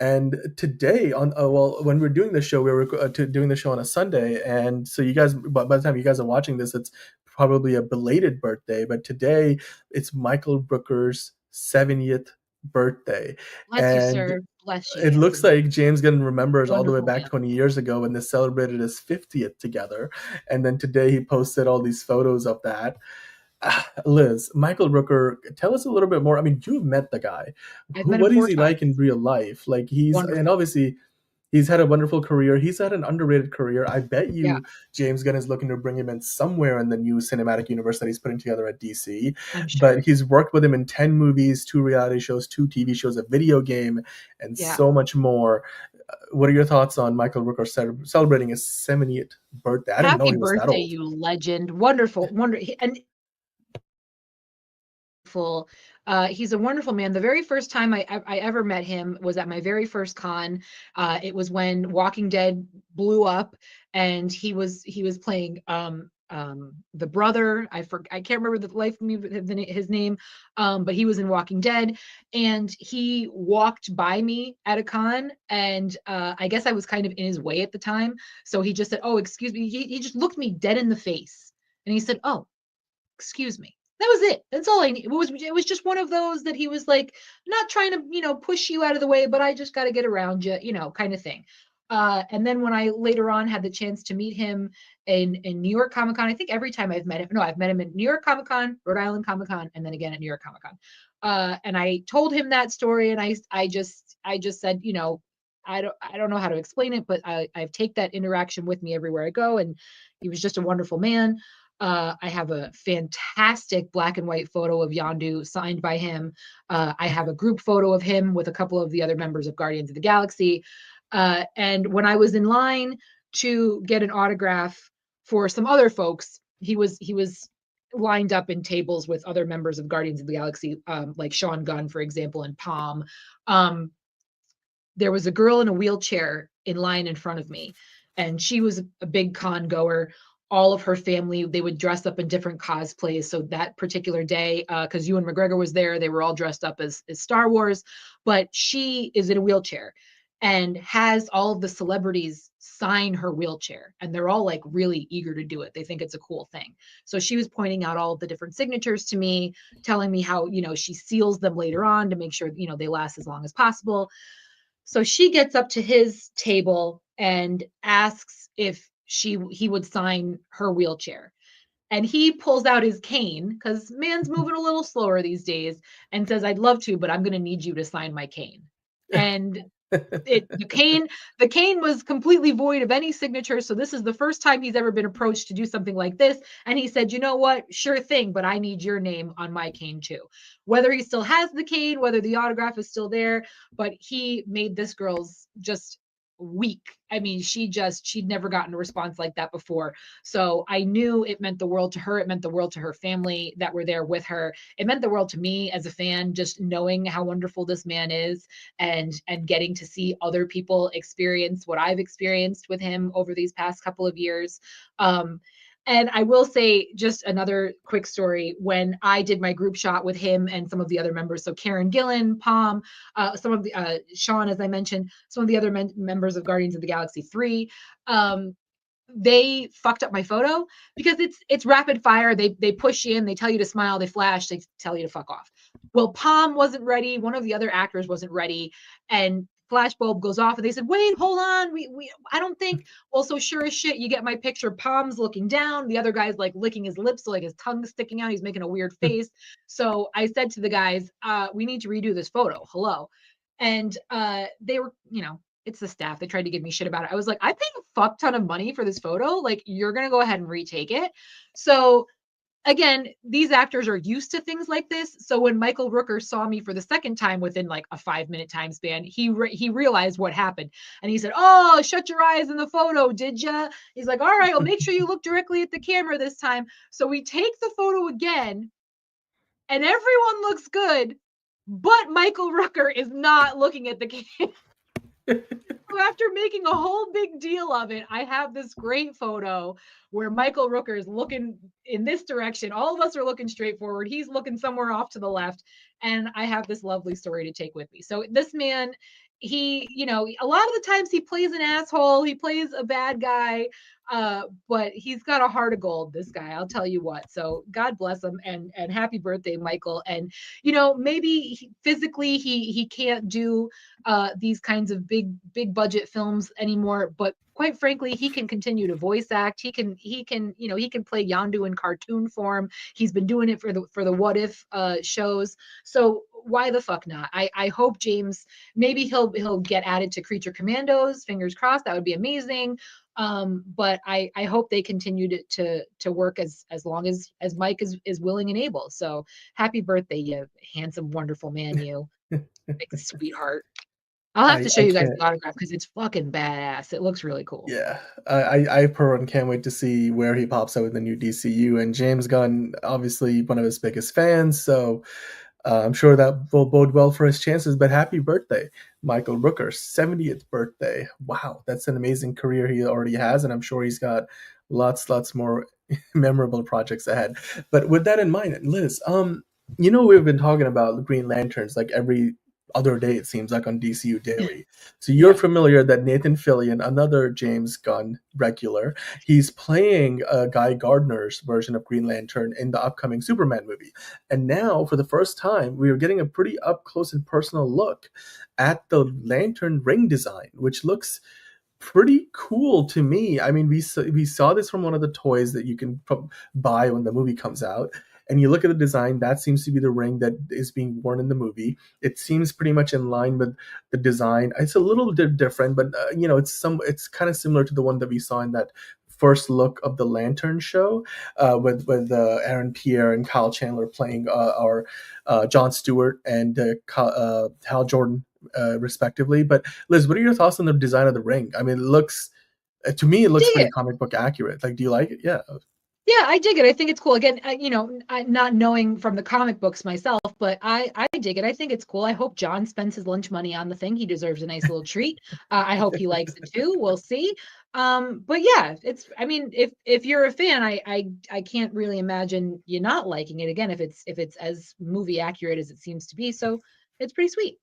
And today, when we're doing the show, we were doing the show on a Sunday, and so you guys, by the time you guys are watching this, it's probably a belated birthday. But today, it's Michael Rooker's 70th birthday. Bless you, sir. Bless you. It looks like James Gunn remembers all the way back 20 years ago when they celebrated his 50th together. And then today he posted all these photos of that. Liz, Michael Rooker, tell us a little bit more. I mean, you've met the guy. What is he like in real life? Like and obviously he's had a wonderful career. He's had an underrated career. I bet you James Gunn is looking to bring him in somewhere in the new cinematic universe that he's putting together at DC. I'm sure. But he's worked with him in 10 movies, 2 reality shows, 2 TV shows, a video game, and so much more. What are your thoughts on Michael Rooker celebrating his 70th birthday? I didn't know he was that old. Happy birthday, you legend. Wonderful. And he's a wonderful man. The very first time I ever met him was at my very first con. It was when Walking Dead blew up, and he was playing the brother. I can't remember the life of me his name, but he was in Walking Dead, and he walked by me at a con, and I guess I was kind of in his way at the time, so he just said, "Oh, excuse me." He just looked me dead in the face, and he said, "Oh, excuse me." That was it. That's all I need. It was just one of those that he was like, not trying to, push you out of the way, but I just got to get around you, kind of thing. And then when I later on had the chance to meet him in New York Comic Con, I think every time I've met him in New York Comic Con, Rhode Island Comic Con, and then again at New York Comic Con. And I told him that story, and I just said, I don't know how to explain it, but I take that interaction with me everywhere I go, and he was just a wonderful man. I have a fantastic black and white photo of Yondu signed by him. I have a group photo of him with a couple of the other members of Guardians of the Galaxy. And when I was in line to get an autograph for some other folks, he was lined up in tables with other members of Guardians of the Galaxy, like Sean Gunn, for example, and Palm. There was a girl in a wheelchair in line in front of me, and she was a big con goer. All of her family, they would dress up in different cosplays. So that particular day, because Ewan McGregor was there, they were all dressed up as Star Wars, but she is in a wheelchair. and has all of the celebrities sign her wheelchair. And they're all like really eager to do it. They think it's a cool thing. So she was pointing out all of the different signatures to me, telling me how, she seals them later on to make sure, they last as long as possible. So she gets up to his table and asks if he would sign her wheelchair. And he pulls out his cane because man's moving a little slower these days and says, "I'd love to, but I'm going to need you to sign my cane." And the cane was completely void of any signature. So this is the first time he's ever been approached to do something like this. And he said, "You know what? Sure thing, but I need your name on my cane too." Whether he still has the cane, whether the autograph is still there, but he made this girl's just weak. I mean, she'd never gotten a response like that before. So I knew it meant the world to her. It meant the world to her family that were there with her. It meant the world to me as a fan, just knowing how wonderful this man is and getting to see other people experience what I've experienced with him over these past couple of years. And I will say just another quick story. When I did my group shot with him and some of the other members, so Karen Gillan, Palm, some of the Sean, as I mentioned, some of the other members of Guardians of the Galaxy 3, they fucked up my photo because it's rapid fire. They push you in, they tell you to smile, they flash, they tell you to fuck off. Well, Palm wasn't ready. One of the other actors wasn't ready, and flash bulb goes off, and they said, "Wait, hold on. I don't think." Well, so sure as shit, you get my picture. Palm's looking down. The other guy's like licking his lips, so like his tongue's sticking out. He's making a weird face. So I said to the guys, "We need to redo this photo. Hello." And they were, it's the staff. They tried to give me shit about it. I was like, I paid a fuck ton of money for this photo. Like, you're going to go ahead and retake it. So again, these actors are used to things like this. So when Michael Rooker saw me for the second time within like a 5-minute time span, he realized what happened. And he said, "Oh, shut your eyes in the photo, did ya?" He's like, "All right, well, make sure you look directly at the camera this time." So we take the photo again and everyone looks good, but Michael Rooker is not looking at the camera. So after making a whole big deal of it, I have this great photo where Michael Rooker is looking in this direction. All of us are looking straight forward. He's looking somewhere off to the left. And I have this lovely story to take with me. So this man, he, a lot of the times he plays an asshole. He plays a bad guy. But he's got a heart of gold, this guy, I'll tell you what. So God bless him, and happy birthday, Michael. And maybe physically he can't do these kinds of big budget films anymore, but quite frankly, he can continue to voice act. He can play Yondu in cartoon form. He's been doing it for the What If shows. So why the fuck not? I hope James, maybe he'll get added to Creature Commandos. Fingers crossed. That would be amazing. But I hope they continue to work as long as Mike is willing and able. So happy birthday, you handsome, wonderful man, you big sweetheart. I'll have to show you guys the autograph because it's fucking badass. It looks really cool. Yeah, I for one can't wait to see where he pops up in the new DCU. And James Gunn, obviously one of his biggest fans, so I'm sure that will bode well for his chances. But happy birthday, Michael Rooker, 70th birthday. Wow, that's an amazing career he already has, and I'm sure he's got lots more memorable projects ahead. But with that in mind, Liz, we've been talking about Green Lanterns like every other day, it seems like, on DCU Daily. So you're familiar that Nathan Fillion, another James Gunn regular, he's playing Guy Gardner's version of Green Lantern in the upcoming Superman movie. And now, for the first time, we are getting a pretty up close and personal look at the lantern ring design, which looks pretty cool to me. I mean, we saw this from one of the toys that you can buy when the movie comes out. And you look at the design, that seems to be the ring that is being worn in the movie. It seems pretty much in line with the design. It's a little different, but it's kind of similar to the one that we saw in that first look of the Lantern show, with Aaron Pierre and Kyle Chandler playing our Jon Stewart and Hal Jordan, respectively. But Liz, what are your thoughts on the design of the ring? I mean, it looks pretty comic book accurate. Like, do you like it? Yeah. Yeah, I dig it. I think it's cool. Again, I'm not knowing from the comic books myself, but I dig it. I think it's cool. I hope John spends his lunch money on the thing. He deserves a nice little treat. I hope he likes it too. We'll see. But yeah, if you're a fan, I can't really imagine you not liking it. Again, if it's as movie accurate as it seems to be. So it's pretty sweet.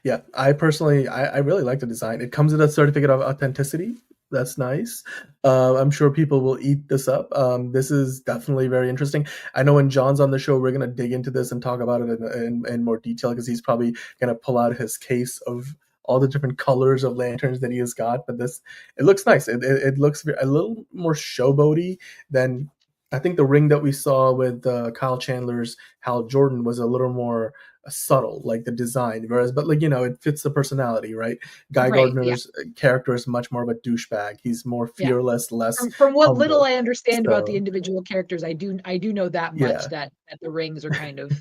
Yeah, I personally, I really like the design. It comes with a certificate of authenticity. That's nice. I'm sure people will eat this up. This is definitely very interesting. I know when John's on the show, we're gonna dig into this and talk about it in more detail because he's probably gonna pull out his case of all the different colors of lanterns that he has got. But this, it looks nice. It looks a little more showboaty than I think the ring that we saw with Kyle Chandler's Hal Jordan was a little more subtle, like the design, whereas but like it fits the personality, right? Guy Right. Yeah. Gardner's character is much more of a douchebag. He's more Yeah. fearless, less From what little humble. I understand about the So individual characters, I do know that much yeah. that the rings are kind of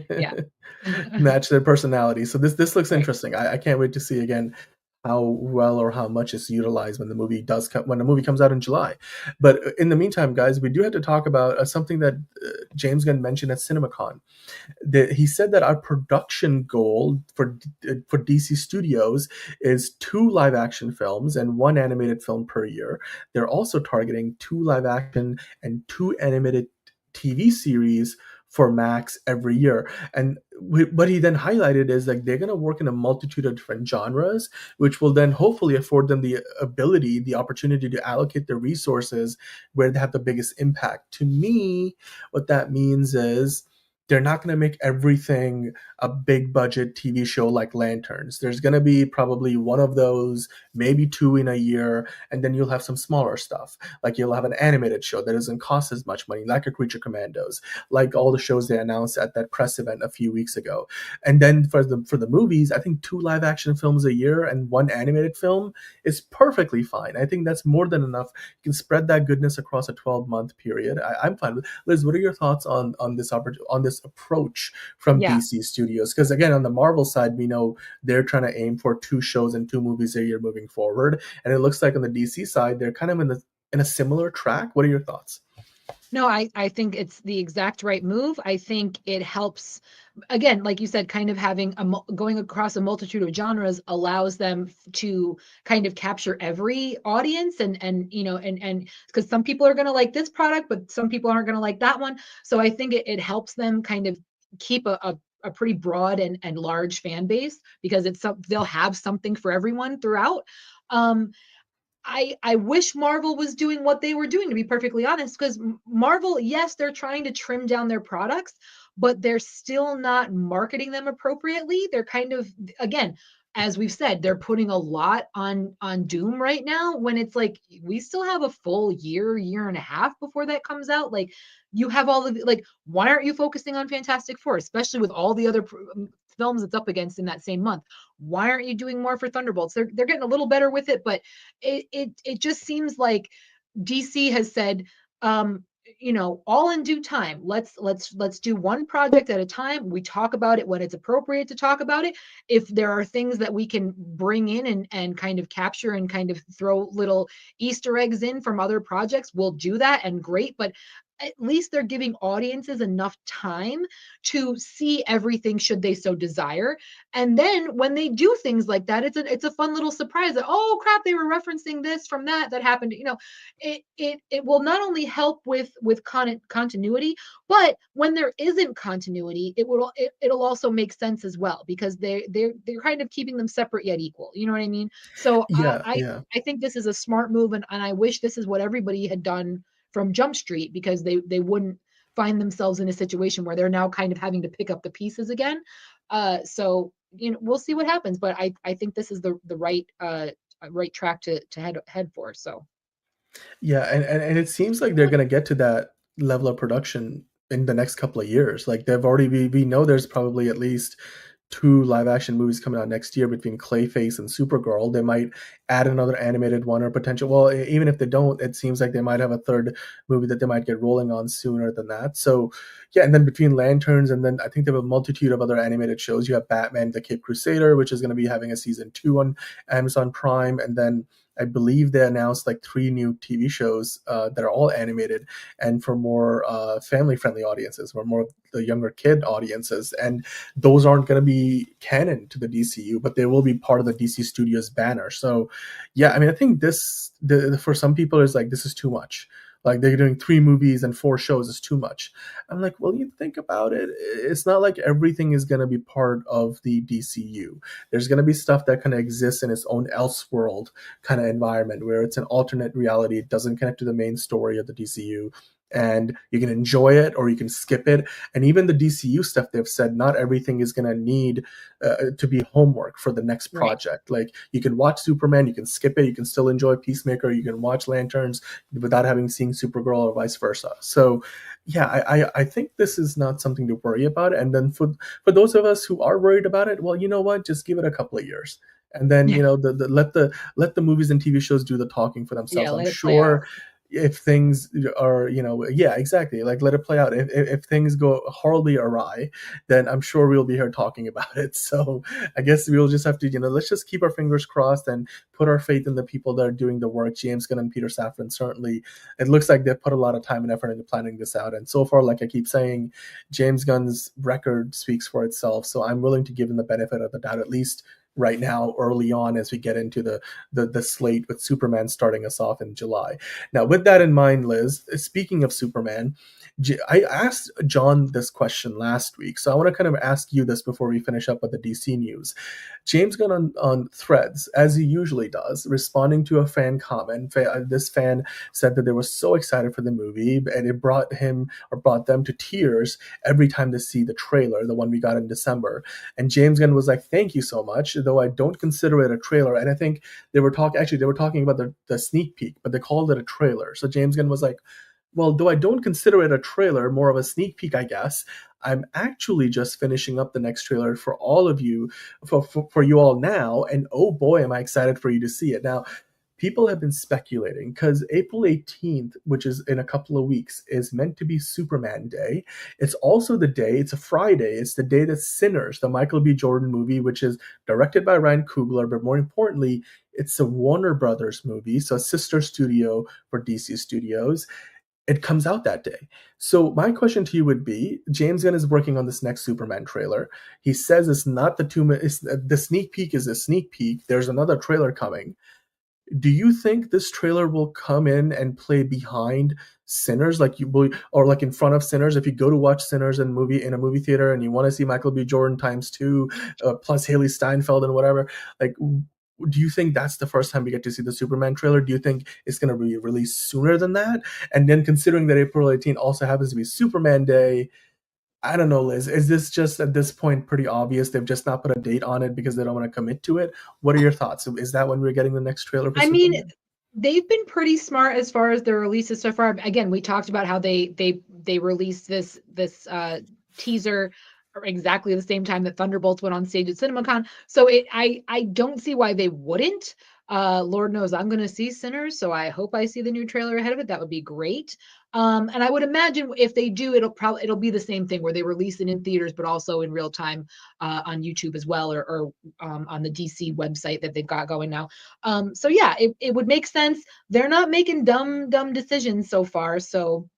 yeah. Match their personality. So this looks Right. interesting. I can't wait to see again how well or how much is utilized when the movie does come when the movie comes out in July. But in the meantime, guys, we do have to talk about something that James Gunn mentioned at CinemaCon. He said that our production goal for DC Studios is 2 live action films and 1 animated film per year. They're also targeting 2 live action and 2 animated TV series for Max every year. And what he then highlighted is like they're going to work in a multitude of different genres, which will then hopefully afford them the ability, the opportunity to allocate their resources where they have the biggest impact. To me, what that means is they're not going to make everything a big budget TV show like Lanterns. There's going to be probably one of those, maybe 2 in a year, and then you'll have some smaller stuff. Like you'll have an animated show that doesn't cost as much money, like a Creature Commandos, like all the shows they announced at that press event a few weeks ago. And then for the movies, I think 2 live action films a year and 1 animated film is perfectly fine. I think that's more than enough. You can spread that goodness across a 12-month period. I'm fine with. Liz, what are your thoughts on this approach from Yeah. DC Studios? Because again, on the Marvel side, we know they're trying to aim for 2 shows and 2 movies a year moving forward, and it looks like on the DC side, they're kind of in a similar track. What are your thoughts? No, I think it's the exact right move. I think it helps, again, like you said, kind of having going across a multitude of genres allows them to kind of capture every audience and because some people are going to like this product, but some people aren't going to like that one. So I think it helps them kind of keep a pretty broad and large fan base because they'll have something for everyone throughout. I wish Marvel was doing what they were doing, to be perfectly honest, because Marvel, yes, they're trying to trim down their products, but they're still not marketing them appropriately. They're kind of, again, as we've said, they're putting a lot on Doom right now when it's like we still have a full year and a half before that comes out. Like you have all of like, why aren't you focusing on Fantastic Four, especially with all the other films it's up against in that same month? Why aren't you doing more for Thunderbolts? They're getting a little better with it, but it just seems like DC has said, all in due time. Let's do one project at a time. We talk about it when it's appropriate to talk about it. If there are things that we can bring in and kind of capture and kind of throw little Easter eggs in from other projects, we'll do that and great. But at least they're giving audiences enough time to see everything should they so desire. And then when they do things like that, it's a fun little surprise that, oh crap, they were referencing this from that happened. It will not only help with continuity, but when there isn't continuity, it'll also make sense as well because they're kind of keeping them separate yet equal. You know what I mean? So Yeah, yeah. I think this is a smart move, and I wish this is what everybody had done from Jump Street because they wouldn't find themselves in a situation where they're now kind of having to pick up the pieces again. So we'll see what happens, but I think this is the right track to head for. So Yeah, and it seems like they're gonna get to that level of production in the next couple of years. Like they've already we know there's probably at least 2 live action movies coming out next year between Clayface and Supergirl. They might add another animated one or potential. Well, even if they don't, it seems like they might have a third movie that they might get rolling on sooner than that. So yeah, and then between Lanterns and then I think they have a multitude of other animated shows. You have Batman, the Cape Crusader, which is going to be having a season 2 on Amazon Prime, and then I believe they announced like 3 new TV shows that are all animated and for more family-friendly audiences, for more of the younger kid audiences. And those aren't going to be canon to the DCU, but they will be part of the DC Studios banner. So, yeah, I mean, I think for some people is like this is too much. Like they're doing 3 movies and 4 shows is too much. I'm like, well, you think about it, it's not like everything is going to be part of the DCU. There's going to be stuff that kind of exists in its own Elseworld kind of environment where it's an alternate reality. It doesn't connect to the main story of the DCU. And you can enjoy it or you can skip it. And even the DCU stuff, they've said not everything is going to need to be homework for the next project. Right. Like you can watch Superman, you can skip it, you can still enjoy Peacemaker, you can watch Lanterns without having seen Supergirl or vice versa. So yeah, I think this is not something to worry about. And then for those of us who are worried about it, well, you know what? Just give it a couple of years. And then, you know, let the movies and TV shows do the talking for themselves. I'm sure if things are, you know, exactly. Like let it play out. If things go horribly awry, then I'm sure we'll be here talking about it. So I guess we'll just have to, you know, let's just keep our fingers crossed and put our faith in the people that are doing the work. James Gunn and Peter Safran, certainly, it looks like they've put a lot of time and effort into planning this out. And so far, like I keep saying, James Gunn's record speaks for itself. So I'm willing to give him the benefit of the doubt, at least right now, early on, as we get into the slate with Superman starting us off in July. Now, with that in mind, Liz, speaking of Superman, I asked John this question last week, so I want to kind of ask you this before we finish up with the DC news. James Gunn on Threads, as he usually does, responding to a fan comment. This fan said that they were so excited for the movie, and it brought them to tears every time they see the trailer, the one we got in December. And James Gunn was like, "Thank you so much, though I don't consider it a trailer." And I think they were talking about the sneak peek, but they called it a trailer. So James Gunn was like, well, though I don't consider it a trailer, more of a sneak peek, I guess, I'm actually just finishing up the next trailer for all of you, for you all now. And oh boy, am I excited for you to see it. Now, people have been speculating because April 18th, which is in a couple of weeks, is meant to be Superman Day. It's also the day, it's a Friday, it's the day that Sinners, the Michael B. Jordan movie, which is directed by Ryan Coogler, but more importantly, it's a Warner Brothers movie, so a sister studio for DC Studios. It comes out that day. So my question to you would be, James Gunn is working on this next Superman trailer. He says it's not the sneak peek is a sneak peek. There's another trailer coming. Do you think this trailer will come in and play behind Sinners, like you will, or like in front of Sinners? If you go to watch Sinners in a movie theater and you want to see Michael B. Jordan ×2 plus Haley Steinfeld and whatever, like, do you think that's the first time we get to see the Superman trailer? Do you think it's going to be released sooner than that? And then considering that April 18th also happens to be Superman Day, I don't know, Liz, is this just at this point pretty obvious? They've just not put a date on it because they don't want to commit to it. What are your thoughts? Is that when we're getting the next trailer for Superman? Mean, they've been pretty smart as far as their releases so far. Again, we talked about how they released this teaser exactly the same time that Thunderbolts went on stage at CinemaCon. So I don't see why they wouldn't. Lord knows I'm going to see Sinners, so I hope I see the new trailer ahead of it. That would be great. And I would imagine if they do, it'll be the same thing where they release it in theaters, but also in real time on YouTube as well, or on the DC website that they've got going now. So yeah, it would make sense. They're not making dumb decisions so far. So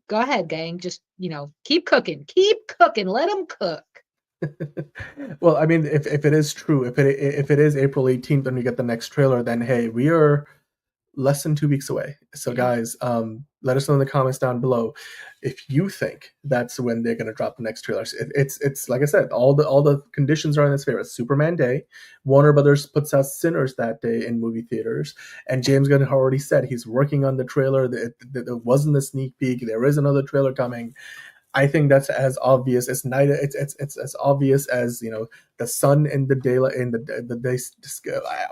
go ahead, gang. Just, keep cooking, let them cook. Well, I mean, if it is true, if it is April 18th and we get the next trailer, then hey, we are less than 2 weeks away. So guys, let us know in the comments down below if you think that's when they're going to drop the next trailer. It's like I said, all the conditions are in its favor. It's Superman Day. Warner Brothers puts out Sinners that day in movie theaters, and James Gunn already said he's working on the trailer. It wasn't a sneak peek. There is another trailer coming. I think that's as obvious as night. It's as obvious as the sun in the daylight in the day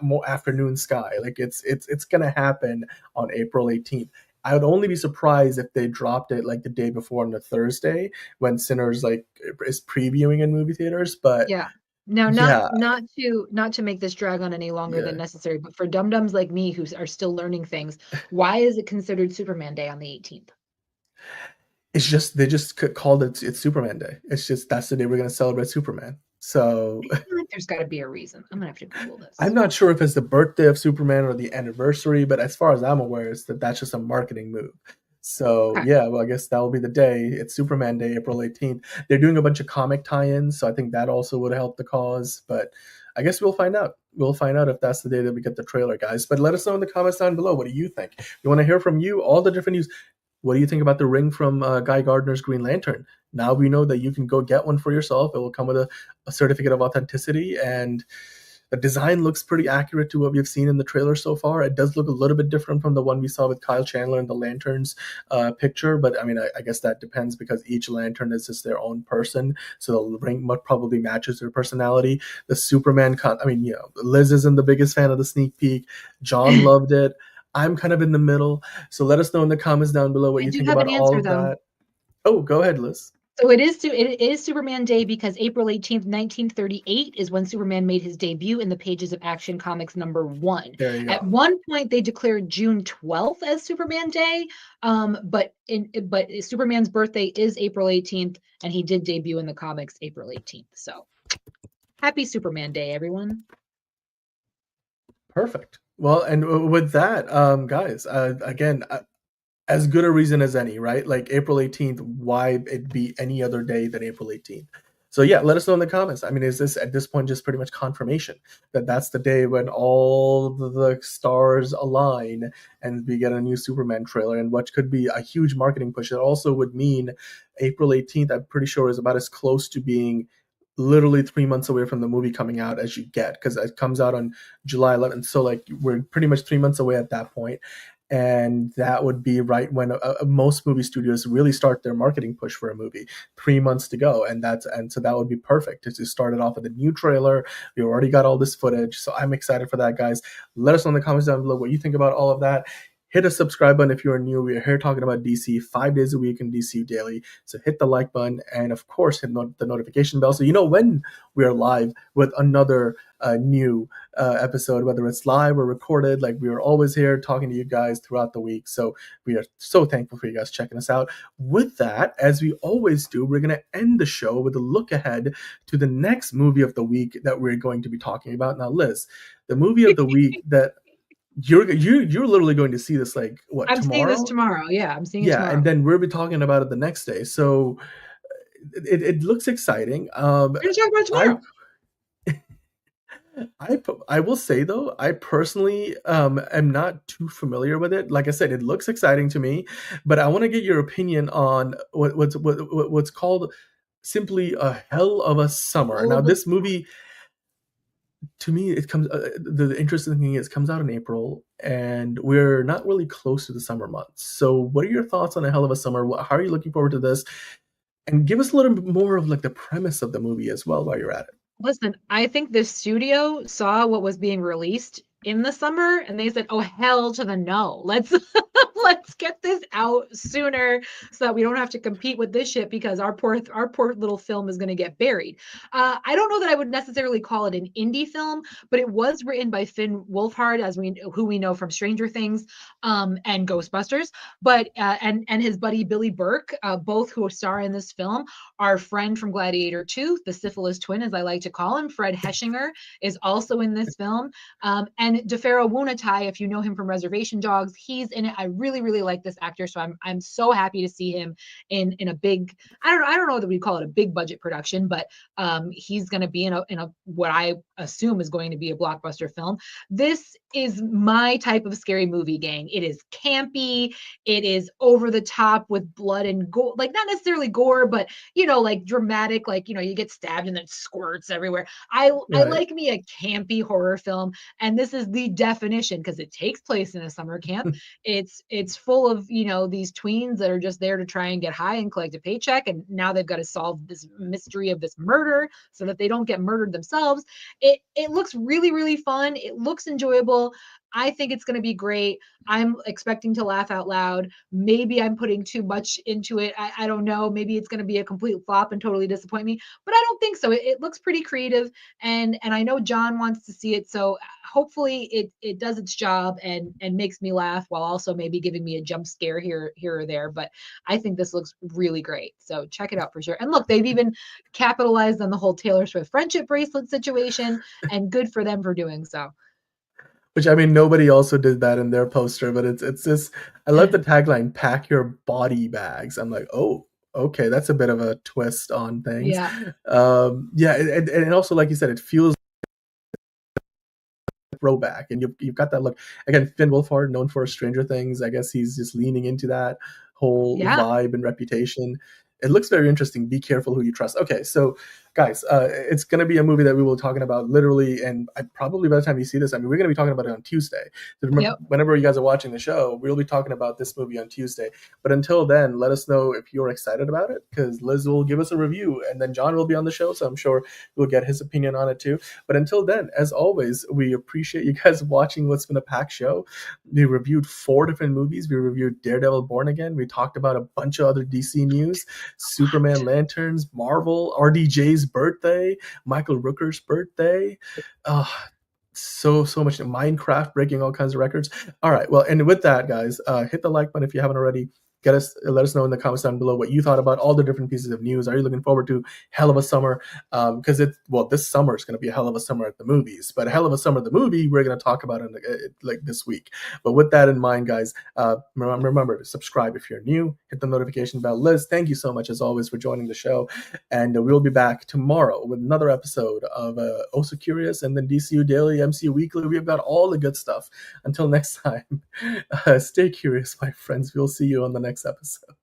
more afternoon sky. Like it's gonna happen on April 18th. I would only be surprised if they dropped it like the day before on the Thursday when Sinners is previewing in movie theaters. But yeah. Now, not to make this drag on any longer than necessary, but for dum-dums like me who are still learning things, why is it considered Superman Day on the 18th? It's just they just called it's Superman Day. It's just that's the day we're going to celebrate Superman. So I feel like there's got to be a reason. I'm going to have to Google this. I'm not sure if it's the birthday of Superman or the anniversary, but as far as I'm aware, that's just a marketing move. So yeah, well, I guess that will be the day. It's Superman Day, April 18th. They're doing a bunch of comic tie-ins, so I think that also would help the cause. But I guess we'll find out. we'll find out if that's the day that we get the trailer, guys. But let us know in the comments down below. What do you think? We want to hear from you, all the different news. What do you think about the ring from Guy Gardner's Green Lantern? Now we know that you can go get one for yourself. It will come with a certificate of authenticity, and the design looks pretty accurate to what we've seen in the trailer so far. It does look a little bit different from the one we saw with Kyle Chandler in the Lanterns picture, but I mean, I guess that depends because each Lantern is just their own person, so the ring probably matches their personality. The Superman, Liz isn't the biggest fan of the sneak peek. John loved it. I'm kind of in the middle. So let us know in the comments down below what you think about all of that. Oh, go ahead, Liz. So it is Superman Day because April 18th, 1938 is when Superman made his debut in the pages of Action Comics #1. There you go. At one point, they declared June 12th as Superman Day, but Superman's birthday is April 18th, and he did debut in the comics April 18th. So happy Superman Day, everyone. Perfect. Well, and with that, guys, again, as good a reason as any, right? Like April 18th, why it be any other day than April 18th? So yeah, let us know in the comments. I mean, is this at this point just pretty much confirmation that that's the day when all the stars align and we get a new Superman trailer, and what could be a huge marketing push? It also would mean April 18th, I'm pretty sure, is about as close to being literally 3 months away from the movie coming out as you get, because it comes out on July 11th. So like we're pretty much 3 months away at that point. And that would be right when most movie studios really start their marketing push for a movie. 3 months to go, and so that would be perfect to start it off with a new trailer. We already got all this footage, so I'm excited for that, guys. Let us know in the comments down below what you think about all of that. Hit a subscribe button if you're new. We are here talking about DC 5 days a week in DC Daily. So hit the like button, and of course hit the notification bell so you know when we are live with another new episode, whether it's live or recorded. Like, we are always here talking to you guys throughout the week. So we are so thankful for you guys checking us out. With that, as we always do, we're going to end the show with a look ahead to the next movie of the week that we're going to be talking about. Now, Liz, the movie of the week that you're literally going to see this, like, what, I'm tomorrow? seeing this tomorrow. Yeah, I'm seeing it tomorrow. And then we'll be talking about it the next day. So it looks exciting. We're going to talk about it tomorrow. I will say, though, I personally am not too familiar with it. Like I said, it looks exciting to me, but I want to get your opinion on what's called simply A Hell of a Summer. Now, this movie, to me, it comes. The interesting thing is, it comes out in April, and we're not really close to the summer months. So, what are your thoughts on A Hell of a Summer? How are you looking forward to this? And give us a little bit more of like the premise of the movie as well while you're at it. Listen, I think the studio saw what was being released in the summer, and they said, "Oh, hell to the no! Let's get this out sooner so that we don't have to compete with this shit, because our poor little film is going to get buried." I don't know that I would necessarily call it an indie film, but it was written by Finn Wolfhard, who we know from Stranger Things and Ghostbusters, but and his buddy Billy Burke, both who star in this film. Our friend from Gladiator 2, the syphilis twin, as I like to call him, Fred Heschinger, is also in this film. And DeFaro Wunatai, if you know him from Reservation Dogs, he's in it. I really, really like this actor, so I'm so happy to see him in a big, I don't know that we call it a big budget production, but he's going to be in a what I assume is going to be a blockbuster film. This is my type of scary movie, gang. It is campy. It is over the top with blood and gore, like not necessarily gore, but like dramatic, like you get stabbed and then squirts everywhere. I like me a campy horror film, and this is the definition because it takes place in a summer camp. It's full of these tweens that are just there to try and get high and collect a paycheck, and now they've got to solve this mystery of this murder so that they don't get murdered themselves. It looks really, really fun. It looks enjoyable. I think it's going to be great. I'm expecting to laugh out loud. Maybe I'm putting too much into it. I don't know. Maybe it's going to be a complete flop and totally disappoint me, but I don't think so. It looks pretty creative, and I know John wants to see it. So hopefully it does its job and makes me laugh while also maybe giving me a jump scare here or there. But I think this looks really great. So check it out for sure. And look, they've even capitalized on the whole Taylor Swift friendship bracelet situation, and good for them for doing so. Which, I mean, nobody also did that in their poster, but it's just, I love the tagline, "Pack your body bags." I'm like, oh, okay, that's a bit of a twist on things. Yeah. And also, like you said, it feels throwback, and you've got that look. Again, Finn Wolfhard, known for Stranger Things, I guess he's just leaning into that whole vibe and reputation. It looks very interesting. Be careful who you trust. Okay, so guys, it's going to be a movie that we will be talking about literally, and probably by the time you see this, I mean, we're going to be talking about it on Tuesday. So remember, whenever you guys are watching the show, we'll be talking about this movie on Tuesday. But until then, let us know if you're excited about it, because Liz will give us a review, and then John will be on the show, so I'm sure we'll get his opinion on it too. But until then, as always, we appreciate you guys watching what's been a packed show. We reviewed 4 different movies. We reviewed Daredevil Born Again. We talked about a bunch of other DC news, Superman, Lanterns, Marvel, RDJ's birthday, Michael Rooker's birthday. So much. Minecraft breaking all kinds of records. All right, well, and with that, guys, hit the like button if you haven't already. Let us know in the comments down below what you thought about all the different pieces of news. Are you looking forward to hell of a summer? Because this summer is going to be a hell of a summer at the movies. But a hell of a summer at the movie, we're going to talk about it like this week. But with that in mind, guys, remember to subscribe if you're new. Hit the notification bell. Liz, thank you so much as always for joining the show, and we'll be back tomorrow with another episode of Oh So Curious, and then DCU Daily, MCU Weekly. We've got all the good stuff. Until next time, stay curious, my friends. We'll see you on the next episode.